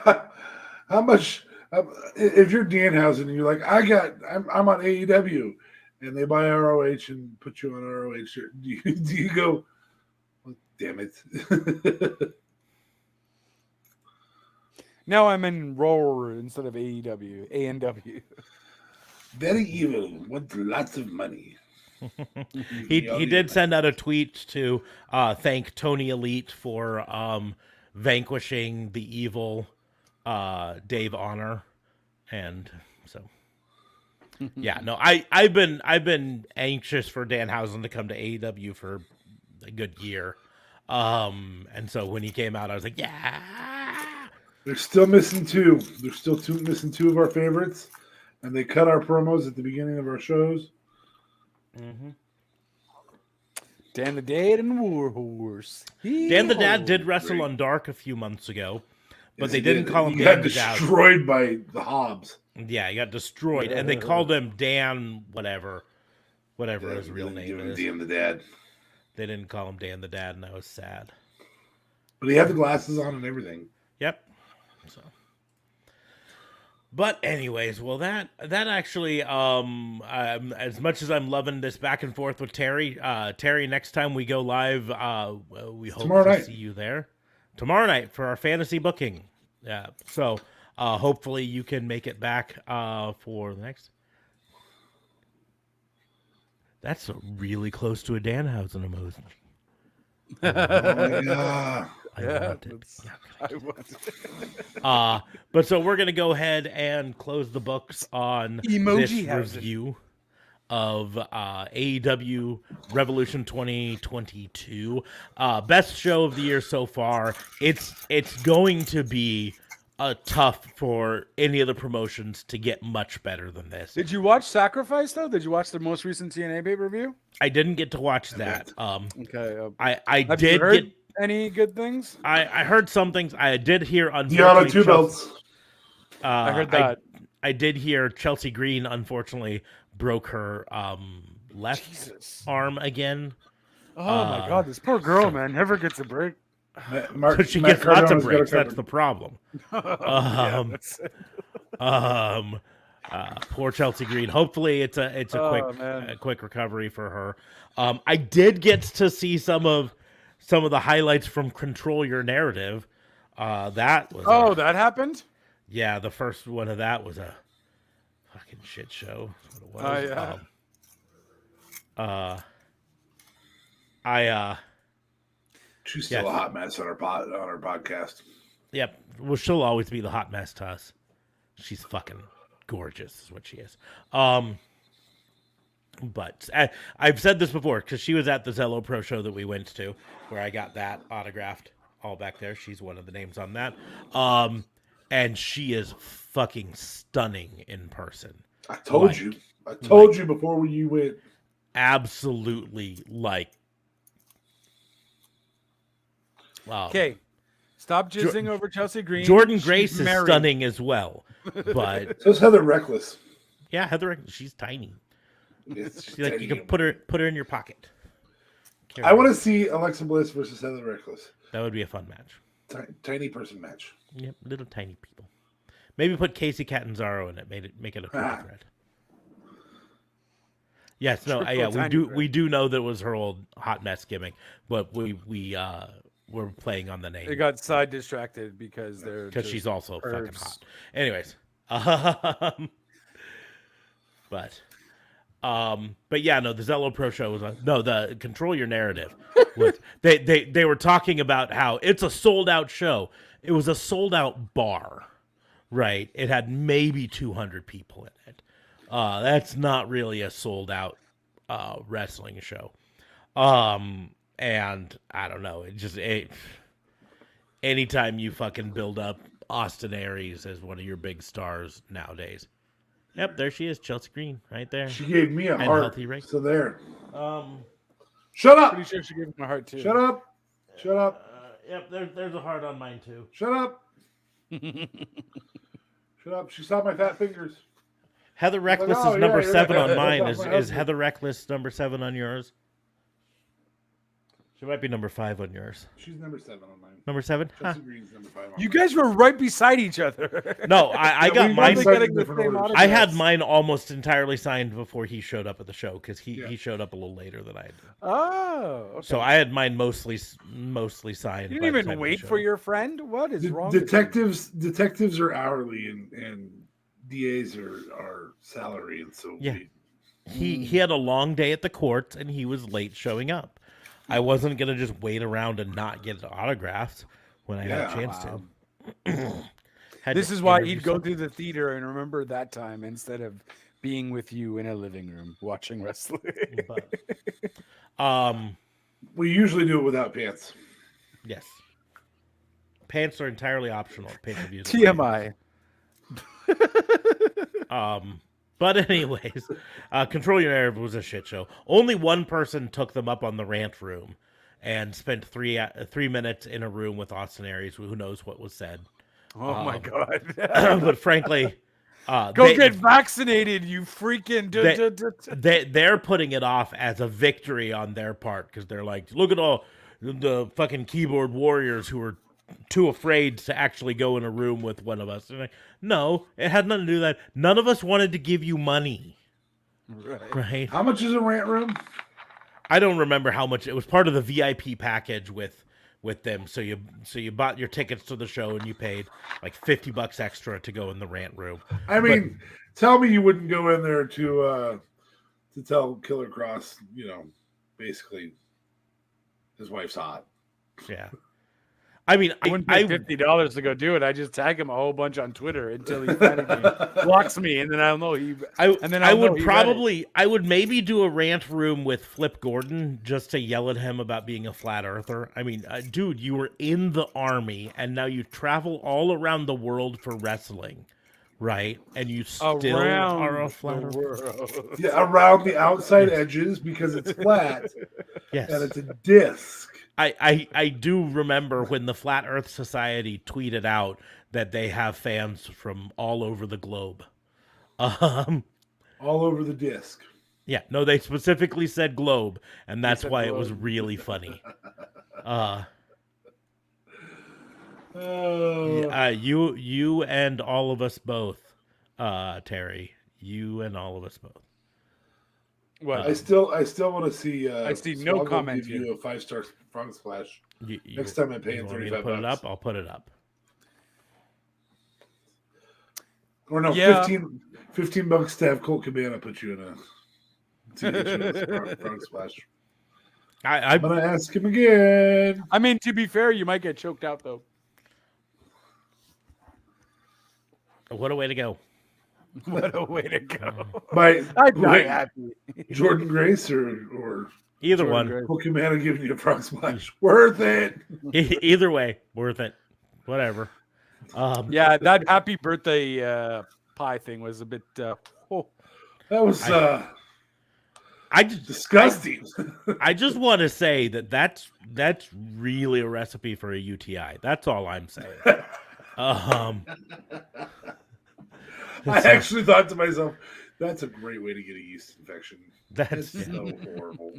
How much? If you're Danhausen and you're like, I'm on AEW, and they buy ROH and put you on ROH, do you go, well, damn it? Now I'm in Roar instead of AEW, ANW. Very evil, want lots of money. he did send out a tweet to thank Tony Elite for vanquishing the evil Dave Honor, and so yeah, no, I've been anxious for Danhausen to come to AEW for a good year, and so when he came out, I was like, yeah. They're still missing two. They're still missing two of our favorites, and they cut our promos at the beginning of our shows. Mm-hmm. Dan the Dad and Warhorse. Dan the Dad did wrestle on Dark a few months ago, but Yes, they he didn't did. call him He Dan got the Dad. destroyed by the Hobbs. Yeah, he got destroyed, and they called him Dan whatever his real name is. Dan the Dad. They didn't call him Dan the Dad, and I was sad. But he had the glasses on and everything. Yep. So, but anyways, well that actually, as much as I'm loving this back and forth with Terry, next time we go live, we hope to see you there tomorrow night for our fantasy booking. Yeah. So, hopefully you can make it back for the next. That's really close to a Danhausen emoji. Oh, yeah. I want it. But so we're gonna go ahead and close the books on Emoji this review of AEW Revolution 2022. Best show of the year so far. It's going to be tough for any of the promotions to get much better than this. Did you watch Sacrifice though? Did you watch the most recent TNA pay-per-view? I didn't get to watch that. Okay. I Have did you heard get any good things? I heard some things. I did hear Diana two belts. I heard that. I did hear Chelsea Green unfortunately broke her left arm again. Oh my god, this poor girl, man, never gets a break. She gets lots of breaks. That's the problem. Poor Chelsea Green. Hopefully, it's a quick recovery for her. I did get to see some of the highlights from Control Your Narrative. That was that happened. Yeah, the first one of that was a fucking shit show. That's what it was. She's still a hot mess on our podcast. Yep. Well, she'll always be the hot mess to us. She's fucking gorgeous, is what she is. But I've said this before because she was at the Zello Pro show that we went to, where I got that autographed all back there. She's one of the names on that. And she is fucking stunning in person. I told you before you went. Absolutely, like. Okay, stop jizzing over Chelsea Green. Jordan She's Grace is married. stunning as well, but So is Heather Reckless. yeah, Heather, she's tiny. She's Like tiny. you can put her in your pocket. I want to see Alexa Bliss versus Heather Reckless. That would be a fun match. Tiny person match. Yep, little tiny people. Maybe put Casey Catanzaro in it. Make it a triple threat. Yes, no, we do know that it was her old hot mess gimmick, but we're playing on the name. They got side distracted because she's also fucking hot. Anyways, but yeah, no, the Zello Pro Show was the Control Your Narrative. They were talking about how it's a sold out show. It was a sold out bar, right? It had maybe 200 people in it. That's not really a sold out wrestling show. And I don't know. Anytime you fucking build up Austin Aries as one of your big stars nowadays. Yep, there she is, Chelsea Green, right there. She gave me a and heart. Healthy Ray. So there. Shut up. Pretty sure she gave him a heart too. Shut up. Shut up. Yep, there's a heart on mine too. Shut up. Shut up. She saw my fat fingers. Heather Reckless is number 7 on mine. Is Heather Reckless number 7 on yours? She might be number 5 on yours. She's number 7 on mine. Number 7? Chelsea Green's number 5 on You mine. guys were right beside each other. No, I got mine. I I had mine almost entirely signed before he showed up at the show because he showed up a little later than I did. Oh, okay. So I had mine mostly signed. You didn't even wait for your friend? What is wrong? Detectives are hourly and DAs are salary, and so yeah. He had a long day at the courts and he was late showing up. I wasn't gonna just wait around and not get autographs when I had a chance to. This is why he'd go through the theater and remember that time instead of being with you in a living room watching wrestling. We usually do it without pants. Yes. Pants are entirely optional. Pay-per-views. TMI. But anyways, Control Your Narrative was a shit show. Only one person took them up on the rant room and spent 3 minutes in a room with Austin Aries. Who knows what was said. Oh my God. But frankly, go get vaccinated, you freaking. They're putting it off as a victory on their part because they're like, look at all the fucking keyboard warriors who are too afraid to actually go in a room with one of us. And like, no, it had nothing to do with that. None of us wanted to give you money. Right? How much is a rant room? I don't remember how much. It was part of the VIP package with them. So you bought your tickets to the show and you paid like $50 extra to go in the rant room. I mean, tell me you wouldn't go in there to tell Killer Cross, basically his wife's hot. Yeah. I mean, I wouldn't pay $50 to go do it. I just tag him a whole bunch on Twitter until he blocks me, and then I'll know he. I would maybe do a rant room with Flip Gordon just to yell at him about being a flat earther. I mean, dude, you were in the army, and now you travel all around the world for wrestling, right? And you still are a flat earther. Yeah, around the outside edges because it's flat. Yes, and it's a disc. I do remember when the Flat Earth Society tweeted out that they have fans from all over the globe. All over the disc. Yeah, no, they specifically said globe, and that's why it was really funny. You and all of us both, Terry. You and all of us both. What? I still want to see. I see no comment. Give you a 5-star frog splash. Next time I'm paying $35. Put it up. I'll put it up. Or no, yeah. $15 to have Colt Cabana put you in a frog splash. I'm gonna ask him again. I mean, to be fair, you might get choked out though. What a way to go! What a way to go! I'm not happy. Jordan Grace or either Jordan one. Colt Cabana giving you a frog splash. Worth it. Either way, worth it. Whatever. Yeah, that happy birthday pie thing was a bit. That was I just disgusting. I just want to say that's really a recipe for a UTI. That's all I'm saying. I actually thought to myself, that's a great way to get a yeast infection. That's so horrible.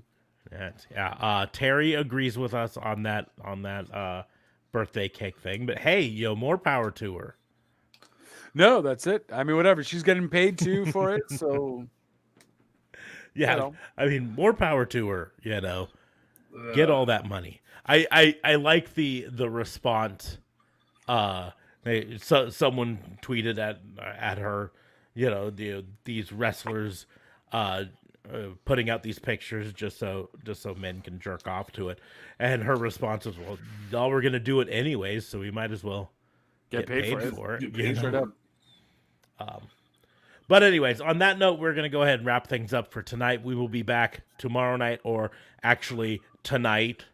Terry agrees with us on that birthday cake thing, but hey, more power to her. No, that's it. I mean, whatever. She's getting paid too for it, so yeah. I mean, more power to her. Get all that money. I like the response. Someone tweeted at her. These wrestlers putting out these pictures just so men can jerk off to it, and her response was, "Well, y'all were gonna do it anyways, so we might as well get paid for it." Get paid for it. But anyways, on that note, we're gonna go ahead and wrap things up for tonight. We will be back tomorrow night, or actually tonight,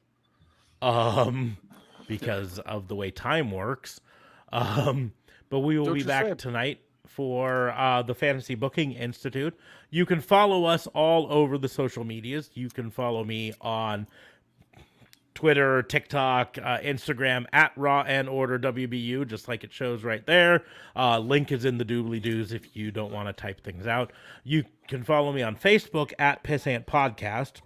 because of the way time works. But we will be back tonight for the Fantasy Booking Institute. You can follow us all over the social medias. You can follow me on Twitter, TikTok, Instagram at Raw and Order WBU, just like it shows right there. Link is in the doobly-doos if you don't want to type things out. You can follow me on Facebook at Pissant Podcast.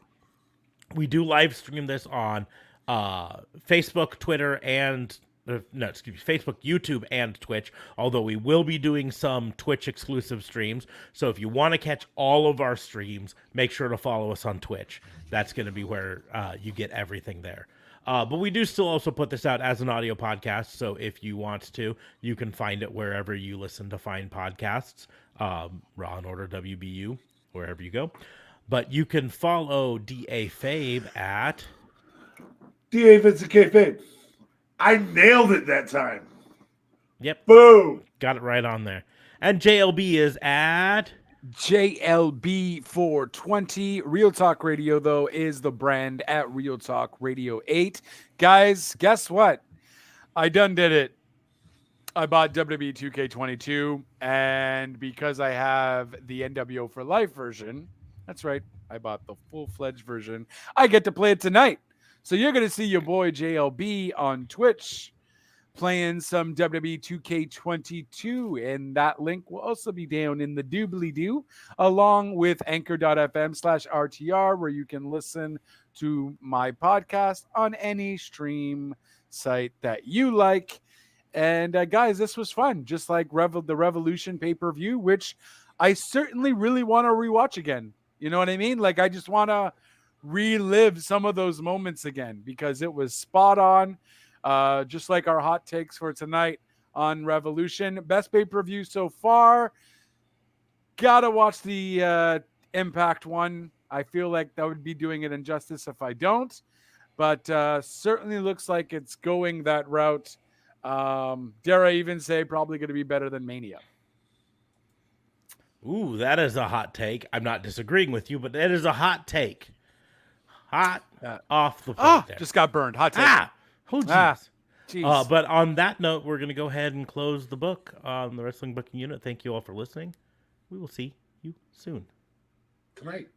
We do live stream this on Facebook, Twitter, and Facebook, YouTube, and Twitch, although we will be doing some Twitch exclusive streams. So if you want to catch all of our streams, make sure to follow us on Twitch. That's going to be where you get everything there. But we do still also put this out as an audio podcast. So if you want to, you can find it wherever you listen to find podcasts. Raw and Order WBU, wherever you go. But you can follow DA Fabe at DA Vincent K. Fabe. I nailed it that time. Yep. Boom. Got it right on there. And JLB is at JLB420. Real Talk Radio, though, is the brand at Real Talk Radio 8. Guys, guess what? I done did it. I bought WWE 2K22, and because I have the NWO for Life version, that's right, I bought the full-fledged version, I get to play it tonight. So you're going to see your boy JLB on Twitch playing some WWE 2K22, and that link will also be down in the doobly-doo, along with anchor.fm/RTR, where you can listen to my podcast on any stream site that you like. And guys, this was fun, just like the Revolution pay-per-view, which I certainly really want to rewatch again. You know what I mean? Like, I just want to relive some of those moments again because it was spot on. Just like our hot takes for tonight on Revolution. Best pay-per-view so far. Gotta watch the Impact one. I feel like that would be doing it injustice if I don't. But certainly looks like it's going that route. Dare I even say probably going to be better than Mania. Ooh, that is a hot take. I'm not disagreeing with you, but that is a hot take. Hot off the plate there. Just got burned. Hot take. Oh, jeez. Jeez. But on that note, we're going to go ahead and close the book on the Wrestling Booking Unit. Thank you all for listening. We will see you soon. Good night.